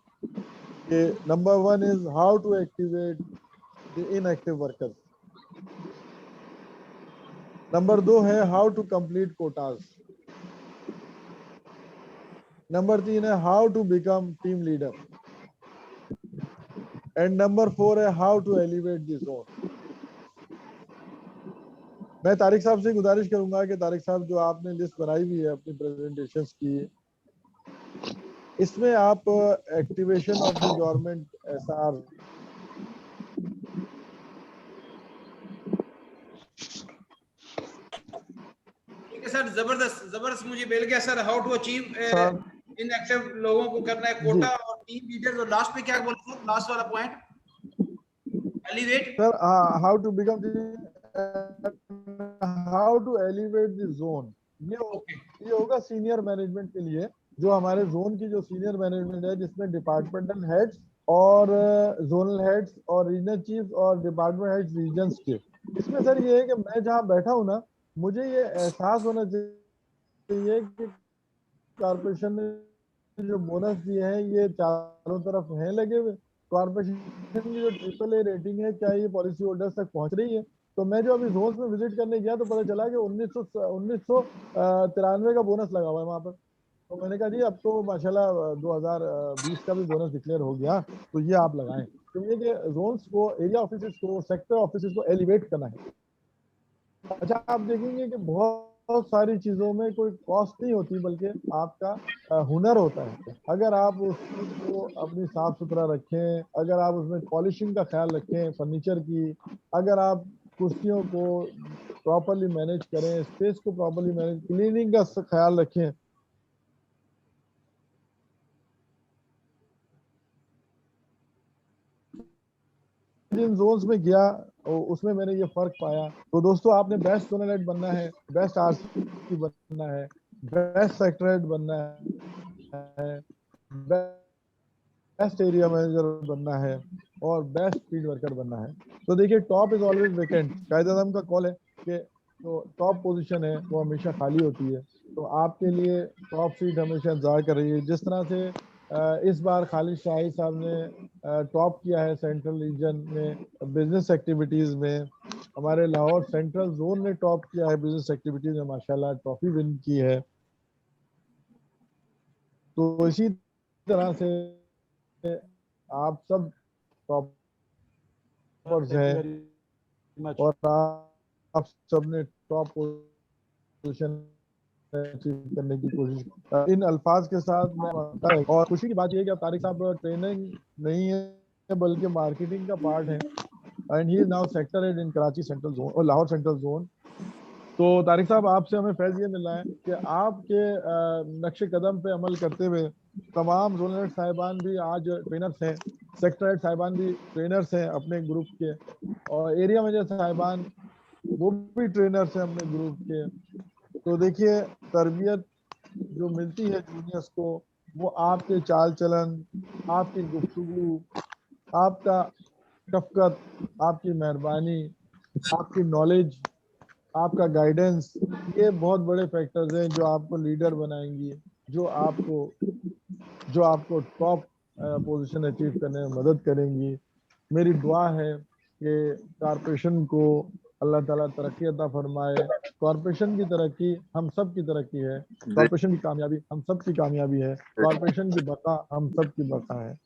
कि number 1 is how to activate the inactive workers. Number 2 है how to complete quotas. Number 3 है how to become team leader and number 4 है how to elevate the zone. मैं तारिक साहब से गुजारिश करूंगा कि तारिक साहब जो आपने लिस्ट बनाई हुई है अपनी प्रेजेंटेशंस की, इसमें आप activation of the government SR sir जबरदस्त मुझे मिल गया sir. How to achieve inactive लोगों को करना है कोटा और टीम लीडर्स और लास्ट पे क्या बोलते हैं लास्ट वाला point elevate sir how to become how to elevate the zone. ये होगा सीनियर मैनेजमेंट के लिए जो हमारे जोन की जो सीनियर मैनेजमेंट है जिसमें डिपार्टमेंटल हेड्स और जोनल हेड्स और रीजनल चीफ और डिपार्टमेंट हेड्स रीजन्स के। इसमें सर ये है कि मैं जहाँ बैठा हूँ ना मुझे ये एहसास होना चाहिए कि कॉर्पोरेशन ने जो बोनस दिए हैं ये चारों तरफ हैं लगे हुए। कॉर्पोरेशन की जो AAA रेटिंग है क्या ये पॉलिसी होल्डर्स तक पहुंच रही है? तो मैं जो अभी जोन्स में विजिट करने गया तो पता चला कि 1993 का बोनस लगा हुआ है वहाँ पर। तो मैंने कहा जी अब तो माशाल्लाह 2020 का भी बोनस डिक्लेयर हो गया, तो ये आप लगाएं। तो ये कि जोन्स को, एरिया ऑफिसेस को, सेक्टर ऑफिसेस को एलिवेट करना है। अच्छा, आप देखेंगे कि बहुत सारी चीज़ों में कोई कॉस्ट नहीं होती, बल्कि आपका हुनर होता है। अगर आप उसको अपनी साफ सुथरा रखें, अगर आप उसमें पॉलिशिंग का ख्याल रखें, फर्नीचर की, अगर आप कुर्सियों को प्रॉपरली मैनेज करें, स्पेस को प्रॉपरली मैनेज, क्लीनिंग का ख्याल रखें, जिन जोन्स में गया उसमें मैंने ये फर्क पाया। तो दोस्तों, आपने बेस्ट जोनल हेड बनना है, बेस्ट आरसी बनना है, बेस्ट सेक्टर हेड बनना है, बेस्ट एरिया मैनेजर बनना है और बेस्ट फील्ड वर्कर बनना है। तो देखिए, टॉप इज ऑलवेज वेकेंट। कायद आज़म का कॉल है कि जो टॉप पोजीशन है वो हमेशा खाली होती है। तो आपके लिए टॉप सीट हमेशा इंतजार कर रही है। जिस तरह से इस बार खालिद शाही साहब ने टॉप किया है सेंट्रल रीजन में बिजनेस एक्टिविटीज़ में, हमारे लाहौर सेंट्रल जोन ने टॉप किया है बिजनेस एक्टिविटीज़ में, माशाल्लाह ट्रॉफी विन की है। तो इसी तरह से आप सब टॉपर्स हैं और आप सब ने टॉप पोजीशन अचीव करने की कोशिश। इन अल्फाज के साथ मैं और खुशी की बात यह है कि अब तारिक साहब ट्रेनिंग नहीं है बल्कि मार्केटिंग का पार्ट है, and he is now sector head in Karachi central zone और लाहौर सेंट्रल जोन। तो तारिक साहब, आपसे हमें फैज़ ये मिला है कि आपके नक्शे कदम पे अमल करते हुए तमाम जोनल हेड साहिबान भी आज ट्रेनर्स हैं, सेक्टर हेड साहिबान भी ट्रेनर्स हैं अपने ग्रुप के, और एरिया मैनेजर साहिबान वो भी ट्रेनर्स हैं अपने ग्रुप के। तो देखिए, तरबियत जो मिलती है जूनियर्स को, वो आपके चाल चलन, आपकी गुफ्तगू, आपका शफकत, आपकी मेहरबानी, आपकी नॉलेज, आपका गाइडेंस, ये बहुत बड़े फैक्टर्स हैं जो आपको लीडर बनाएंगी, जो आपको टॉप पोजीशन अचीव करने में मदद करेंगी। मेरी दुआ है कि कॉरपोरेशन को अल्लाह ताला तरक्की अता फरमाए। कॉरपोरेशन की तरक्की हम सब की तरक्की है, कॉरपोरेशन की कामयाबी हम सब की कामयाबी है, कॉरपोरेशन की बका हम सब की बका है।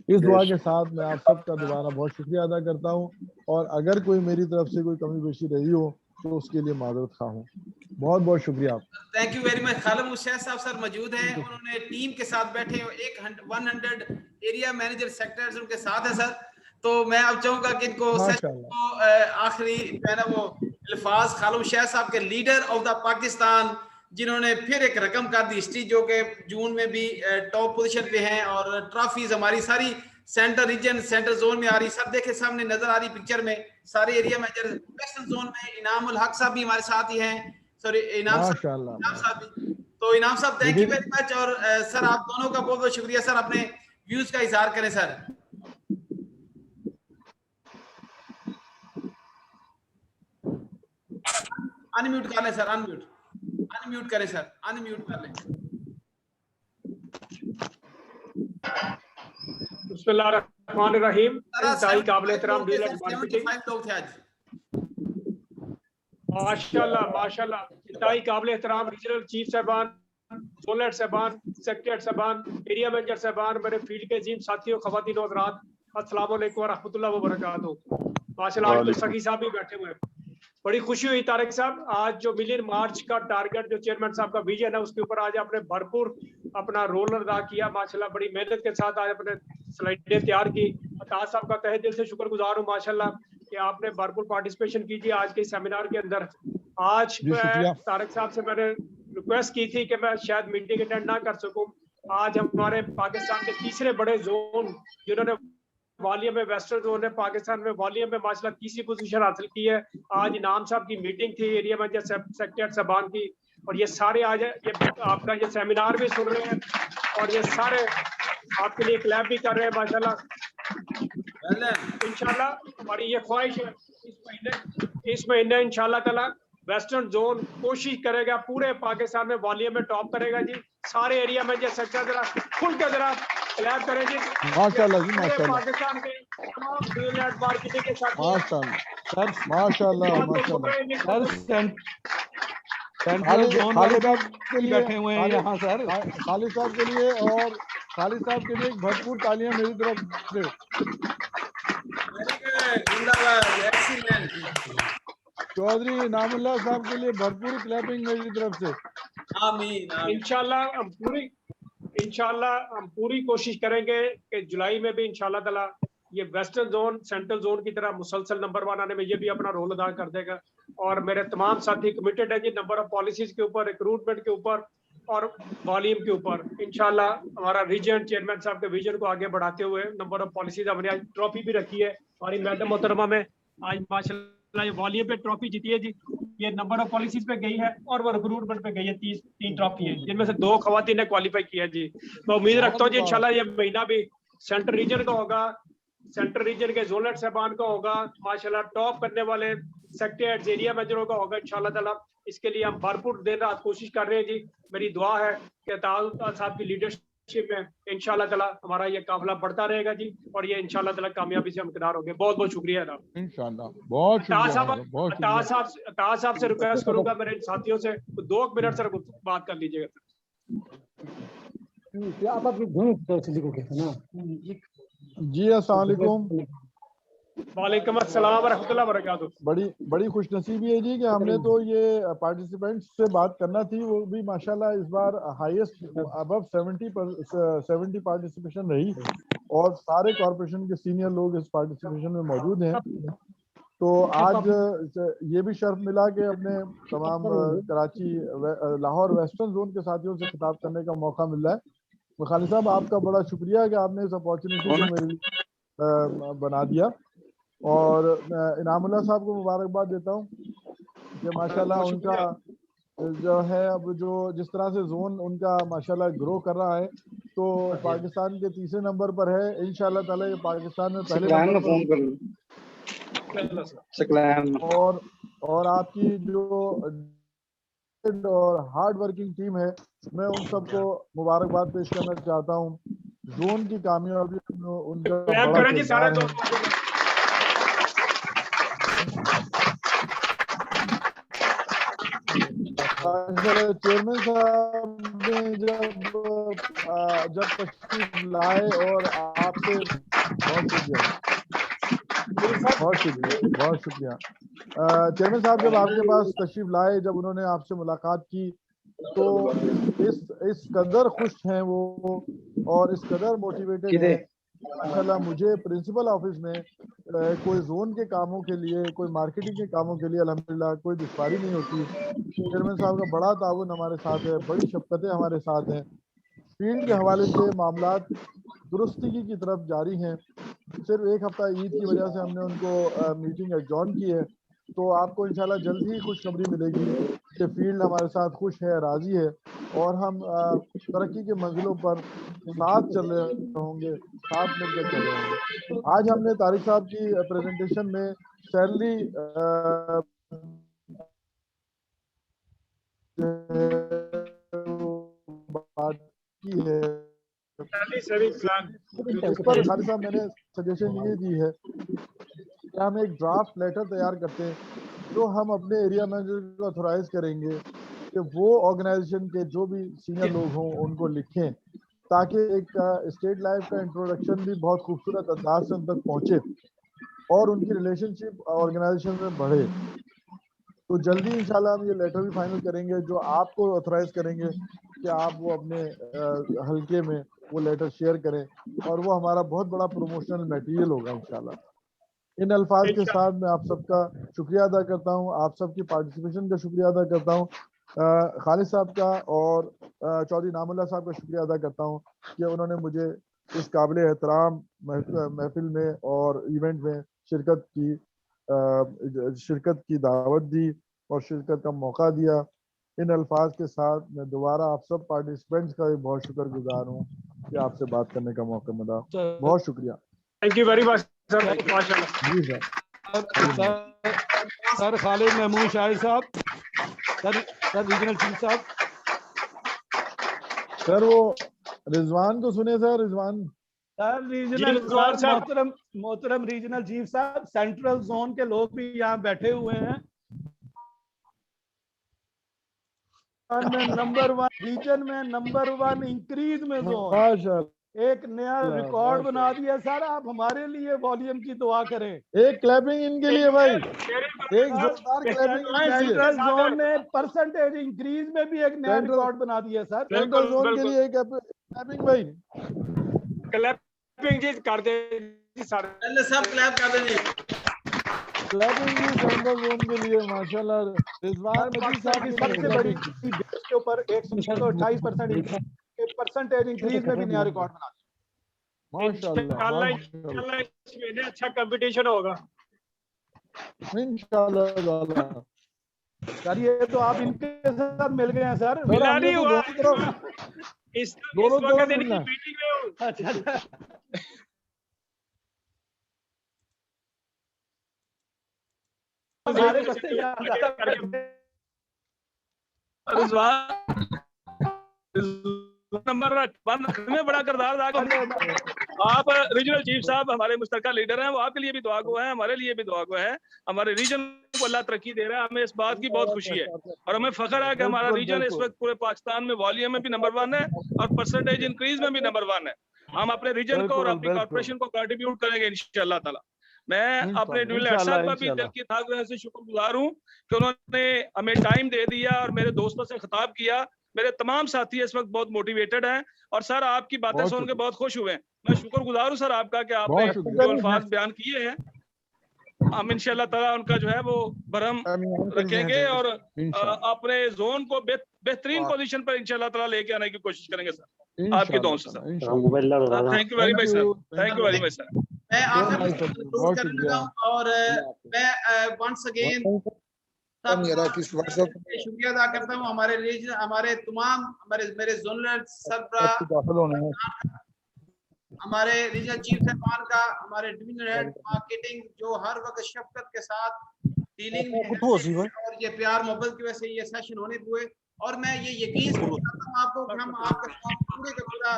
इस दुआ के साथ मैं आप सबका दोबारा बहुत शुक्रिया अदा करता हूँ, और अगर कोई मेरी तरफ से कोई कमी पेशी रही हो तो उसके लिए माजरत खा हूँ। बहुत बहुत शुक्रिया। Thank you very much. Khalid Mushaid साहब सर मौजूद हैं, उन्होंने टीम के साथ बैठे 100 एरिया मैनेजर सेक्टर्स उनके साथ है सर। तो मैं अब चाहूंगा कि इनको आखिरी जो है ना वो अल्फाज खालिद मुशैद साहब के, लीडर ऑफ द पाकिस्तान, जिन्होंने फिर एक रकम कर दी हिस्ट्री, जो कि जून में भी टॉप पोजीशन पे हैं, और ट्रॉफीज हमारी सारी सेंटर रीजन सेंटर जोन में आ रही। सब देखे सामने नजर आ रही पिक्चर में, सारे एरिया मैनेजर वेस्टर्न जोन में इनामुल हक साहब भी हमारे साथ ही हैं, सॉरी इनाम साहब भी। तो इनाम साहब थैंक यू वेरी मच, और सर आप दोनों का बहुत बहुत शुक्रिया सर। अपने व्यूज का इजहार करें सर। अनम्यूट कर लें सर, अनम्यूट करें सर, अनम्यूट कर लें। बिस्मिल्लाहिर्रहमानिर्रहीम। इंतहाई काबिल-ए-एहतराम लोग थे आज, माशाल्लाह माशाल्लाह, इंतहाई काबिल-ए-एहतराम रीजनल चीफ साहबान, जोनल हेड साहबान, सेक्टर हेड साहबान, एरिया मैनेजर साहबान, मेरे फील्ड के अजीम साथियों, ख़वातीन और हज़रात, अस्सलाम वालेकुम व रहमतुल्लाहि व बरकातुहू। माशाल्लाह आज तो सखी साहब भी बैठे हुए हैं, बड़ी खुशी हुई तारिक साहब। आज जो मिलियन मार्च का टारगेट जो चेयरमैन साहब का विजन है, उसके ऊपर आज आपने भरपूर अपना रोल अदा किया माशाल्लाह। बड़ी मेहनत के साथ आज अपने स्लाइडें तैयार की। अताज साहब का तहे दिल से शुक्रगुजार हूँ माशाल्लाह कि आपने भरपूर पार्टिसिपेशन कीजिए आज के सेमिनार के अंदर। आज तारिक साहब से मैंने रिक्वेस्ट की थी कि मैं शायद मीटिंग अटेंड ना कर सकूं। आज हमारे पाकिस्तान के तीसरे बड़े जोन, जिन्होंने वॉल्यूम में वेस्टर्न जोन है पाकिस्तान में, वॉल्यूम में माशाल्लाह तीसरी पोजीशन हासिल की है। आज इनाम साहब की मीटिंग थी एरिया मैनेजर सेक्टर साहबान की, और ये सारे आज ये आपका ये सेमिनार भी सुन रहे हैं, और ये सारे आपके लिए क्लैप भी कर रहे हैं माशाल्लाह। इंशाल्लाह हमारी ये ख्वाहिश है इस महीने इंशाल्लाह ताला वेस्टर्न जोन कोशिश करेगा पूरे पाकिस्तान में वॉल्यूम में टॉप करेगा जी। सारे एरिया में जैसे जरा खुल के जरा क्लैप करें जी, माशाल्लाह जी, माशाल्लाह। पाकिस्तान के तमाम मार्केटिंग के साथ सर माशाल्लाह माशाल्लाह। सर सेंट्रल जोन वाले के लिए बैठे हुए हैं यहाँ सर। खालिद साहब के लिए और खालिद साहब के लिए एक भरपूर तालियां मेरी तरफ से। चौधरी इनामुल्लाह साहब के लिए भरपूर क्लैपिंग मेरी तरफ से। आमीन। इंशाल्लाह हम पूरी कोशिश करेंगे कि जुलाई में भी इंशाल्लाह ताला ये वेस्टर्न जोन सेंट्रल जोन की तरह मुसलसल नंबर 1 आने में ये भी अपना रोल अदा कर देगा। और मेरे तमाम साथी कमिटेड है जी नंबर ऑफ पॉलिसीज के ऊपर, रिक्रूटमेंट के ऊपर और वॉल्यूम के ऊपर। इंशाल्लाह हमारा रीजन चेयरमैन साहब के विजन को आगे बढ़ाते हुए नंबर ऑफ पॉलिसीज, हमने आज ट्रॉफी भी रखी है हमारी मैडम मोहतरमा में, आज माशाल्लाह ये वॉल्यूम पे ट्रॉफी जीती है जी। ये नंबर ऑफ पॉलिसीज पे गई है और वो रिक्रूटमेंट पे गई है। 3 ट्रॉफी है जिनमें से 2 खवातीन ने क्वालिफाई किया जी। मैं उम्मीद रखता हूँ जी इंशाल्लाह ये महीना भी सेंट्रल रीजन का होगा, सेंट्रल रीजन के जोनल हेड साहबान का होगा, माशाल्लाह टॉप करने वाले सेक्रेटरीज एरिया मैनेजरों का होगा इंशाल्लाह ताला। इसके लिए हम भरपूर दिन रात कोशिश कर रहे हैं जी। मेरी दुआ है कि ताउल साहब की लीडरशिप में इंशाल्लाह ताला हमारा ये काफिला बढ़ता रहेगा जी और ये इंशाल्लाह ताला कामयाबी से हमकिनार होंगे। बहुत बहुत शुक्रिया जनाब। इंशाल्लाह बहुत शुक्रिया। ताज साहब से रिक्वेस्ट करूंगा मेरे साथियों से 2 मिनट सर बात कर लीजिएगा। आप अपनी दोनों लिखोगे ना जी। अस्सलाम वालेकुम। वालेकुम अस्सलाम व रहमतुल्लाहि व बरकातहू। बड़ी खुशनसीबी है जी कि हमने तो ये पार्टिसिपेंट्स से बात करना थी, वो भी माशाल्लाह इस बार हाईएस्ट अबव 70 पार्टिसिपेशन रही और सारे कॉर्पोरेशन के सीनियर लोग इस पार्टिसिपेशन में मौजूद हैं। तो आज ये भी शर्फ मिला कि अपने तमाम कराची लाहौर वेस्टर्न जोन के साथियों से खिताब करने का मौका मिल रहा है। तो खालिद साहब आपका बड़ा शुक्रिया कि आपने इस अपॉर्चुनिटी को मेरे बना दिया और इनामुल्लाह साहब को मुबारकबाद देता हूँ कि माशाल्लाह उनका जो है अब जो जिस तरह से जोन उनका माशाल्लाह ग्रो कर रहा है तो पाकिस्तान के 3रे नंबर पर है। इंशाल्लाह ताला ये पाकिस्तान में पहले नंबर पर और आपकी जो और हार्ड वर्किंग टीम है, मैं उन सबको मुबारकबाद पेश करना चाहता हूँ। जोन की कामयाबी उनका बड़ा किरदार है। चेयरमैन साहब ने जब तशरीफ लाए और आपसे बहुत शुक्रिया चेयरमैन साहब जब आपके पास तशरीफ लाए, जब उन्होंने आपसे मुलाकात की तो इस कदर खुश हैं वो और इस कदर मोटिवेटेड है। माशाल्लाह मुझे प्रिंसिपल ऑफिस में कोई जोन के कामों के लिए, कोई मार्केटिंग के कामों के लिए अल्हम्दुलिल्लाह कोई दुश्वारी नहीं होती। चेयरमैन साहब का बड़ा ताउन हमारे साथ है, बड़ी शफ़क़तें हमारे साथ हैं। फील्ड के हवाले से मामलात दुरुस्ती की तरफ जारी हैं। सिर्फ 1 हफ्ता ईद की वजह से हमने उनको मीटिंग एडजॉर्न की है, तो आपको इंशाल्लाह जल्द ही खुशखबरी मिलेगी कि फील्ड हमारे साथ खुश है, राज़ी है और हम तरक्की के मंजिलों पर साथ चल रहे होंगे, साथ मिलकर चल रहे होंगे। आज हमने तारिक साहब की प्रेजेंटेशन में सैलरी बात की है, इस पर खालिद साहब मैंने सजेशन ये दी है कि हम एक ड्राफ्ट लेटर तैयार करते हैं जो हम अपने एरिया मैनेजर को ऑथोराइज करेंगे कि वो ऑर्गेनाइजेशन के जो भी सीनियर लोग हों उनको लिखें, ताकि एक स्टेट लाइफ का इंट्रोडक्शन भी बहुत खूबसूरत अंदाज से उन तक पहुँचे और उनकी रिलेशनशिप ऑर्गेनाइजेशन में बढ़े। तो जल्दी इंशाल्लाह हम ये लेटर भी फाइनल करेंगे जो आपको ऑथराइज करेंगे कि आप वो अपने हल्के में वो लेटर शेयर करें और वो हमारा बहुत बड़ा प्रमोशनल मटेरियल होगा इंशाल्लाह। इन अल्फाज के साथ मैं आप सबका शुक्रिया अदा करता हूँ, आप सबकी पार्टिसिपेशन का शुक्रिया अदा करता हूँ, खालिद साहब का और चौधरी इनामुल्लाह साहब का शुक्रिया अदा करता हूँ कि उन्होंने मुझे इस काबिल एहतराम महफिल में और इवेंट में शिरकत की दावत दी और शिरकत का मौका दिया। इन अल्फाज के साथ मैं दोबारा आप सब पार्टिसिपेंट्स का भी बहुत शुक्रगुजार हूँ कि आपसे बात करने का मौका मिला। बहुत शुक्रिया। Thank you very much sir. माशाल्लाह। जी सर खालिद महमूद शाहिद साहब, सर रीजनल चीफ साहब। सर वो रिजवान को सुने सर, रिजवान सर रीजनल मोहतरम रीजनल चीफ साहब, सेंट्रल जोन के लोग भी यहाँ बैठे हुए हैं। नंबर 1 रीजन में, नंबर 1 इंक्रीज में जोन, एक नया रिकॉर्ड बना दिया सर। आप हमारे लिए वॉल्यूम की दुआ करें। एक क्लैपिंग इनके लिए भाई, एक जोरदार क्लैपिंग सेंट्रल जोन ने परसेंटेज इंक्रीज में भी एक नया रिकॉर्ड बना दिया सर। सेंट्रल जोन के लिए एक क्लैपिंग भाई, क्लैपिंग जी कर दे सर, पहले सब क्लैप कर देंगे। क्लैपिंग जी सेंट्रल जोन के लिए माशाल्लाह। रिजवान मजीद साहब की सबसे बड़ी बेस के ऊपर 128% परसेंटेज इंक्रीज में भी नया रिकॉर्ड बना दिया। इंशाल्लाह इस महीने अच्छा कंपटीशन होगा इंशाल्लाह। सर ये तो आप इनके साथ मिल गए हैं सर। मिला नहीं हुआ इस दोनों वक्त इनकी मीटिंग में हूं। अच्छा हमारे बच्चे नंबर 1 में बड़ा किरदार अदा करते हैं आप। रीजनल चीफ साहब हमारे मुश्तरका लीडर हैं, वो आपके लिए भी दुआ गो है, हमारे लिए भी दुआ गो है। हमारे रीजन को अल्लाह तरक्की दे रहा है, हमें इस बात की बहुत खुशी है और हमें फख्र है कि हमारा रीजन इस वक्त पूरे पाकिस्तान में वॉल्यूम में भी नंबर 1 है और परसेंटेज इंक्रीज में भी नंबर 1 है। हम अपने रीजन को और अपनी कॉर्पोरेशन को कंट्रीब्यूट करेंगे इंशाअल्लाह ताला। मैं अपने ड्यूल हेड साहब का भी दिल की ताकत से शुक्रगुजार हूँ कि उन्होंने हमें टाइम दे दिया और मेरे दोस्तों से खिताब किया। मेरे तमाम साथी इस वक्त बहुत मोटिवेटेड हैं और सर आपकी बातें सुन के बहुत खुश हुए हैं। मैं शुक्रगुजार हूँ सर आपका कि आपने जो अल्फाज बयान किए हैं, हम इंशाल्लाह ताला उनका जो है वो भरम रखेंगे और अपने जोन को बेहतरीन पोजीशन पर इंशाल्लाह ताला लेके आने की कोशिश करेंगे सर, आपके दुआओं से sir. Thank you very much sir, thank you very much sir. मैं आखिर करने लगा और मैं वंस अगेन शुक्रिया अदा करता हूँ हमारे रीजन, हमारे तमाम मेरे जोनल सरबराह, हमारे रीजनल चीफ साहबान का, हमारे डिवीजनल हेड मार्केटिंग जो हर वक्त शफकत के साथ डीलिंग में है और ये प्यार मोहब्बत की वजह से ये सेशन होने हुए। और मैं ये यकीन करता हूँ आपको कि हम आपका पूरे का पूरा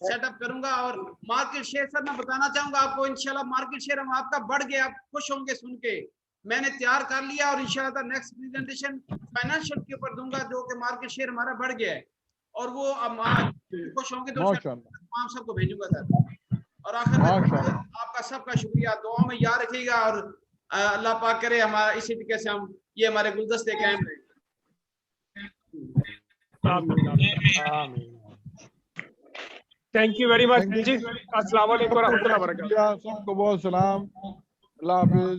सेटअप करूंगा। और मार्केट शेयर सर मैं बताना चाहूंगा आपको, इंशाल्लाह मार्केट शेयर हम आपका बढ़ गया, आप खुश होंगे सुन के। मैंने तैयार कर लिया और इंशाल्लाह नेक्स्ट प्रेजेंटेशन फाइनेंशियल के ऊपर दूंगा जो कि मार्केट शेयर हमारा बढ़ गया है और वो अब खुश होंगे तो तमाम सबको भेजूंगा सर। और आखिर में आपका सबका शुक्रिया, दुआ में याद रखिएगा और अल्लाह पाक करे हमारा इसी तरीके से हम ये हमारे गुलदस्ते कायम रहे। थैंक यू वेरी मच जी। अस्सलाम वालेकुम व रहमतुल्लाहि व बरकातहू। सबको बहुत सलाम। अल्लाह हाफिज।